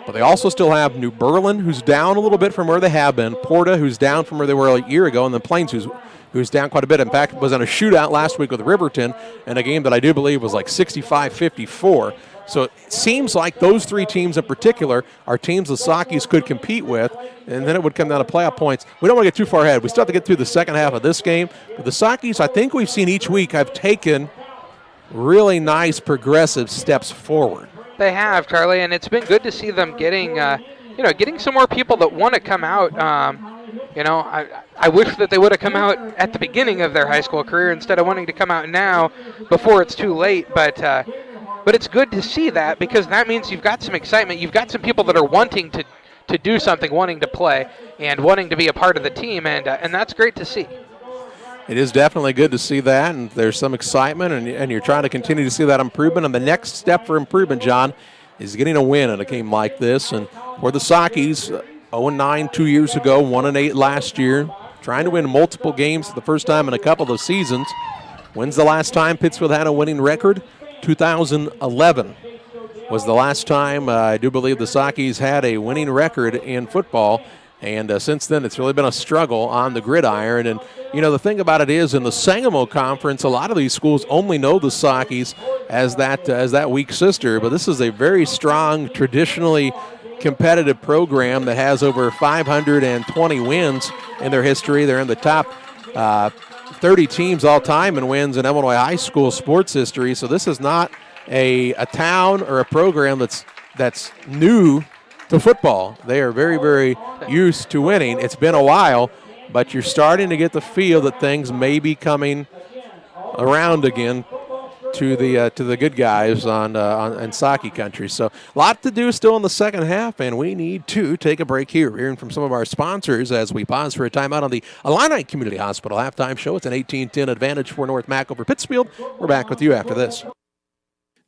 But they also still have New Berlin, who's down a little bit from where they have been, Porta, who's down from where they were a year ago, and then Plains, who's down quite a bit. In fact, was in a shootout last week with Riverton in a game that I do believe was like 65-54. So it seems like those three teams in particular are teams the Sockies could compete with, and then it would come down to playoff points. We don't want to get too far ahead. We still have to get through the second half of this game. But the Sockies, I think we've seen each week, have taken really nice progressive steps forward. They have, Charlie, and it's been good to see them getting some more people that want to come out. I wish that they would have come out at the beginning of their high school career instead of wanting to come out now before it's too late. But it's good to see that, because that means you've got some excitement. You've got some people that are wanting to to do something, wanting to play, and wanting to be a part of the team, and that's great to see. It is definitely good to see that, and there's some excitement, and you're trying to continue to see that improvement. And the next step for improvement, John, is getting a win in a game like this. And for the Sockies, 0-9 2 years ago, 1-8 last year, trying to win multiple games for the first time in a couple of seasons. When's the last time Pittsfield had a winning record? 2011 was the last time I do believe the Sockies had a winning record in football. And since then, it's really been a struggle on the gridiron. And, the thing about it is, in the Sangamo Conference, a lot of these schools only know the Sockies as that weak sister. But this is a very strong, traditionally competitive program that has over 520 wins in their history. They're in the top 30 teams all time in wins in Illinois high school sports history. So this is not a town or a program that's new to football. They are very, very used to winning. It's been a while, but you're starting to get the feel that things may be coming around again to the good guys on Socky country. So a lot to do still in the second half, and we need to take a break here. We're hearing from some of our sponsors as we pause for a timeout on the Illini Community Hospital halftime show. It's an 18-10 advantage for North Mac over Pittsfield. We're back with you after this.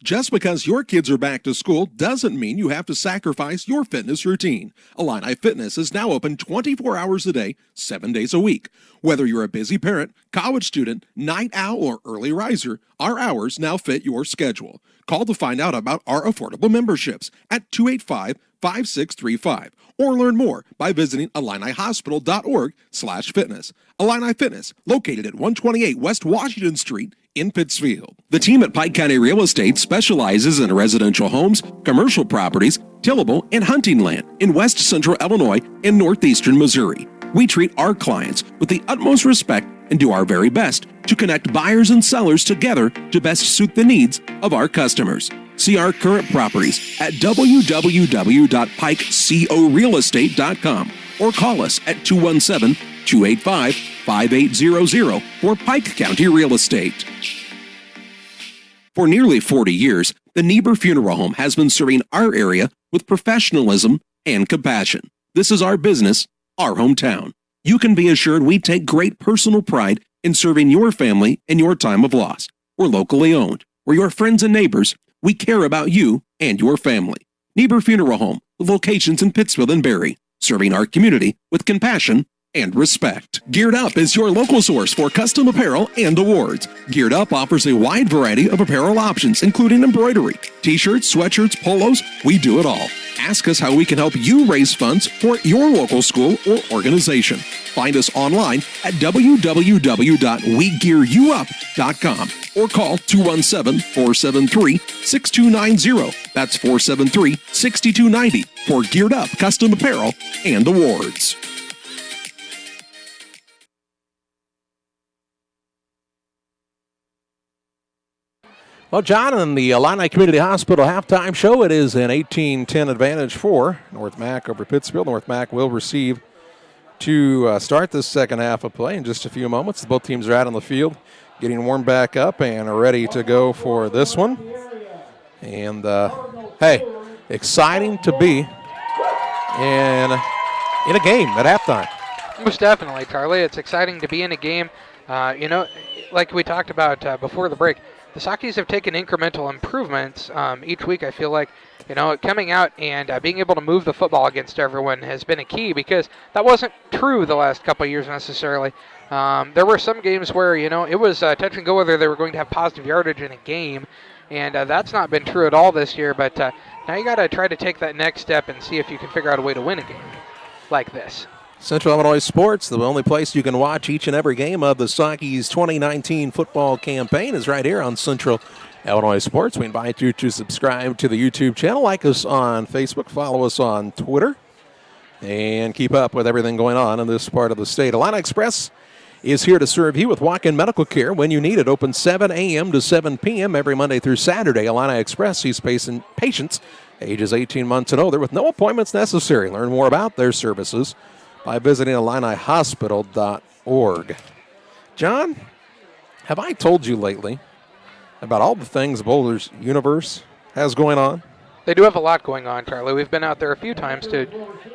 Just because your kids are back to school doesn't mean you have to sacrifice your fitness routine. Illini Fitness is now open 24 hours a day, 7 days a week. Whether you're a busy parent, college student, night owl, or early riser, our hours now fit your schedule. Call to find out about our affordable memberships at 285-5635 or learn more by visiting IlliniHospital.org/fitness. Illini Fitness, located at 128 West Washington Street in Pittsfield. The team at Pike County Real Estate specializes in residential homes, commercial properties, tillable, and hunting land in west central Illinois and northeastern Missouri. We treat our clients with the utmost respect and do our very best to connect buyers and sellers together to best suit the needs of our customers. See our current properties at www.pikecorealestate.com or call us at 217-285-5800 for Pike County Real Estate. For nearly 40 years, the Niebuhr Funeral Home has been serving our area with professionalism and compassion. This is our business, our hometown. You can be assured we take great personal pride in serving your family in your time of loss. We're locally owned. We're your friends and neighbors. We care about you and your family. Niebuhr Funeral Home, with locations in Pittsfield and Barry, serving our community with compassion and respect. Geared Up is your local source for custom apparel and awards. Geared Up offers a wide variety of apparel options, including embroidery, t-shirts, sweatshirts, polos. We do it all. Ask us how we can help you raise funds for your local school or organization. Find us online at www.wegearyouup.com or call 217-473-6290. That's 473-6290 for Geared Up custom apparel and awards. Well, John, in the Illini Community Hospital halftime show, it is an 18-10 advantage for North Mac over Pittsfield. North Mac will receive to start this second half of play in just a few moments. Both teams are out on the field, getting warmed back up and are ready to go for this one. And, hey, exciting to be in a game at halftime. Most definitely, Charlie. It's exciting to be in a game. Like we talked about before the break, the Sockies have taken incremental improvements each week. I feel like, coming out and being able to move the football against everyone has been a key, because that wasn't true the last couple of years necessarily. There were some games where, it was touch and go whether they were going to have positive yardage in a game, and that's not been true at all this year. But now you got to try to take that next step and see if you can figure out a way to win a game like this. Central Illinois Sports, the only place you can watch each and every game of the Sockies 2019 football campaign, is right here on Central Illinois Sports. We invite you to subscribe to the YouTube channel, like us on Facebook, follow us on Twitter, and keep up with everything going on in this part of the state. Illini Express is here to serve you with walk-in medical care when you need it. Open 7 a.m. to 7 p.m. every Monday through Saturday. Illini Express sees patients ages 18 months and older with no appointments necessary. Learn more about their services by visiting IlliniHospital.org. John, have I told you lately about all the things Boulder's Universe has going on? They do have a lot going on, Charlie. We've been out there a few times to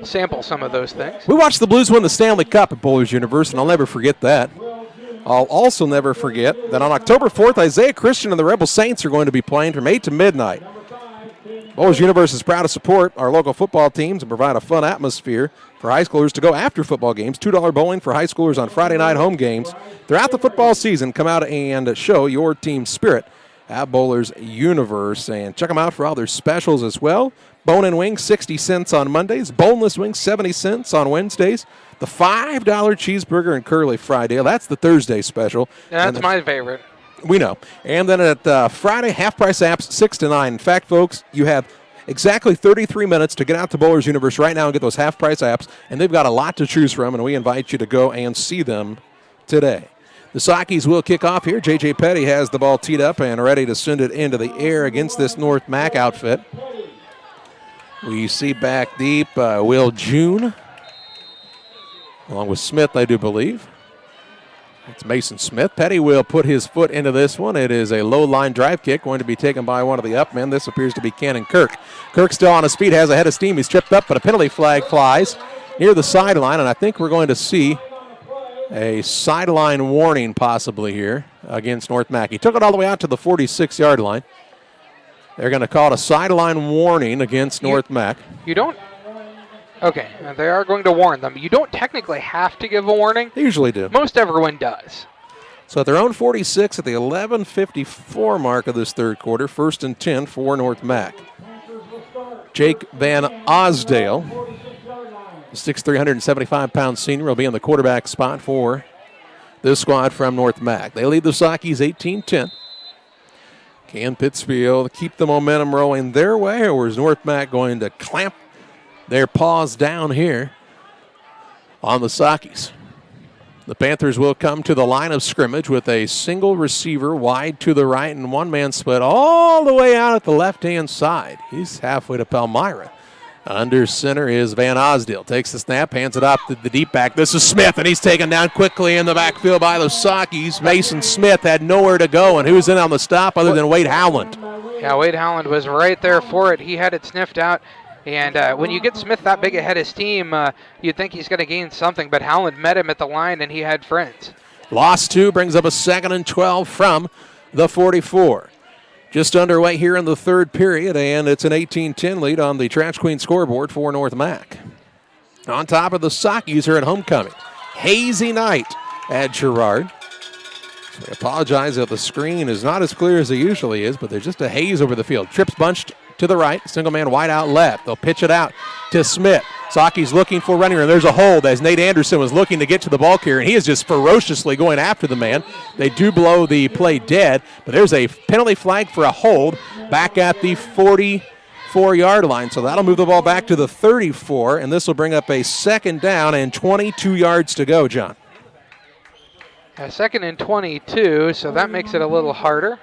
sample some of those things. We watched the Blues win the Stanley Cup at Bowlers University, and I'll never forget that. I'll also never forget that on October 4th, Isaiah Christian and the Rebel Saints are going to be playing from 8 to midnight. Bowlers University is proud to support our local football teams and provide a fun atmosphere for high schoolers to go after football games. $2 bowling for high schoolers on Friday night home games. Throughout the football season, come out and show your team spirit at Bowlers Universe. And check them out for all their specials as well. Bone-in wings, 60 cents on Mondays. Boneless wings, 70 cents on Wednesdays. The $5 cheeseburger and curly fry deal. That's the Thursday special. Yeah, that's my favorite. We know. And then at Friday, half-price apps, 6 to 9. In fact, folks, you have exactly 33 minutes to get out to Bowlers Universe right now and get those half-price apps. And they've got a lot to choose from, and we invite you to go and see them today. The Sockies will kick off here. J.J. Petty has the ball teed up and ready to send it into the air against this North Mac outfit. We see back deep Will June, along with Smith, I do believe. It's Mason Smith. Petty will put his foot into this one. It is a low-line drive kick going to be taken by one of the up men. This appears to be Cannon Kirk. Kirk still on his feet, has a head of steam. He's tripped up, but a penalty flag flies near the sideline, and I think we're going to see a sideline warning possibly here against North Mac. He took it all the way out to the 46-yard line. They're going to call it a sideline warning against North Mac. You don't... Okay, they are going to warn them. You don't technically have to give a warning. They usually do. Most everyone does. So at their own 46 at the 11:54 mark of this third quarter, 1st and 10 for North Mac. Jake Van Osdale, the 6'3", 175-pound senior, will be in the quarterback spot for this squad from North Mac. They lead the Sockies 18-10. Can Pittsfield keep the momentum rolling their way, or is North Mac going to clamp their paws down here on the Sockies? The Panthers will come to the line of scrimmage with a single receiver wide to the right and one-man split all the way out at the left-hand side. He's halfway to Palmyra. Under center is Van Osdale. Takes the snap, hands it off to the deep back. This is Smith, and he's taken down quickly in the backfield by the Sockies. Mason Smith had nowhere to go, and who's in on the stop other than Wade Howland? Yeah, Wade Howland was right there for it. He had it sniffed out. And when you get Smith that big ahead of steam, you'd think he's going to gain something, but Howland met him at the line, and he had friends. Loss 2 brings up a 2nd and 12 from the 44. Just underway here in the third period, and it's an 18-10 lead on the Trash Queen scoreboard for North Mac. On top of the Sockies here at homecoming. Hazy night at Girard. So I apologize if the screen is not as clear as it usually is, but there's just a haze over the field. Trips bunched to the right, single man wide out left. They'll pitch it out to Smith. Sockies looking for running, and there's a hold as Nate Anderson was looking to get to the ball carrier, and he is just ferociously going after the man. They do blow the play dead, but there's a penalty flag for a hold back at the 44-yard line. So that'll move the ball back to the 34, and this will bring up a 2nd down and 22 yards to go, John. A 2nd and 22, so that makes it a little harder.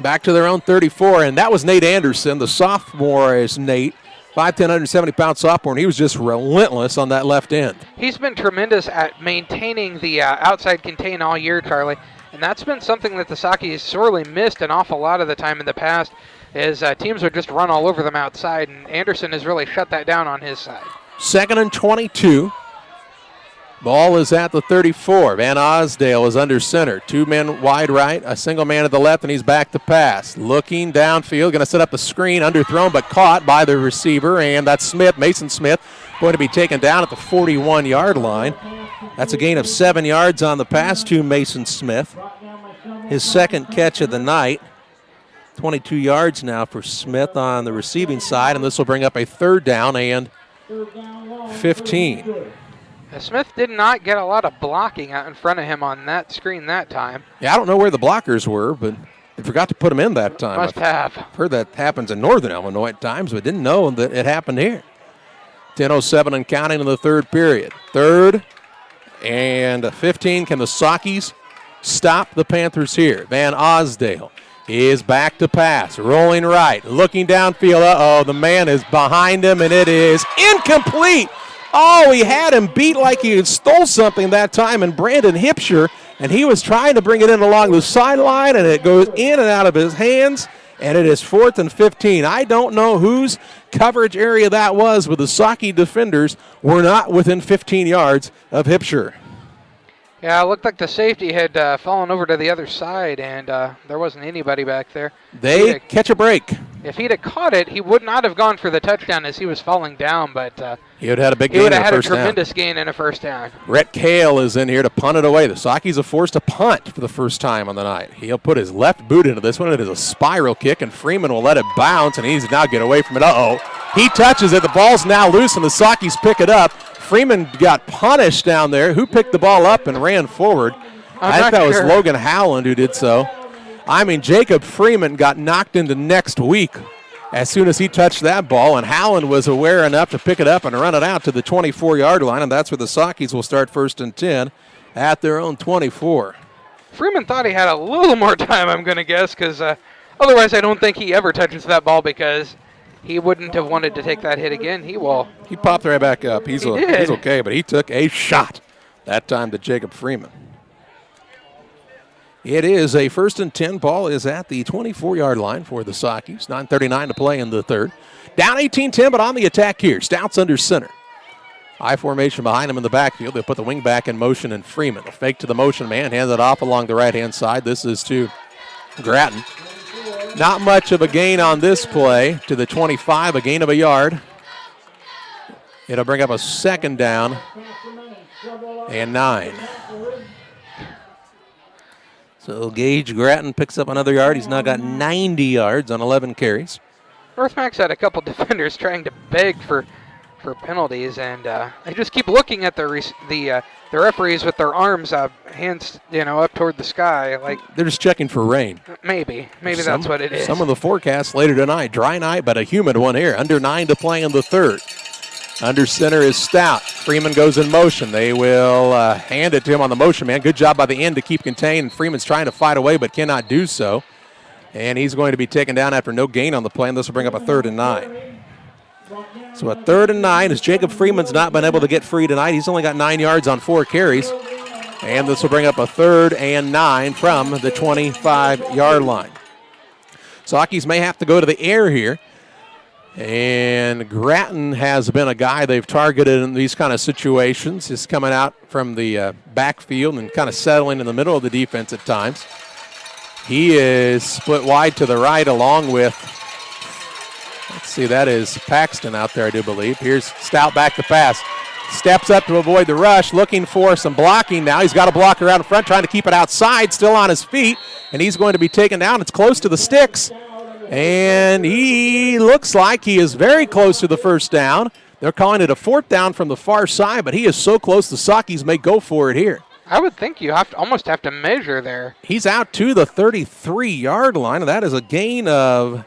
Back to their own 34, and that was Nate Anderson. The sophomore is Nate. 5'10", 170-pound sophomore, and he was just relentless on that left end. He's been tremendous at maintaining the outside contain all year, Charlie, and that's been something that the Sockies sorely missed an awful lot of the time in the past, is teams would just run all over them outside, and Anderson has really shut that down on his side. 2nd and 22. Ball is at the 34. Van Osdale is under center. 2 men wide right, a single man at the left, and he's back to pass. Looking downfield, going to set up a screen, underthrown but caught by the receiver, and that's Smith, Mason Smith, going to be taken down at the 41-yard line. That's a gain of 7 yards on the pass to Mason Smith. His 2nd catch of the night. 22 yards now for Smith on the receiving side, and this will bring up a 3rd down and 15. Smith did not get a lot of blocking out in front of him on that screen that time. Yeah, I don't know where the blockers were, but they forgot to put them in that time. Must have. I've heard that happens in northern Illinois at times, but didn't know that it happened here. 10:07 and counting in the third period. 3rd and 15. Can the Sockies stop the Panthers here? Van Osdale is back to pass. Rolling right. Looking downfield. Uh-oh, the man is behind him, and it is incomplete. Oh, he had him beat like he had stole something that time, and Brandon Hipsher, and he was trying to bring it in along the sideline, and it goes in and out of his hands, and it is 4th and 15. I don't know whose coverage area that was, but the Saukey defenders were not within 15 yards of Hipsher. Yeah, it looked like the safety had fallen over to the other side, and there wasn't anybody back there. They catch a break. If he'd have caught it, he would not have gone for the touchdown as he was falling down, but he would have had a big gain. He would have had a tremendous gain in a first down. Rhett Kale is in here to punt it away. The Saukeys are forced to punt for the first time on the night. He'll put his left boot into this one. It is a spiral kick, and Freeman will let it bounce, and he's now get away from it. He touches it. The ball's now loose, and the Saukeys pick it up. Freeman got punished down there. Who picked the ball up and ran forward? I think that was Logan Howland who did so. I mean, Jacob Freeman got knocked into next week as soon as he touched that ball, and Howland was aware enough to pick it up and run it out to the 24-yard line, and that's where the Saukeys will start 1st and 10 at their own 24. Freeman thought he had a little more time, I'm going to guess, because otherwise I don't think he ever touches that ball because he wouldn't have wanted to take that hit again. He popped right back up. He's okay, but he took a shot that time to Jacob Freeman. It is a 1st and 10. Ball is at the 24-yard line for the Saukeys. 9:39 to play in the third. Down 18-10, but on the attack here. Stouts under center. High formation behind him in the backfield. They'll put the wing back in motion, and Freeman will fake to the motion man, hand it off along the right-hand side. This is to Grattan. Not much of a gain on this play to the 25, a gain of a yard. It'll bring up a 2nd down and 9. So Gage Grattan picks up another yard. He's now got 90 yards on 11 carries. North Mac's had a couple defenders trying to beg for penalties, and they just keep looking at the referees with their arms up, hands up toward the sky, like they're just checking for rain. Maybe that's what it is. Some of the forecasts later tonight, dry night, but a humid one here. Under 9 to play in the third. Under center is Stout. Freeman goes in motion. They will hand it to him on the motion man. Good job by the end to keep contained. Freeman's trying to fight away but cannot do so. And he's going to be taken down after no gain on the play, and this will bring up a 3rd and 9. So a 3rd and 9 as Jacob Freeman's not been able to get free tonight. He's only got 9 yards on 4 carries. And this will bring up a 3rd and 9 from the 25-yard line. Saukeys may have to go to the air here. And Grattan has been a guy they've targeted in these kind of situations. He's coming out from the backfield and kind of settling in the middle of the defense at times. He is split wide to the right along with, let's see, that is Paxton out there, I do believe. Here's Stout back to pass. Steps up to avoid the rush, looking for some blocking now. He's got a blocker out in front, trying to keep it outside, still on his feet, and he's going to be taken down. It's close to the sticks. And he looks like he is very close to the first down. They're calling it a 4th down from the far side, but he is so close the Saukeys may go for it here. I would think you almost have to measure there. He's out to the 33-yard line, and that is a gain of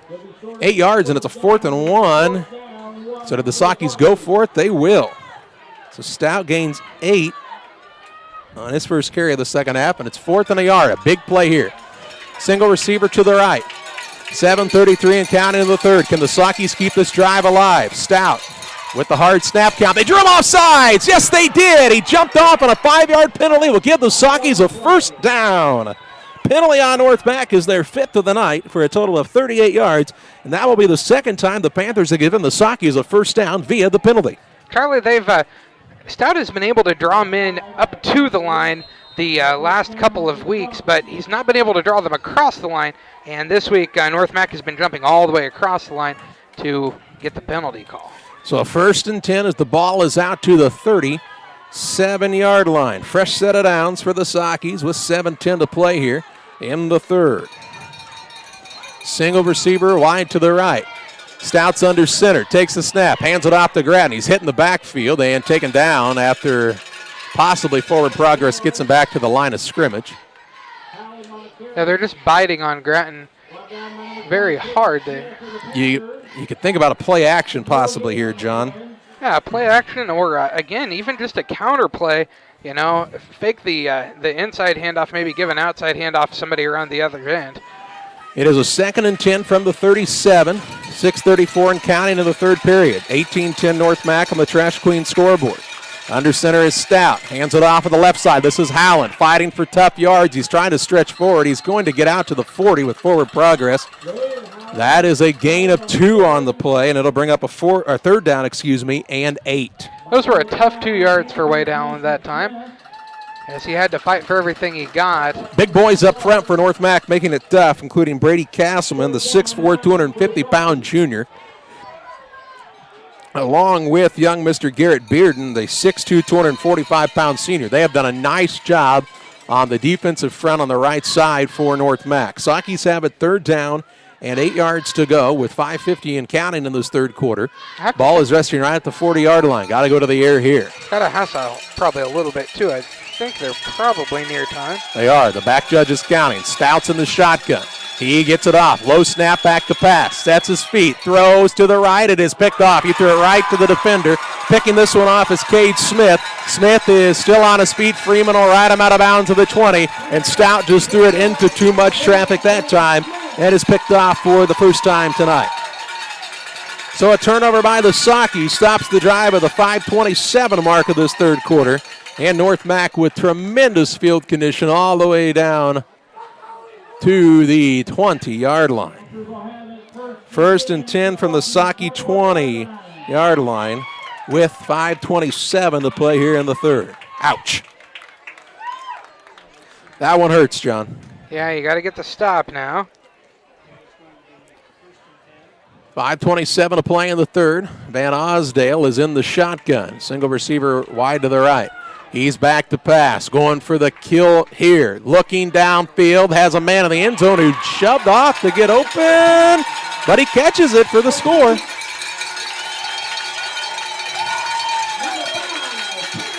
8 yards, and it's a 4th and 1. So did the Saukeys go for it? They will. So Stout gains 8 on his first carry of the second half, and it's 4th and a yard. A big play here. Single receiver to the right. 7:33 and counting in the third. Can the Saukeys keep this drive alive? Stout with the hard snap count. They drew him off sides. Yes, they did. He jumped off on a 5-yard penalty. Will give the Saukeys a 1st down. Penalty on North Mac is their 5th of the night for a total of 38 yards. And that will be the 2nd time the Panthers have given the Saukeys a 1st down via the penalty. Charlie, Stout has been able to draw men up to the line the last couple of weeks, but he's not been able to draw them across the line. And this week, North Mac has been jumping all the way across the line to get the penalty call. So a 1st and 10 as the ball is out to the 37-yard line. Fresh set of downs for the Saukeys with 7:10 to play here in the third. Single receiver wide to the right. Stout's under center, takes the snap, hands it off to Grattan. He's hitting the backfield and taken down after possibly forward progress gets him back to the line of scrimmage. Yeah, they're just biting on Grattan very hard. You could think about a play action possibly here, John. Yeah, play action or, again, even just a counter play. Fake the inside handoff, maybe give an outside handoff to somebody around the other end. It is a 2nd and 10 from the 37. 6:34 and counting in the third period. 18-10 North Mac on the Trash Queen scoreboard. Under center is Stout. Hands it off on the left side. This is Howland fighting for tough yards. He's trying to stretch forward. He's going to get out to the 40 with forward progress. That is a gain of 2 on the play, and it'll bring up a third down, and 8. Those were a tough 2 yards for Way Down that time, as he had to fight for everything he got. Big boys up front for North Mac, making it tough, including Brady Castleman, the 6'4", 250-pound junior, along with young Mr. Garrett Bearden, the 6'2", 245-pound senior. They have done a nice job on the defensive front on the right side for North Mac. Sockies have it third down and 8 yards to go with 5:50 and counting in this third quarter. Ball is resting right at the 40-yard line. Got to go to the air here. Got to hustle probably a little bit, too. I think they're probably near time. They are. The back judge is counting. Stouts in the shotgun. He gets it off. Low snap, back to pass. Sets his feet. Throws to the right. It is picked off. He threw it right to the defender. Picking this one off is Cade Smith. Smith is still on his feet. Freeman will ride him out of bounds to the 20. And Stout just threw it into too much traffic that time. And is picked off for the first time tonight. So a turnover by the Sockies stops the drive of the 5:27 mark of this third quarter. And North Mac with tremendous field condition all the way down to the 20-yard line. First and 10 from the Socky 20-yard line with 5:27 to play here in the third. Ouch. That one hurts, John. Yeah, you got to get the stop now. 5:27 to play in the third. Van Osdale is in the shotgun. Single receiver wide to the right. He's back to pass, going for the kill here. Looking downfield, has a man in the end zone who shoved off to get open, but he catches it for the score.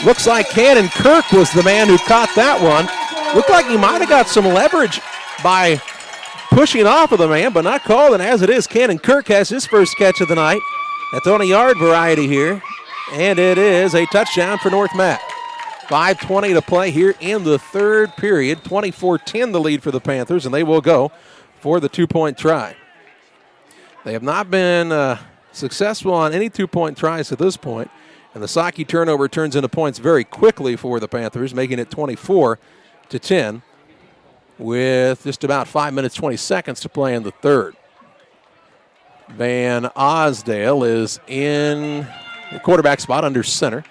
Looks like Cannon Kirk was the man who caught that one. Looked like he might have got some leverage by pushing off of the man, but not called. And as it is, Cannon Kirk has his first catch of the night. That's on a yard variety here. And it is a touchdown for North Mac. 5:20 to play here in the third period. 24-10 the lead for the Panthers, and they will go for the two-point try. They have not been successful on any two-point tries at this point, and the Socky turnover turns into points very quickly for the Panthers, making it 24-10 with just about 5 minutes, 20 seconds to play in the third. Van Osdale is in the quarterback spot under center.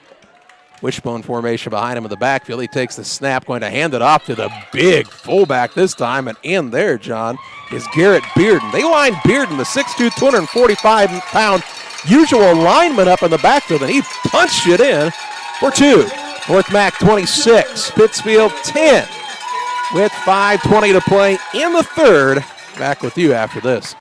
Wishbone formation behind him in the backfield. He takes the snap, going to hand it off to the big fullback this time. And in there, John, is Garrett Bearden. They line Bearden, the 6'2", 245-pound usual lineman, up in the backfield, and he punched it in for 2. North Mac 26, Pittsfield 10. With 5:20 to play in the third. Back with you after this.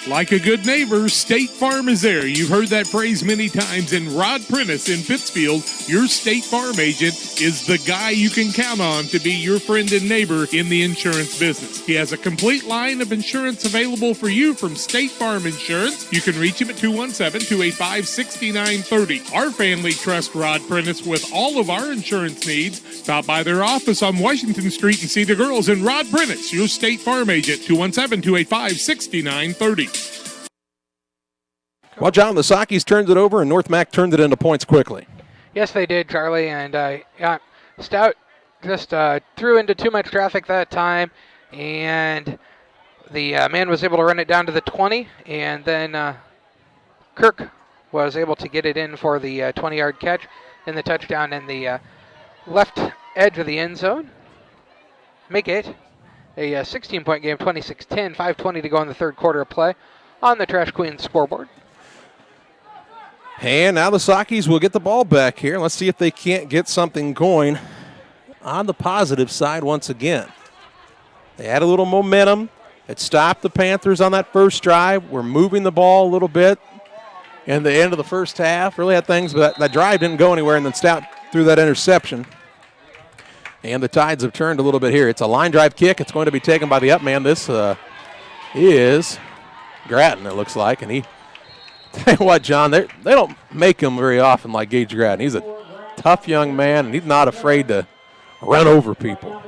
Like a good neighbor, State Farm is there. You've heard that phrase many times. And Rod Prentice in Pittsfield, your State Farm agent, is the guy you can count on to be your friend and neighbor in the insurance business. He has a complete line of insurance available for you from State Farm Insurance. You can reach him at 217-285-6930. Our family trusts Rod Prentice with all of our insurance needs. Stop by their office on Washington Street and see the girls. And Rod Prentice, your State Farm agent, 217-285-6930. Well, John, the Sockies turned it over, and North Mac turned it into points quickly. Yes, they did, Charlie. And Stout just threw into too much traffic that time, and the man was able to run it down to the 20, and then Kirk was able to get it in for the 20-yard catch and the touchdown in the left edge of the end zone. Make it a 16-point game, 26-10, 5:20 to go in the third quarter of play on the Trash Queen scoreboard. And now the Sockies will get the ball back here. Let's see if they can't get something going on the positive side once again. They had a little momentum. It stopped the Panthers on that first drive. We're moving the ball a little bit in the end of the first half. Really had things, but that drive didn't go anywhere, and then Stout threw that interception. And the tides have turned a little bit here. It's a line drive kick. It's going to be taken by the up man. This is Grattan, it looks like, and he tell you what, John, they don't make him very often like Gage Grattan. He's a tough young man, and he's not afraid to run over people.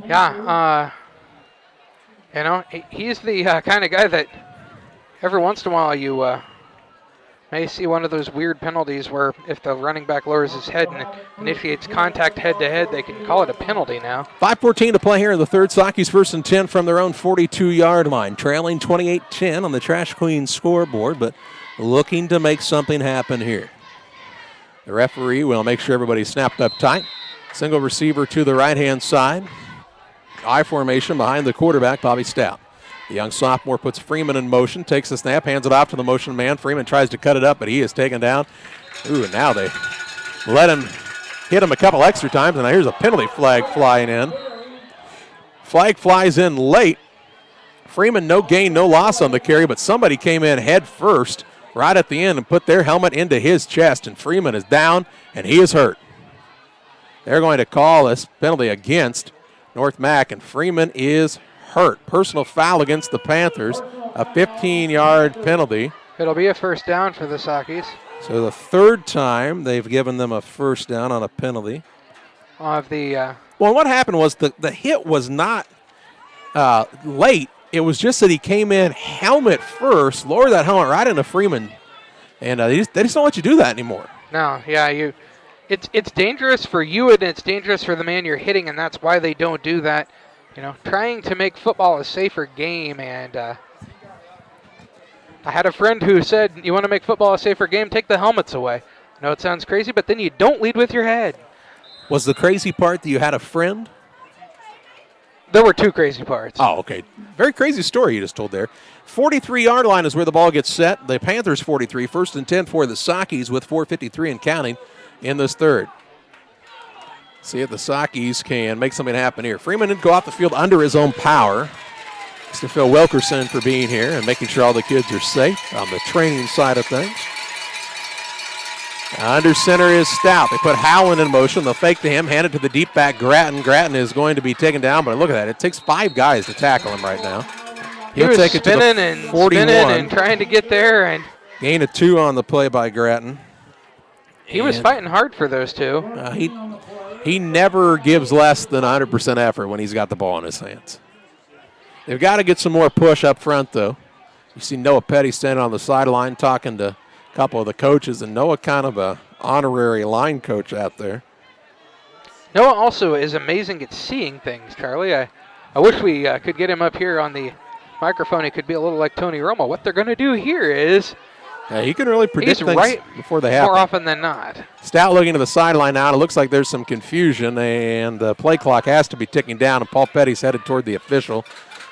Yeah, he's the kind of guy that every once in a while you May see one of those weird penalties where if the running back lowers his head and initiates contact head-to-head, they can call it a penalty now. 5:14 to play here in the third. Sockies first and 10 from their own 42-yard line, trailing 28-10 on the Trash Queen scoreboard, but looking to make something happen here. The referee will make sure everybody's snapped up tight. Single receiver to the right-hand side. I formation behind the quarterback, Bobby Stout. The young sophomore puts Freeman in motion, takes the snap, hands it off to the motion man. Freeman tries to cut it up, but he is taken down. Ooh, and now they let him hit him a couple extra times, and now here's a penalty flag flying in. Flag flies in late. Freeman, no gain, no loss on the carry, but somebody came in head first right at the end and put their helmet into his chest, and Freeman is down, and he is hurt. They're going to call this penalty against North Mac, and Freeman is hurt. Personal foul against the Panthers, a 15-yard penalty. It'll be a first down for the Sockies. So the third time they've given them a first down on a penalty. Well, what happened was the hit was not late. It was just that he came in helmet first, lowered that helmet right into Freeman, and they just don't let you do that anymore. No, yeah, it's dangerous for you and it's dangerous for the man you're hitting, and that's why they don't do that. You know, trying to make football a safer game, and I had a friend who said, you want to make football a safer game, take the helmets away. I know it sounds crazy, but then you don't lead with your head. Was the crazy part that you had a friend? There were two crazy parts. Oh, okay. Very crazy story you just told there. 43-yard line is where the ball gets set. The Panthers 43, first and 10 for the Sockies with 4:53 and counting in this third. See if the Sockies can make something happen here. Freeman didn't go off the field under his own power. Thanks to Phil Wilkerson for being here and making sure all the kids are safe on the training side of things. Under center is Stout. They put Howland in motion. They'll fake to him, hand it to the deep back Grattan. Grattan is going to be taken down, but look at that. It takes 5 guys to tackle him right now. He was take it to the 41. and trying to get there. And gain of 2 on the play by Grattan. He was fighting hard for those two. He never gives less than 100% effort when he's got the ball in his hands. They've got to get some more push up front, though. You see Noah Petty standing on the sideline talking to a couple of the coaches, and Noah kind of a honorary line coach out there. Noah also is amazing at seeing things, Charlie. I wish we could get him up here on the microphone. He could be a little like Tony Romo. What they're going to do here is he can really predict things right before they happen. More often than not. Stout looking to the sideline now. It looks like there's some confusion, and the play clock has to be ticking down, and Paul Petty's headed toward the official,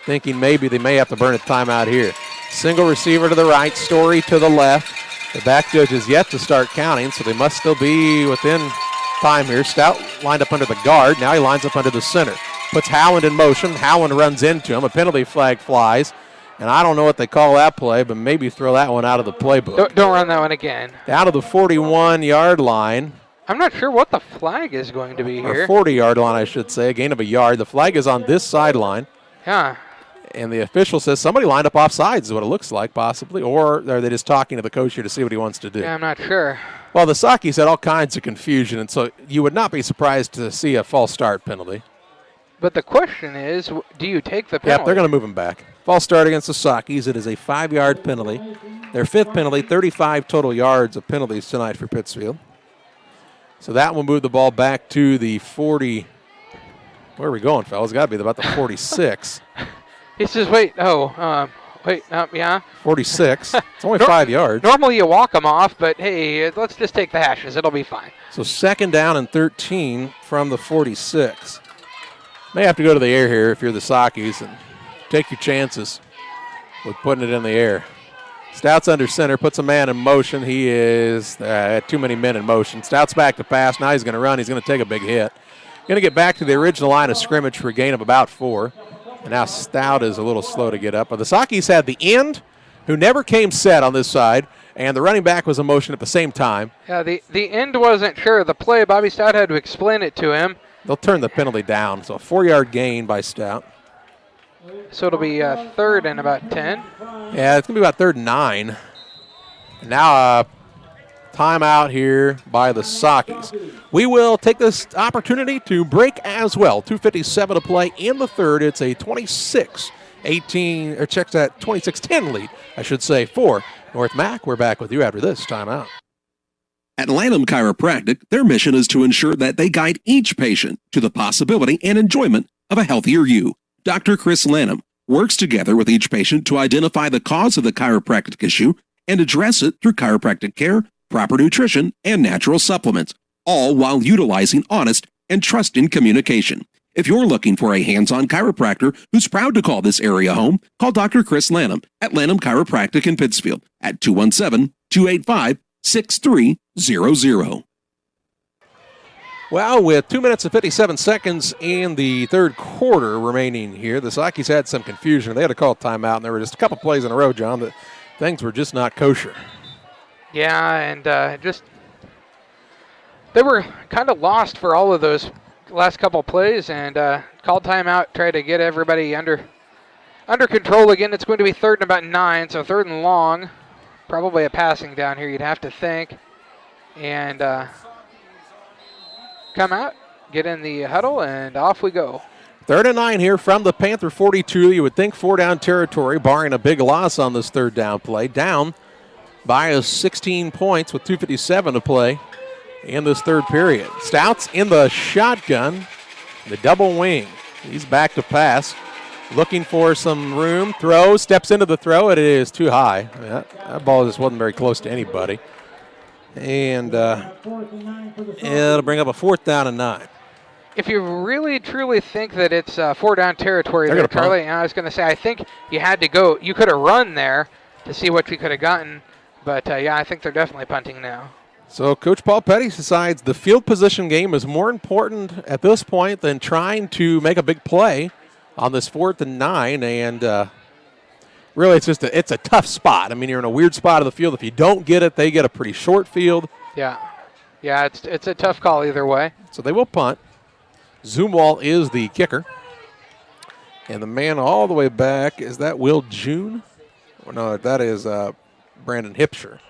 thinking maybe they may have to burn a timeout here. Single receiver to the right, Story to the left. The back judge is yet to start counting, so they must still be within time here. Stout lined up under the guard. Now he lines up under the center. Puts Howland in motion. Howland runs into him. A penalty flag flies. And I don't know what they call that play, but maybe throw that one out of the playbook. Don't run that one again. Down to the 41-yard line. I'm not sure what the flag is going to be here. Or 40-yard line, I should say. A gain of a yard. The flag is on this sideline. Yeah. And the official says somebody lined up off sides is what it looks like, possibly. Or are they just talking to the coach here to see what he wants to do? Yeah, I'm not sure. Well, the Sockies had all kinds of confusion, and so you would not be surprised to see a false start penalty. But the question is, do you take the penalty? Yep, they're going to move him back. False start against the Sockies. It is a 5-yard penalty. Their 5th penalty, 35 total yards of penalties tonight for Pittsfield. So that will move the ball back to the 40. Where are we going, fellas? It's got to be about the 46. He says, yeah. 46. It's only 5 yards. Normally you walk them off, but hey, let's just take the hashes. It'll be fine. So 2nd down and 13 from the 46. May have to go to the air here if you're the Sockies and take your chances with putting it in the air. Stout's under center, puts a man in motion. He is too many men in motion. Stout's back to pass. Now he's going to run. He's going to take a big hit. Going to get back to the original line of scrimmage for a gain of about 4. And now Stout is a little slow to get up. But the Sockies had the end, who never came set on this side, and the running back was in motion at the same time. Yeah, the end wasn't sure of the play. Bobby Stout had to explain it to him. They'll turn the penalty down. So a 4-yard gain by Stout. So it'll be 3rd and about 10. Yeah, it's going to be about 3rd and 9. And now timeout here by the Sockies. We will take this opportunity to break as well. 2:57 to play in the third. It's a 26-10 lead, I should say, for North Mac, we're back with you after this timeout. At Lanham Chiropractic, their mission is to ensure that they guide each patient to the possibility and enjoyment of a healthier you. Dr. Chris Lanham works together with each patient to identify the cause of the chiropractic issue and address it through chiropractic care, proper nutrition, and natural supplements, all while utilizing honest and trusting communication. If you're looking for a hands-on chiropractor who's proud to call this area home, call Dr. Chris Lanham at Lanham Chiropractic in Pittsfield at 217-285-6300. Well, with 2 minutes and 57 seconds in the third quarter remaining here, the Sockies had some confusion. They had to call timeout, and there were just a couple plays in a row, John, that things were just not kosher. Yeah, and they were kind of lost for all of those last couple plays, and called timeout, try to get everybody under control again. It's going to be 3rd and about 9, so 3rd and long. Probably a passing down here, you'd have to think. And come out, get in the huddle, and off we go. 3rd and 9 here from the Panther 42. You would think 4-down territory, barring a big loss on this 3rd down play. Down by 16 points with 2:57 to play in this 3rd period. Stouts in the shotgun, the double wing. He's back to pass, looking for some room. Throw, steps into the throw. It is too high. I mean, that ball just wasn't very close to anybody. And it'll bring up a 4th down and 9. If you really, truly think that it's 4-down territory there, Charlie, and I was going to say, I think you had to go. You could have run there to see what you could have gotten. But, yeah, I think they're definitely punting now. So Coach Paul Petty decides the field position game is more important at this point than trying to make a big play on this 4th and 9. And really, it's a tough spot. I mean, you're in a weird spot of the field. If you don't get it, they get a pretty short field. Yeah, it's a tough call either way. So they will punt. Zumwalt is the kicker. And the man all the way back, is that Will June? Oh, no, that is Brandon Hipsher.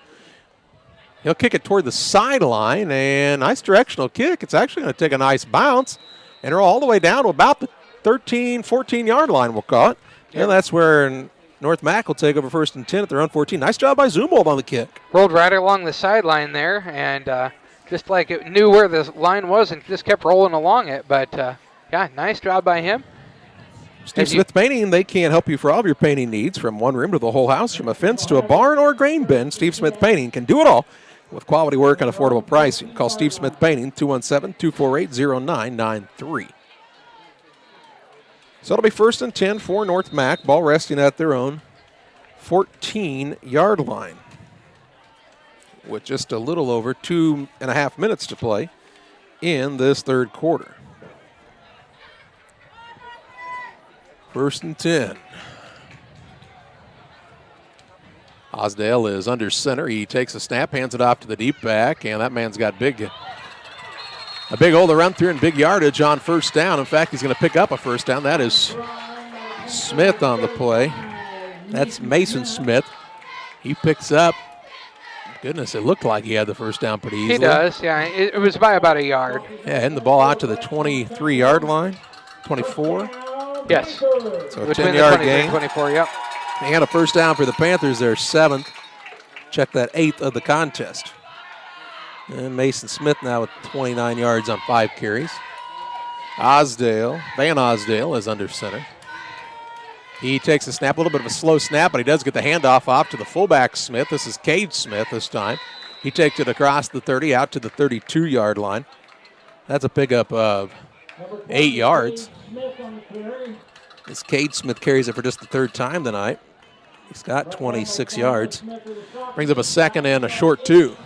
He'll kick it toward the sideline, and nice directional kick. It's actually going to take a nice bounce and roll all the way down to about the 13, 14-yard line, we'll call it. Yep. And that's where North Mac will take over 1st and 10 at their own 14. Nice job by Zumwalt on the kick. Rolled right along the sideline there, and just like it knew where the line was and just kept rolling along it. But, yeah, nice job by him. Steve Smith Painting, they can help you for all of your painting needs, from one room to the whole house, from a fence to a barn or a grain bin. Steve Smith Painting can do it all with quality work and affordable pricing. Call Steve Smith Painting, 217-248-0993. So it'll be 1st and 10 for North Mac, ball resting at their own 14-yard line with just a little over 2.5 minutes to play in this 3rd quarter. 1st and 10. Osdale is under center. He takes a snap, hands it off to the deep back, and that man's got a big hole to run through and big yardage on 1st down. In fact, he's going to pick up a 1st down. That is Smith on the play. That's Mason Smith. He picks up. Goodness, it looked like he had the 1st down pretty easily. He does, yeah. It was by about a yard. Yeah, heading the ball out to the 23-yard line, 24. Yes. So a 10-yard gain. 24, yep. And a 1st down for the Panthers, their 7th. Check that 8th of the contest. And Mason Smith now with 29 yards on 5 carries. Van Osdale is under center. He takes a snap, a little bit of a slow snap, but he does get the handoff off to the fullback Smith. This is Cade Smith this time. He takes it across the 30 out to the 32-yard line. That's a pickup of 8 yards. As Cade Smith carries it for just the 3rd time tonight. He's got 26 yards. Brings up a 2nd and a short 2.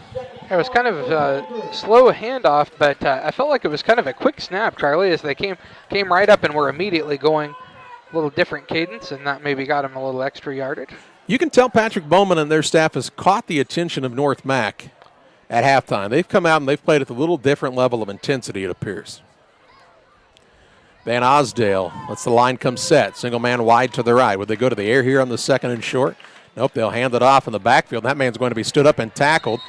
It was kind of a slow handoff, but I felt like it was kind of a quick snap, Charlie, as they came right up and were immediately going a little different cadence, and that maybe got him a little extra yardage. You can tell Patrick Bowman and their staff has caught the attention of North Mac at halftime. They've come out and they've played at a little different level of intensity, it appears. Van Osdale lets the line come set. Single man wide to the right. Would they go to the air here on the 2nd and short? Nope, they'll hand it off in the backfield. That man's going to be stood up and tackled.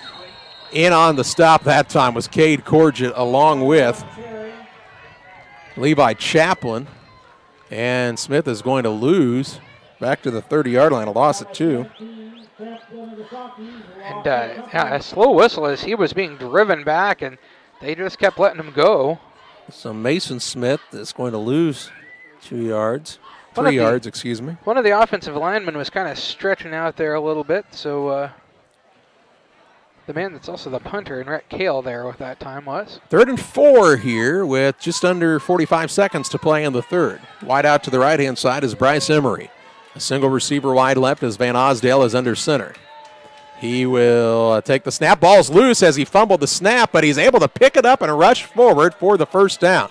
In on the stop that time was Cade Corgett along with Levi Chaplin. And Smith is going to lose back to the 30-yard line, a loss of 2. And a slow whistle as he was being driven back, and they just kept letting him go. So Mason Smith is going to lose 3 yards, One of the offensive linemen was kind of stretching out there a little bit, so the man that's also the punter, and Rhett Kale there with that time was. 3rd and 4 here with just under 45 seconds to play in the third. Wide out to the right-hand side is Bryce Emery. A single receiver wide left as Van Osdale is under center. He will take the snap. Ball's loose as he fumbled the snap, but he's able to pick it up and rush forward for the first down.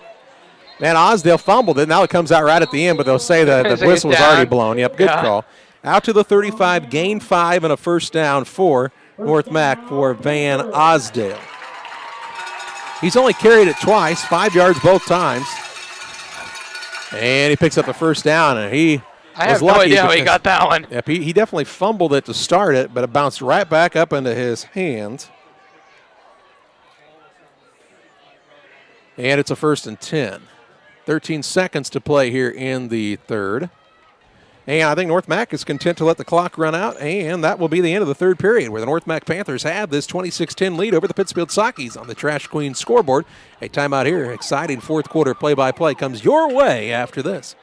Van Osdale fumbled it. Now it comes out right at the end, but they'll say that the whistle was already blown. Yep, good call. Out to the 35, gain 5 and a first down for North Mac for Van Osdale. He's only carried it twice, 5 yards both times. And he picks up the first down, and I have no idea how he got that one. Yep, he definitely fumbled it to start it, but it bounced right back up into his hands. And it's a 1st and 10. 13 seconds to play here in the third. And I think North Mac is content to let the clock run out, and that will be the end of the third period, where the North Mac Panthers have this 26-10 lead over the Pittsfield Sockies on the Trash Queen scoreboard. A timeout here. Exciting fourth quarter play-by-play comes your way after this.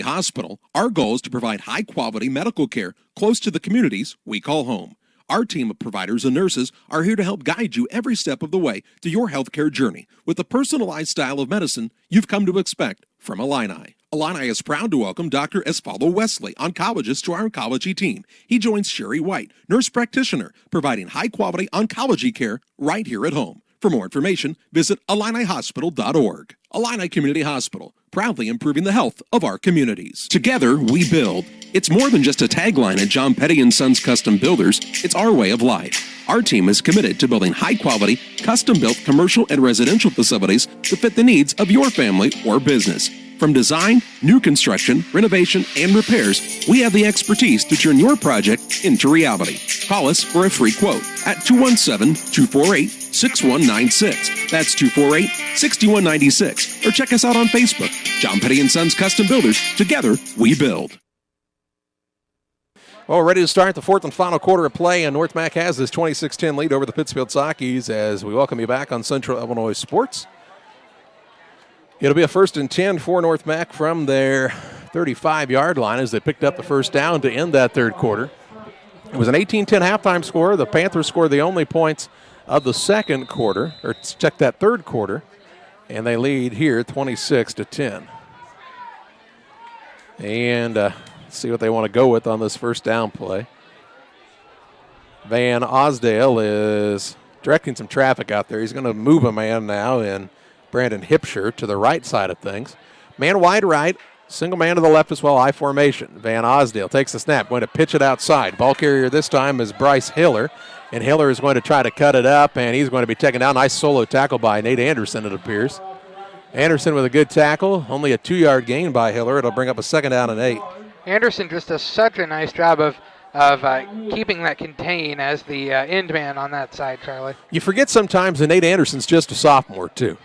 Hospital, our goal is to provide high-quality medical care close to the communities we call home. Our team of providers and nurses are here to help guide you every step of the way to your healthcare journey with the personalized style of medicine you've come to expect from Illini. Illini is proud to welcome Dr. Esfaldo Wesley, oncologist, to our oncology team. He joins Sherry White, nurse practitioner, providing high-quality oncology care right here at home. For more information, visit IlliniHospital.org. Illini Community Hospital, proudly improving the health of our communities. Together, we build. It's more than just a tagline at John Petty & Sons Custom Builders. It's our way of life. Our team is committed to building high-quality, custom-built commercial and residential facilities to fit the needs of your family or business. From design, new construction, renovation, and repairs, we have the expertise to turn your project into reality. Call us for a free quote at 217-248-6196. That's 248-6196. Or check us out on Facebook. John Petty & Sons Custom Builders. Together, we build. Well, we're ready to start the fourth and final quarter of play, and North Mac has this 26-10 lead over the Pittsfield Sockies as we welcome you back on Central Illinois Sports. It'll be a 1st and 10 for North Mac from their 35-yard line as they picked up the first down to end that third quarter. It was an 18-10 halftime score. The Panthers scored the only points of the second quarter, or check that third quarter, and they lead here 26-10. And see what they want to go with on this first down play. Van Osdale is directing some traffic out there. He's going to move a man now, and Brandon Hipsher to the right side of things. Man wide right, single man to the left as well, I formation. Van Osdale takes the snap, going to pitch it outside. Ball carrier this time is Bryce Hiller, and Hiller is going to try to cut it up, and he's going to be taken down. Nice solo tackle by Nate Anderson, it appears. Anderson with a good tackle, only a 2-yard gain by Hiller. It'll bring up a 2nd down and 8. Anderson just does such a nice job of keeping that contained as the end man on that side, Charlie. You forget sometimes that Nate Anderson's just a sophomore, too.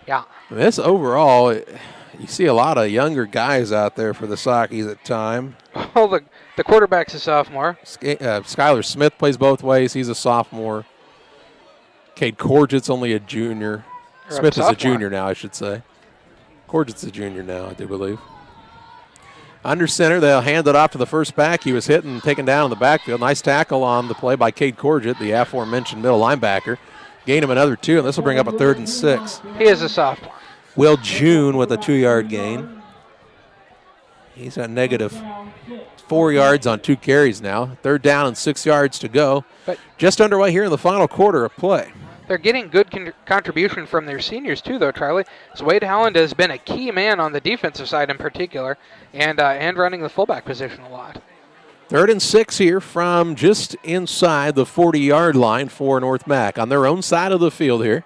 Yeah. This overall, you see a lot of younger guys out there for the Sockies at time. Oh, the quarterback's a sophomore. Skylar Smith plays both ways. He's a sophomore. Cade Corgett's only a junior. Smith is a junior now, I should say. Corgett's a junior now, I do believe. Under center, they'll hand it off to the first back. He was hit and taken down in the backfield. Nice tackle on the play by Cade Corgett, the aforementioned middle linebacker. Gain him another 2, and this will bring up a 3rd and 6. He is a sophomore. Will June with a 2-yard gain. He's at negative 4 yards on 2 carries now. 3rd down and 6 yards to go. But just underway here in the final quarter of play. They're getting good contribution from their seniors too, though, Charlie. So Wade Howland has been a key man on the defensive side in particular, and running the fullback position a lot. 3rd and 6 here from just inside the 40-yard line for North Mac on their own side of the field here.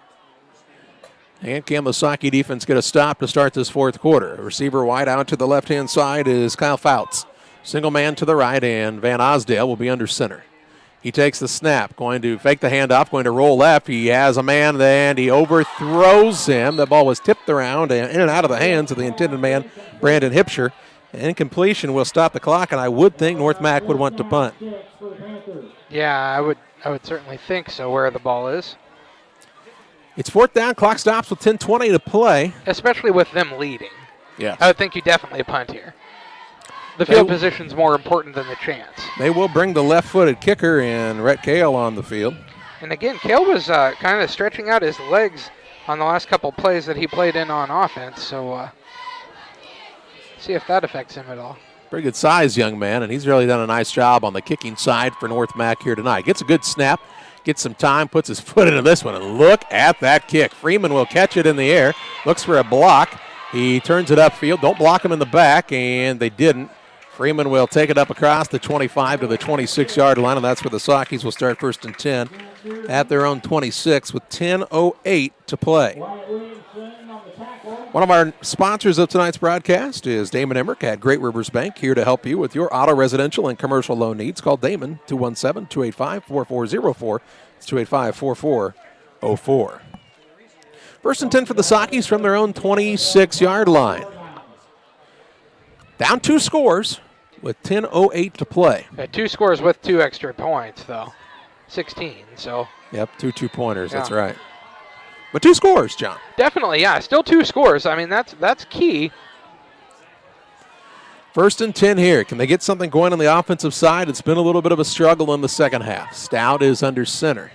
And can the Saukey defense get a stop to start this fourth quarter? A receiver wide out to the left-hand side is Kyle Fouts. Single man to the right, and Van Osdale will be under center. He takes the snap, going to fake the handoff, going to roll left. He has a man, and he overthrows him. The ball was tipped around and in and out of the hands of the intended man, Brandon Hipsher. Incompletion will stop the clock, and I would think North Mac would want to punt. Yeah, I would certainly think so, where the ball is. It's 4th down. Clock stops with 10:20 to play. Especially with them leading. Yeah. I would think you definitely punt here. The field position's more important than the chance. They will bring the left-footed kicker in Rhett Kale on the field. And again, Kale was kind of stretching out his legs on the last couple plays that he played in on offense, so see if that affects him at all. Pretty good size, young man, and he's really done a nice job on the kicking side for North Mac here tonight. Gets a good snap, gets some time, puts his foot into this one, and look at that kick. Freeman will catch it in the air, looks for a block. He turns it upfield. Don't block him in the back, and they didn't. Freeman will take it up across the 25 to the 26-yard line, and that's where the Sockies will start 1st and 10 at their own 26 with 10:08 to play. One of our sponsors of tonight's broadcast is Damon Emmerich at Great Rivers Bank, here to help you with your auto, residential, and commercial loan needs. Call Damon, 217-285-4404. It's 285-4404. 1st and 10 for the Sockies from their own 26-yard line. Down 2 scores with 10:08 to play. 2 scores with 2 extra points, though. 16, so. Yep, 2 two-pointers, That's right. But 2 scores, John. Definitely, yeah. Still 2 scores. I mean, that's key. 1st and 10 here. Can they get something going on the offensive side? It's been a little bit of a struggle in the second half. Stout is under center.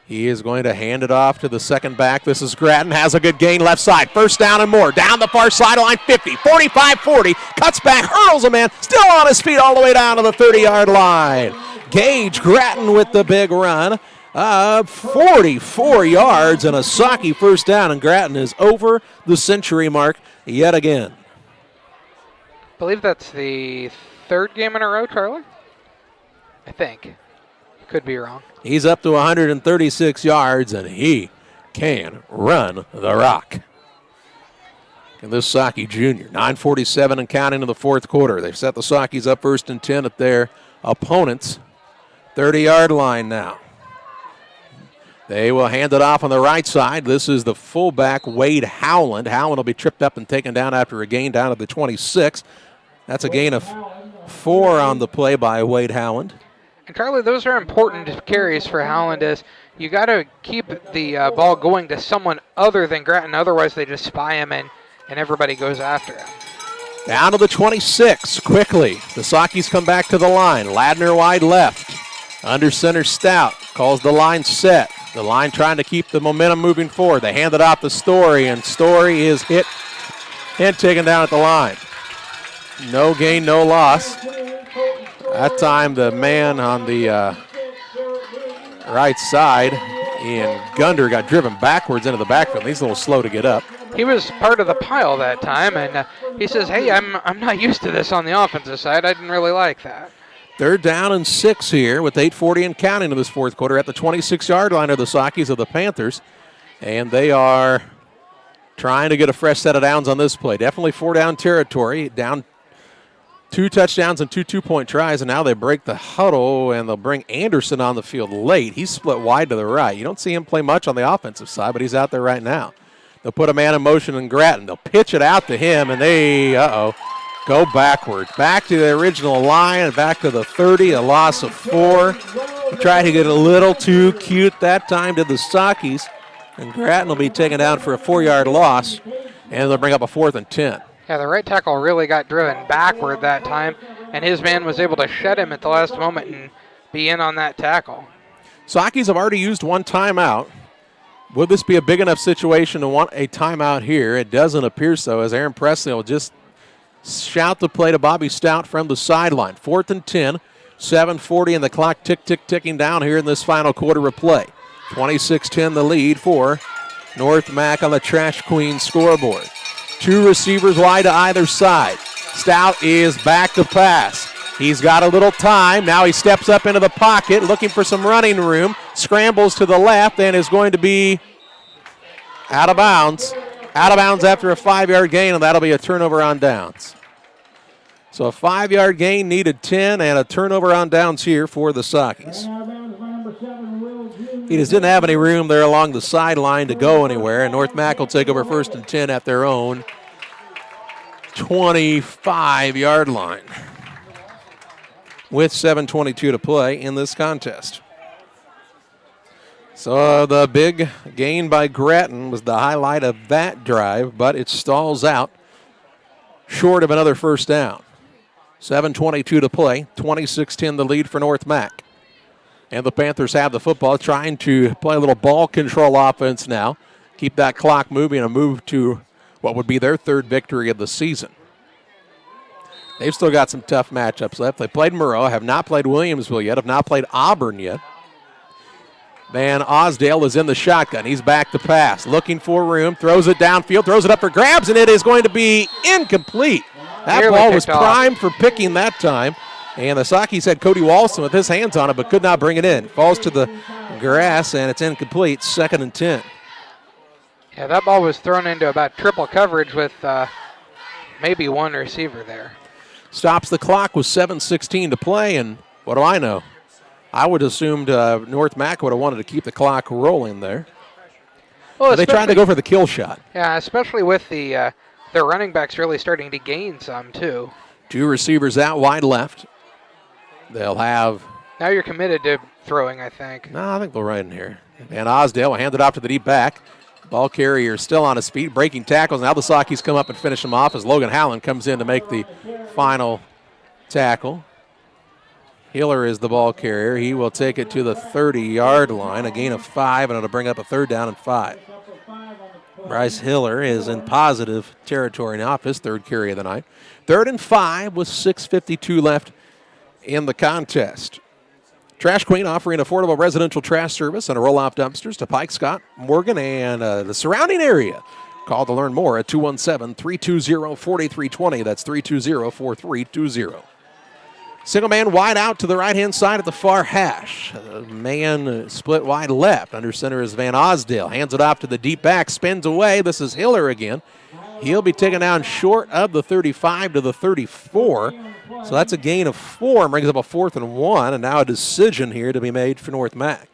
He is going to hand it off to the second back. This is Grattan, has a good gain left side. 1st down and more. Down the far sideline, 50, 45, 40. Cuts back, hurdles a man. Still on his feet all the way down to the 30-yard line. Gage Grattan with the big run. 44 yards and a Socky 1st down, and Grattan is over the century mark yet again. I believe that's the 3rd game in a row, Charlie. I think. Could be wrong. He's up to 136 yards, and he can run the rock. And this Socky junior, 9:47 and counting in the 4th quarter. They've set the Sockies up 1st and 10 at their opponent's 30-yard line now. They will hand it off on the right side. This is the fullback, Wade Howland. Howland will be tripped up and taken down after a gain down at the 26. That's a gain of 4 on the play by Wade Howland. And Charlie, those are important carries for Howland, as you got to keep the ball going to someone other than Grattan. Otherwise, they just spy him and everybody goes after him. Down to the 26, quickly. The Sockies come back to the line. Ladner wide left. Under center, Stout calls the line set. The line trying to keep the momentum moving forward. They hand it off to Story, and Story is hit and taken down at the line. No gain, no loss. That time the man on the right side, Ian Gunder, got driven backwards into the backfield. He's a little slow to get up. He was part of the pile that time, and he says, hey, I'm not used to this on the offensive side. I didn't really like that. 3rd down and 6 here with 8:40 and counting in this 4th quarter at the 26-yard line of the Sockies of the Panthers. And they are trying to get a fresh set of downs on this play. Definitely 4-down territory. Down 2 touchdowns and 2 two-point tries, and now they break the huddle, and they'll bring Anderson on the field late. He's split wide to the right. You don't see him play much on the offensive side, but he's out there right now. They'll put a man in motion in Grattan. They'll pitch it out to him, and they, go backwards. Back to the original line, and back to the 30, a loss of 4. They tried to get a little too cute that time to the Sockies, and Grattan will be taken down for a 4-yard loss, and they'll bring up a 4th and 10. Yeah, the right tackle really got driven backward that time, and his man was able to shed him at the last moment and be in on that tackle. Sockies have already used 1 timeout. Would this be a big enough situation to want a timeout here? It doesn't appear so, as Aaron Presley will just shout the play to Bobby Stout from the sideline. 4th and 10, 7:40, and the clock ticking down here in this final quarter of play. 26-10 the lead for North Mac on the Trash Queen scoreboard. 2 receivers wide to either side. Stout is back to pass. He's got a little time. Now he steps up into the pocket, looking for some running room. Scrambles to the left and is going to be out of bounds. Out of bounds after a 5-yard gain, and that'll be a turnover on downs. So a 5-yard gain needed 10, and a turnover on downs here for the Sockies. He just didn't have any room there along the sideline to go anywhere, and North Mac will take over 1st and 10 at their own 25-yard line with 7:22 to play in this contest. So the big gain by Grattan was the highlight of that drive, but it stalls out short of another first down. 7:22 to play, 26-10 the lead for North Mac. And the Panthers have the football, trying to play a little ball control offense now. Keep that clock moving and move to what would be their third victory of the season. They've still got some tough matchups left. They played Moreau, have not played Williamsville yet, have not played Auburn yet. Van Osdale is in the shotgun. He's back to pass, looking for room, throws it downfield, throws it up for grabs, and it is going to be incomplete. That ball was primed for picking that time. And the Sockies had Cody Walson with his hands on it, but could not bring it in. Falls to the grass, and it's incomplete, 2nd and 10. Yeah, that ball was thrown into about triple coverage with maybe one receiver there. Stops the clock with 7:16 to play, and what do I know? I would have assumed North Mac would have wanted to keep the clock rolling there. Well, they tried to go for the kill shot. Yeah, especially with their running backs really starting to gain some, too. 2 receivers out wide left. They'll have... Now you're committed to throwing, I think. No, I think they'll run in here. And Osdale will hand it off to the deep back. Ball carrier still on his feet, breaking tackles. Now the Sockies come up and finish him off as Logan Howland comes in to make the final tackle. Hiller is the ball carrier. He will take it to the 30-yard line, a gain of 5, and it'll bring up a 3rd down and 5. Bryce Hiller is in positive territory now off his 3rd carry of the night. 3rd and 5 with 6:52 left in the contest. Trash Queen offering affordable residential trash service and a roll-off dumpsters to Pike, Scott, Morgan, and the surrounding area. Call to learn more at 217-320-4320. That's 320-4320. Single man wide out to the right-hand side at the far hash. Man split wide left. Under center is Van Osdale. Hands it off to the deep back, spins away. This is Hiller again. He'll be taken down short of the 35 to the 34. So that's a gain of 4, brings up a 4th and 1, and now a decision here to be made for North Mac.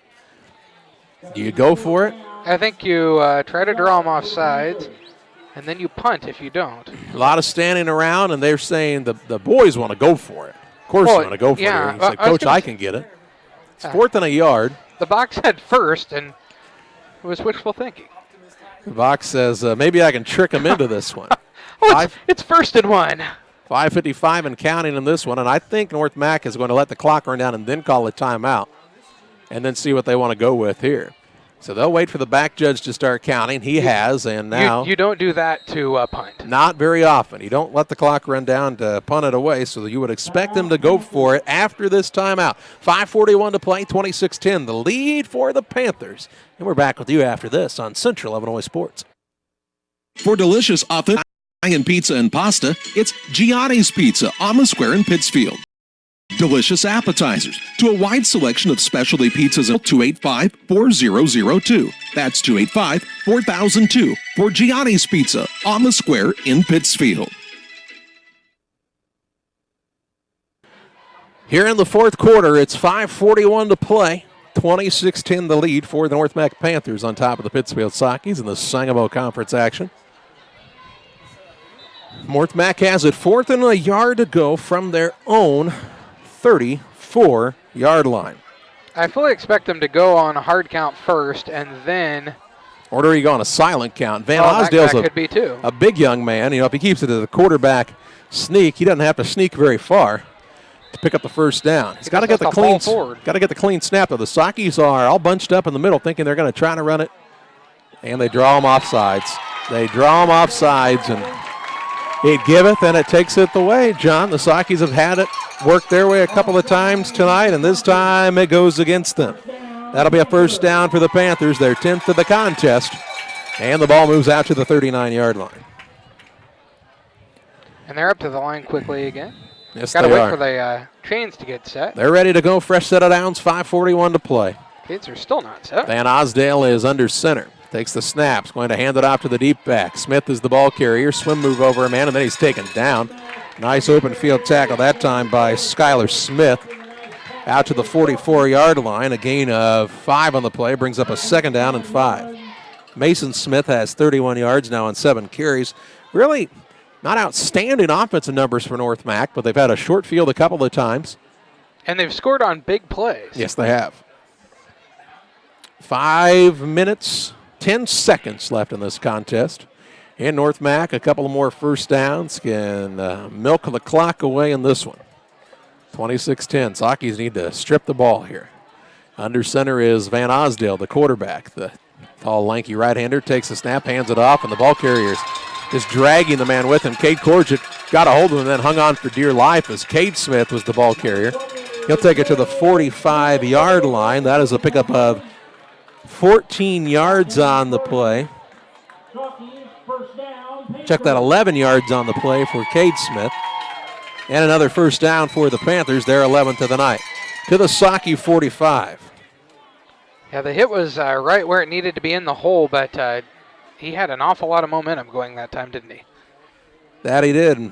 Do you go for it? I think you try to draw them off sides, and then you punt if you don't. A lot of standing around, and they're saying the boys want to go for it. Of course they want to go for it. He said, Coach, I can get it. It's 4th and a yard. The box said first, and it was wishful thinking. The box says, maybe I can trick him into this one. It's 1st and 1. 5:55 and counting in this one, and I think North Mac is going to let the clock run down and then call a timeout and then see what they want to go with here. So they'll wait for the back judge to start counting. He has, and now... You don't do that to punt. Not very often. You don't let the clock run down to punt it away, so you would expect them to go for it after this timeout. 5:41 to play, 26-10, the lead for the Panthers. And we're back with you after this on Central Illinois Sports. For delicious authentic Italian pizza and pasta, it's Gianni's Pizza on the Square in Pittsfield. Delicious appetizers to a wide selection of specialty pizzas at 285-4002. That's 285-4002 for Gianni's Pizza on the Square in Pittsfield. Here in the 4th quarter, it's 5:41 to play. 26-10 the lead for the North Mac Panthers on top of the Pittsfield Sockies in the Sangamo Conference action. North Mac has it 4th and a yard to go from their own 34-yard line. I fully expect them to go on a hard count first and then... Or do you go on a silent count? Van Osdale's a big young man. You know, if he keeps it to the quarterback sneak, he doesn't have to sneak very far to pick up the first down. He's got to get the clean snap, though. The Sockies are all bunched up in the middle thinking they're going to try to run it, and they draw them off sides. And it giveth, and it takes it away, John. The Sockies have had it work their way a couple of times tonight, and this time it goes against them. That'll be a first down for the Panthers, their 10th of the contest, and the ball moves out to the 39-yard line. And they're up to the line quickly again. Yes, Got to they wait are. for the chains to get set. They're ready to go, fresh set of downs, 5:41 to play. Chains are still not set. Van Osdale is under center. Takes the snaps, going to hand it off to the deep back. Smith is the ball carrier. Swim move over a man, and then he's taken down. Nice open field tackle that time by Skylar Smith. Out to the 44-yard line. A gain of 5 on the play. Brings up a 2nd down and 5. Mason Smith has 31 yards now on 7 carries. Really, Not outstanding offensive numbers for North Mac, but they've had a short field a couple of times. And they've scored on big plays. Yes, they have. 5 minutes, 10 seconds left in this contest. And North Mac, a couple of more first downs, can milk the clock away in this one. 26-10. Sockies need to strip the ball here. Under center is Van Osdale, the quarterback. The tall, lanky right-hander takes the snap, hands it off, and the ball carrier is dragging the man with him. Cade Corgett got a hold of him and then hung on for dear life as Cade Smith was the ball carrier. He'll take it to the 45-yard line. That is a pickup of 14 yards on the play. Check that, 11 yards on the play for Cade Smith. And another first down for the Panthers, their 11th of the night. To the Socky 45. Yeah, the hit was right where it needed to be in the hole, but he had an awful lot of momentum going that time, didn't he? That he did.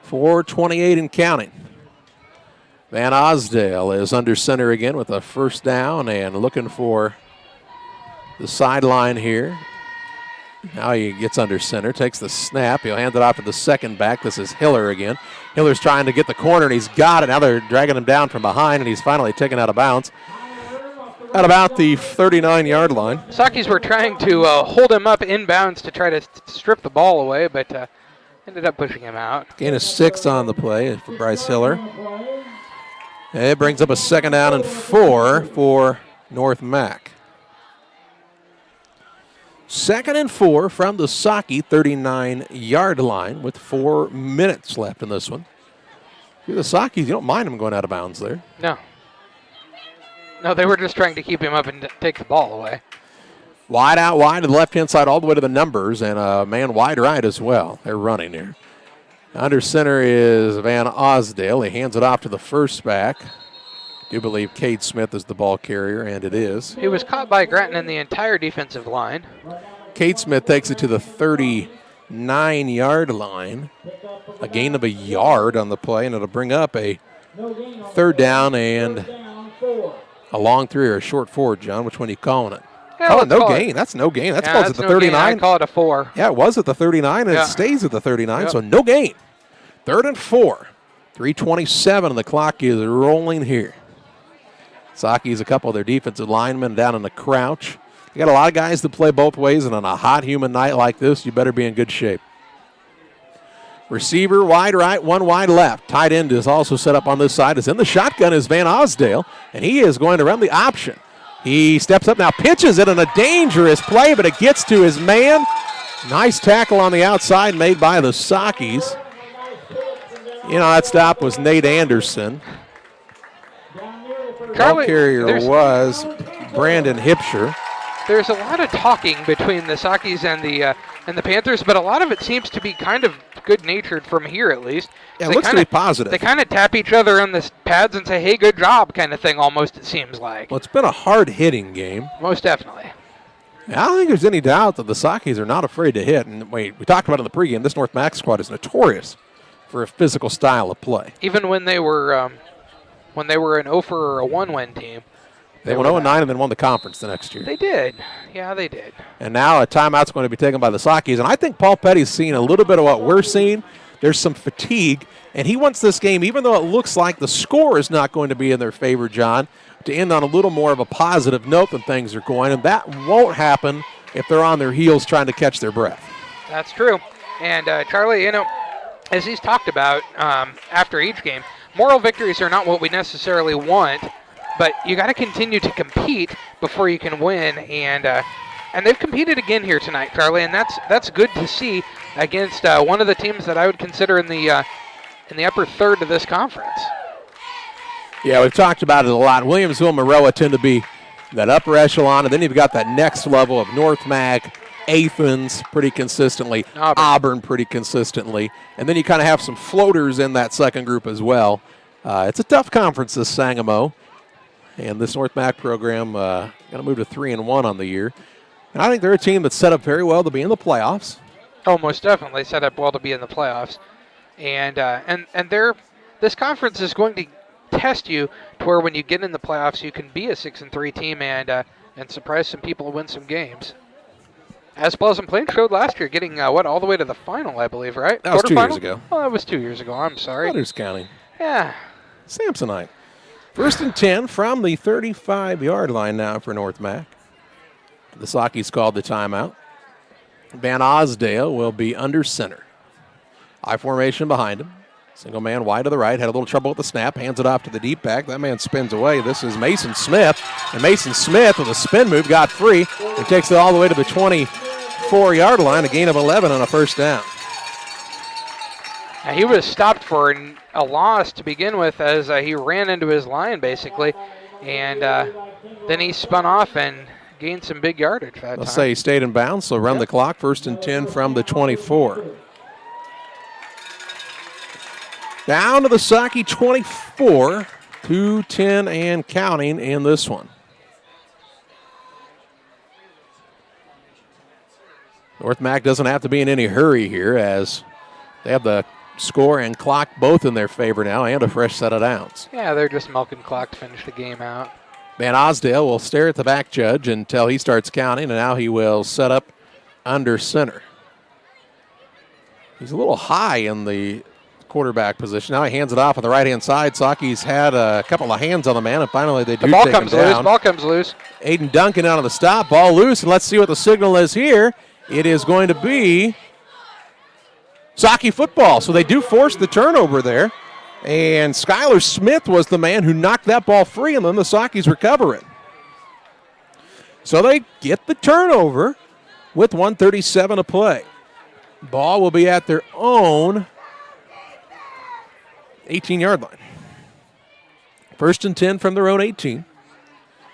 4:28 and counting. Van Osdale is under center again with a first down and looking for the sideline here. Now he gets under center, takes the snap. He'll hand it off to the second back. This is Hiller again. Hiller's trying to get the corner, and he's got it. Now they're dragging him down from behind, and he's finally taken out of bounds at about the 39-yard line. Sockies were trying to hold him up inbounds to try to strip the ball away, but ended up pushing him out. Gain of 6 on the play for Bryce Hiller. It brings up a second down and 4 for North Mac. Second and 4 from the Socky 39-yard line with 4 minutes left in this one. If you're the Sockies, you don't mind them going out of bounds there. No. No, they were just trying to keep him up and take the ball away. Wide out wide to the left-hand side all the way to the numbers, and a man wide right as well. They're running here. Under center is Van Osdale. He hands it off to the first back. I do believe Cade Smith is the ball carrier, and it is. He was caught by Grattan and the entire defensive line. Cade Smith takes it to the 39-yard line. A gain of a yard on the play, and it'll bring up a third down and a long 3 or a short 4, John. Which one are you calling it? Yeah, no gain. That's no gain. That's called at the no 39. Gain. I call it a 4. Yeah, it was at the 39, and it stays at the 39, so no gain. 3rd and 4. 3:27, and the clock is rolling here. Sockies, a couple of their defensive linemen down in the crouch. You got a lot of guys that play both ways, and on a hot, humid night like this, you better be in good shape. Receiver wide right, one wide left. Tight end is also set up on this side. Is in the shotgun is Van Osdale, and he is going to run the option. He steps up now, pitches it in a dangerous play, but it gets to his man. Nice tackle on the outside made by the Sockies. You know, that stop was Nate Anderson. Ball carrier was Brandon Hipsher. There's a lot of talking between the Sockies and the Panthers, but a lot of it seems to be kind of good-natured from here, at least. Yeah, it looks to be positive. They kind of tap each other on the pads and say, hey, good job, kind of thing, almost, it seems like. Well, it's been a hard-hitting game. Most definitely. I don't think there's any doubt that the Sockies are not afraid to hit. And we talked about in the pregame, this North Mac squad is notorious for a physical style of play. Even when they were an 0 for a 1-win team. They went 0-9 and then won the conference the next year. They did. Yeah, they did. And now a timeout's going to be taken by the Sockies. And I think Paul Petty's seeing a little bit of what we're seeing. There's some fatigue. And he wants this game, even though it looks like the score is not going to be in their favor, John, to end on a little more of a positive note than things are going. And that won't happen if they're on their heels trying to catch their breath. That's true. And, Charlie, you know, as he's talked about after each game, moral victories are not what we necessarily want. But you got to continue to compete before you can win, and they've competed again here tonight, Charlie, and that's good to see against one of the teams that I would consider in the upper third of this conference. Yeah, we've talked about it a lot. Williamsville, Maroa tend to be that upper echelon, and then you've got that next level of North Mac, Athens pretty consistently, Auburn pretty consistently, and then you kind of have some floaters in that second group as well. It's a tough conference, this Sangamo. And this North Mac program going to move to 3-1 on the year. And I think they're a team that's set up very well to be in the playoffs. Oh, most definitely set up well to be in the playoffs. And this conference is going to test you to where when you get in the playoffs, you can be a 6-3 team and surprise some people and win some games. As Pleasant Plains showed last year, getting, all the way to the final, I believe, right? That was 2 years Quarterfinal? ago. Oh, that was 2 years ago. I'm sorry. Butters County. Yeah. Samsonite. 1st and 10 from the 35-yard line now for North Mac. The Sockies called the timeout. Van Osdale will be under center. I formation behind him. Single man wide to the right. Had a little trouble with the snap. Hands it off to the deep back. That man spins away. This is Mason Smith. And Mason Smith with a spin move got free. He takes it all the way to the 24-yard line. A gain of 11 on a first down. Now, he was stopped for a loss to begin with as he ran into his line, basically. And then he spun off and gained some big yardage that Let's time. say he stayed in bounds, so run the clock. 1st and 10 from the 24. Down to the Socky 24, 2:10 and counting in this one. North Mac doesn't have to be in any hurry here as they have the score and clock both in their favor now and a fresh set of downs. Yeah, they're just milking clock to finish the game out. Van Osdale will stare at the back judge until he starts counting, and now he will set up under center. He's a little high in the quarterback position. Now he hands it off on the right-hand side. Socky's had a couple of hands on the man, and finally they do The ball take comes him loose. down. Ball comes loose. Aiden Duncan out on the stop. Ball loose, and let's see what the signal is here. It is going to be Socky football. So they do force the turnover there. And Skylar Smith was the man who knocked that ball free, and then the Sockies recover it. So they get the turnover with 1:37 to play. Ball will be at their own 18-yard line. 1st and 10 from their own 18.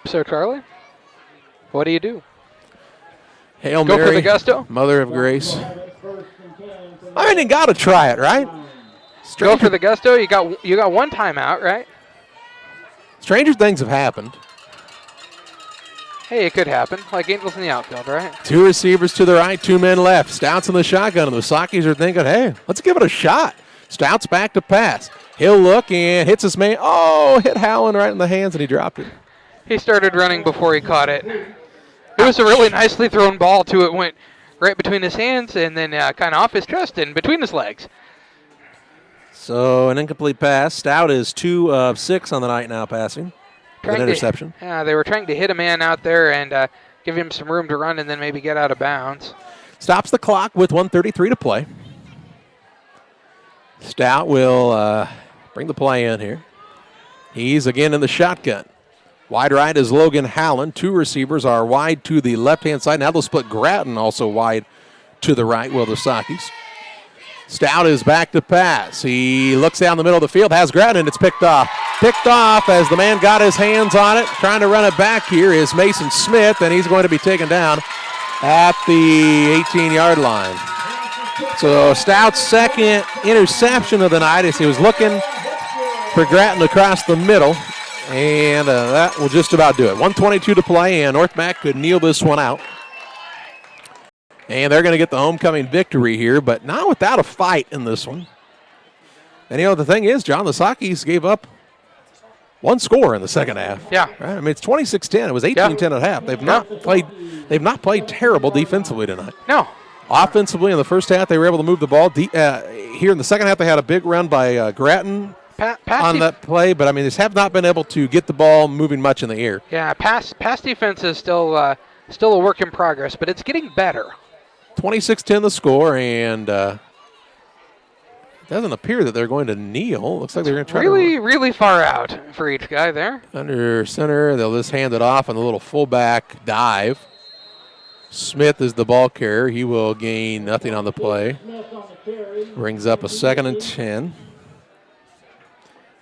So, Charlie, what do you do? Hail Go Mary, for the gusto? Mother of Grace. I mean, you got to try it, right? Go for the gusto. You got one timeout, right? Stranger things have happened. Hey, it could happen. Like Angels in the outfield, right? 2 receivers to the right, 2 men left. Stout's in the shotgun, and the Sockies are thinking, hey, let's give it a shot. Stout's back to pass. He'll look and hits his man. Oh, hit Howland right in the hands, and he dropped it. He started running before he caught it. It was a really nicely thrown ball, too. It went right between his hands and then kind of off his chest and between his legs. So an incomplete pass. Stout is 2 of 6 on the night now passing. With an interception. Yeah, they were trying to hit a man out there and give him some room to run and then maybe get out of bounds. Stops the clock with 1:33 to play. Stout will bring the play in here. He's again in the shotgun. Wide right is Logan Howland. 2 receivers are wide to the left-hand side. Now they'll split Grattan also wide to the right, the Sockies. Stout is back to pass. He looks down the middle of the field, has Grattan, and it's picked off. Picked off as the man got his hands on it. Trying to run it back here is Mason Smith, and he's going to be taken down at the 18-yard line. So Stout's second interception of the night as he was looking for Grattan across the middle. And that will just about do it. 1:22 to play, and North Mac could kneel this one out. And they're going to get the homecoming victory here, but not without a fight in this one. And, the thing is, John, the Sockies gave up 1 score in the second half. Yeah. Right? I mean, it's 26-10. It was 18-10 at half. They've not played terrible defensively tonight. No. Offensively, in the first half, they were able to move the ball. Here in the second half, they had a big run by Grattan on that play, but, they have not been able to get the ball moving much in the air. Yeah, pass defense is still a work in progress, but it's getting better. 26-10 the score, and it doesn't appear that they're going to kneel. Looks like they're going to try really far out for each guy there. Under center, they'll just hand it off on the little fullback dive. Smith is the ball carrier. He will gain nothing on the play. Brings up a 2nd and 10.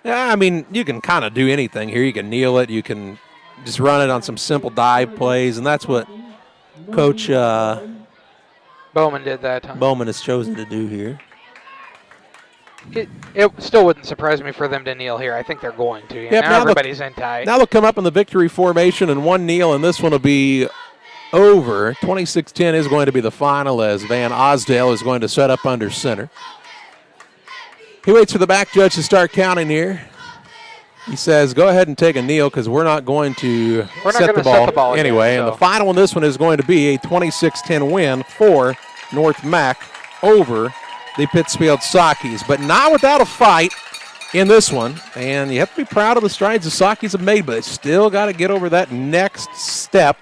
Yeah, you can kind of do anything here. You can kneel it. You can just run it on some simple dive plays, and that's what Coach Bowman did that time. Bowman has chosen to do here. It still wouldn't surprise me for them to kneel here. I think they're going to. Yep, now everybody's in tight. Now they'll come up in the victory formation and 1 kneel, and this one will be over. 26-10 is going to be the final as Van Osdale is going to set up under center. He waits for the back judge to start counting here. He says, go ahead and take a kneel because we're not going to set the ball anyway. Again, so. And the final in this one is going to be a 26-10 win for North Mac over the Pittsfield Sockies. But not without a fight in this one. And you have to be proud of the strides the Sockies have made, but they still got to get over that next step.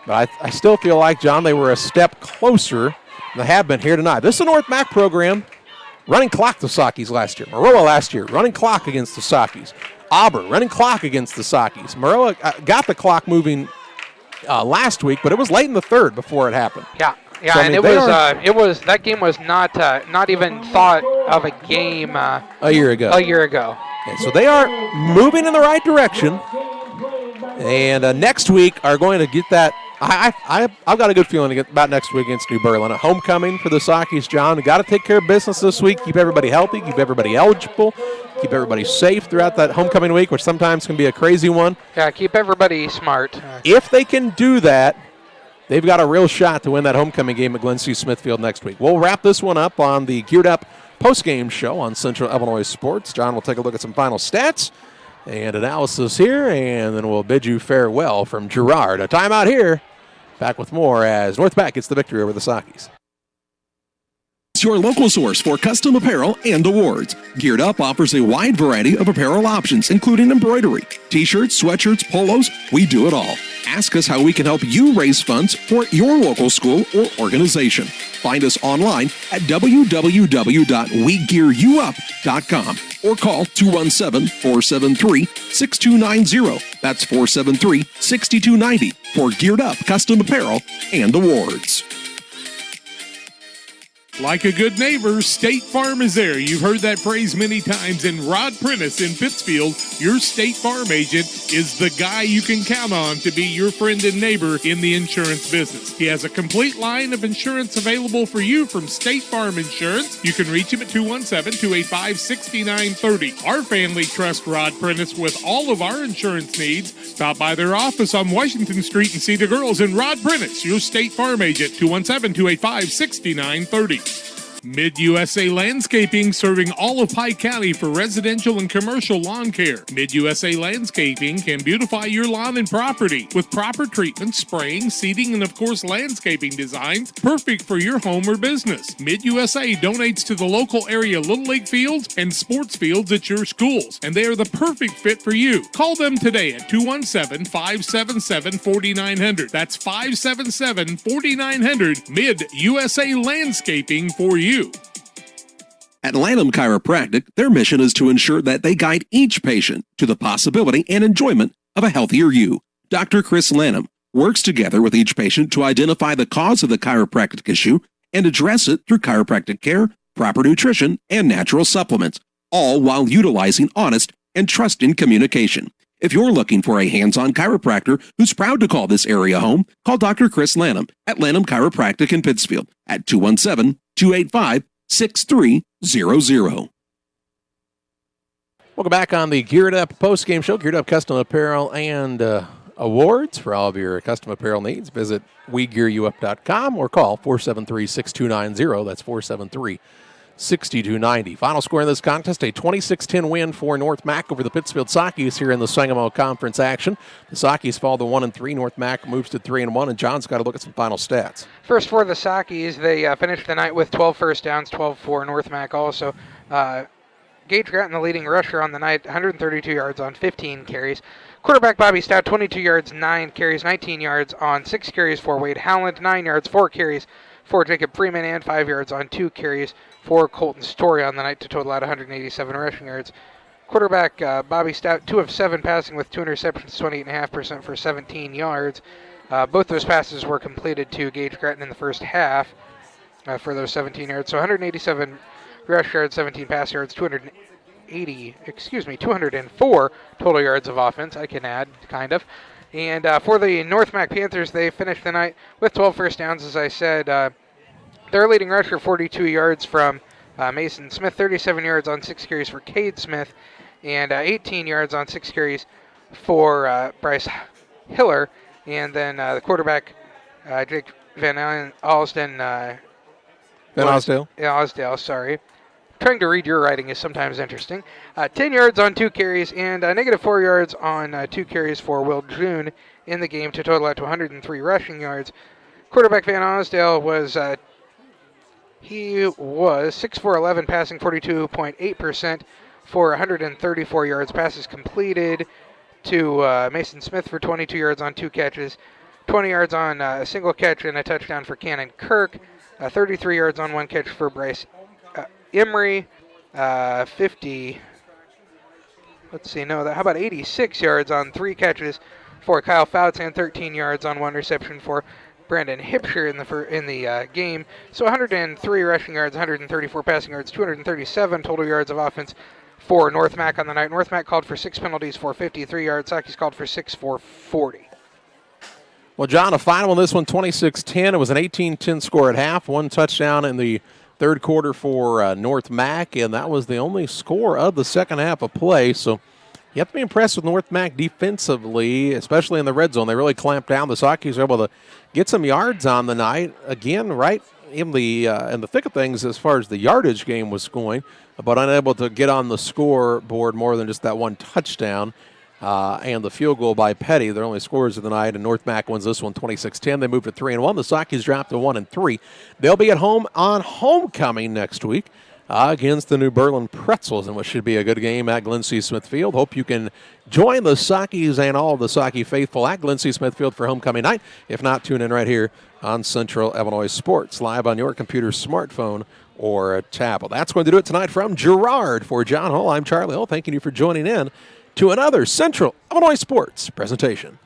But I still feel like, John, they were a step closer than they have been here tonight. This is a North Mac program. Running clock the Sockies last year. Maroa last year, running clock against the Sockies. Auburn running clock against the Sockies. Maroa got the clock moving last week, but it was late in the third before it happened. Yeah, So, and it was that game was not even thought of a game a year ago. And so they are moving in the right direction. And next week are going to get that. I've got a good feeling about next week against New Berlin. A homecoming for the Sockies, John. We've got to take care of business this week, keep everybody healthy, keep everybody eligible, keep everybody safe throughout that homecoming week, which sometimes can be a crazy one. Yeah, keep everybody smart. If they can do that, they've got a real shot to win that homecoming game at Glen C. Smithfield next week. We'll wrap this one up on the Geared Up postgame show on Central Illinois Sports. John will take a look at some final stats and analysis here, and then we'll bid you farewell from Girard. A timeout here. Back with more as North Mac gets the victory over the Sockies. It's your local source for custom apparel and awards. Geared Up offers a wide variety of apparel options, including embroidery, t-shirts, sweatshirts, polos. We do it all. Ask us how we can help you raise funds for your local school or organization. Find us online at www.wegearyouup.com or call 217-473-6290. That's 473-6290 for Geared Up custom apparel and awards. Like a good neighbor, State Farm is there. You've heard that phrase many times. And Rod Prentice in Pittsfield, your State Farm agent, is the guy you can count on to be your friend and neighbor in the insurance business. He has a complete line of insurance available for you from State Farm Insurance. You can reach him at 217-285-6930. Our family trusts Rod Prentice with all of our insurance needs. Stop by their office on Washington Street and see the girls. And Rod Prentice, your State Farm agent, 217-285-6930. Mid-USA Landscaping, serving all of Pike County for residential and commercial lawn care. Mid-USA Landscaping can beautify your lawn and property with proper treatment, spraying, seeding, and of course landscaping designs perfect for your home or business. Mid-USA donates to the local area Little League fields and sports fields at your schools, and they are the perfect fit for you. Call them today at 217-577-4900. That's 577-4900. Mid-USA Landscaping for you. At Lanham Chiropractic, their mission is to ensure that they guide each patient to the possibility and enjoyment of a healthier you. Dr. Chris Lanham works together with each patient to identify the cause of the chiropractic issue and address it through chiropractic care, proper nutrition, and natural supplements, all while utilizing honest and trusting communication. If you're looking for a hands-on chiropractor who's proud to call this area home, call Dr. Chris Lanham at Lanham Chiropractic in Pittsfield at 217-285-6300. Welcome back on the Geared Up postgame show. Geared Up custom apparel and awards for all of your custom apparel needs. Visit wegearyouup.com or call 473-6290. That's 473-6290. Final score in this contest, a 26-10 win for North Mac over the Pittsfield Sockies here in the Sangamo Conference action. The Sockies fall to 1-3. North Mac moves to 3-1, and John's got to look at some final stats. First for the Sockies, they finished the night with 12 first downs, 12 for North Mac also. Gage Gratton, the leading rusher on the night, 132 yards on 15 carries. Quarterback Bobby Stout, 22 yards, 9 carries, 19 yards on 6 carries for Wade Howland, 9 yards, 4 carries for Jacob Freeman, and 5 yards on 2 carries for Colton Story on the night to total out 187 rushing yards. Quarterback Bobby Stout, 2 of 7 passing with 2 interceptions, 28.5% for 17 yards. Both those passes were completed to Gage Gratton in the first half for those 17 yards. So 187 rush yards, 17 pass yards, 204 total yards of offense, I can add, kind of. And for the North Mac Panthers, they finished the night with 12 first downs, as I said. Their leading rusher, 42 yards from Mason Smith, 37 yards on 6 carries for Cade Smith, and 18 yards on 6 carries for Bryce Hiller. And then the quarterback, Jake Van Osdale, sorry. Trying to read your writing is sometimes interesting. 10 yards on 2 carries and negative 4 yards on 2 carries for Will June in the game to total out to 103 rushing yards. Quarterback Van Osdale was 6'4", passing 42.8% for 134 yards. Passes completed to Mason Smith for 22 yards on 2 catches, 20 yards on a single catch and a touchdown for Cannon Kirk, 33 yards on 1 catch for Bryce Emery, 86 yards on 3 catches for Kyle Fouts, and 13 yards on 1 reception for Brandon Hipsher in the game. So 103 rushing yards, 134 passing yards, 237 total yards of offense for North Mac on the night. North Mac called for 6 penalties for 53 yards. Sockies called for 6 for 40. Well, John, a final on this one, 26-10. It was an 18-10 score at half. 1 touchdown in the third quarter for North Mac, and that was the only score of the second half of play. So you have to be impressed with North Mac defensively, especially in the red zone. They really clamped down. The Sockies were able to get some yards on the night. Again, right in the thick of things as far as the yardage game was going, but unable to get on the scoreboard more than just that 1 touchdown. And the field goal by Petty, their only scores of the night, and North Mac wins this one 26-10. They move to 3-1. The Sockies drop to 1-3. They'll be at home on homecoming next week against the New Berlin Pretzels, in what should be a good game at Glen C. Smith Field. Hope you can join the Sockies and all of the Socky faithful at Glen C. Smith Field for homecoming night. If not, tune in right here on Central Illinois Sports, live on your computer, smartphone, or a tablet. That's going to do it tonight from Girard. For John Hull, I'm Charlie Hull, thanking you for joining in to another Central Illinois Sports presentation.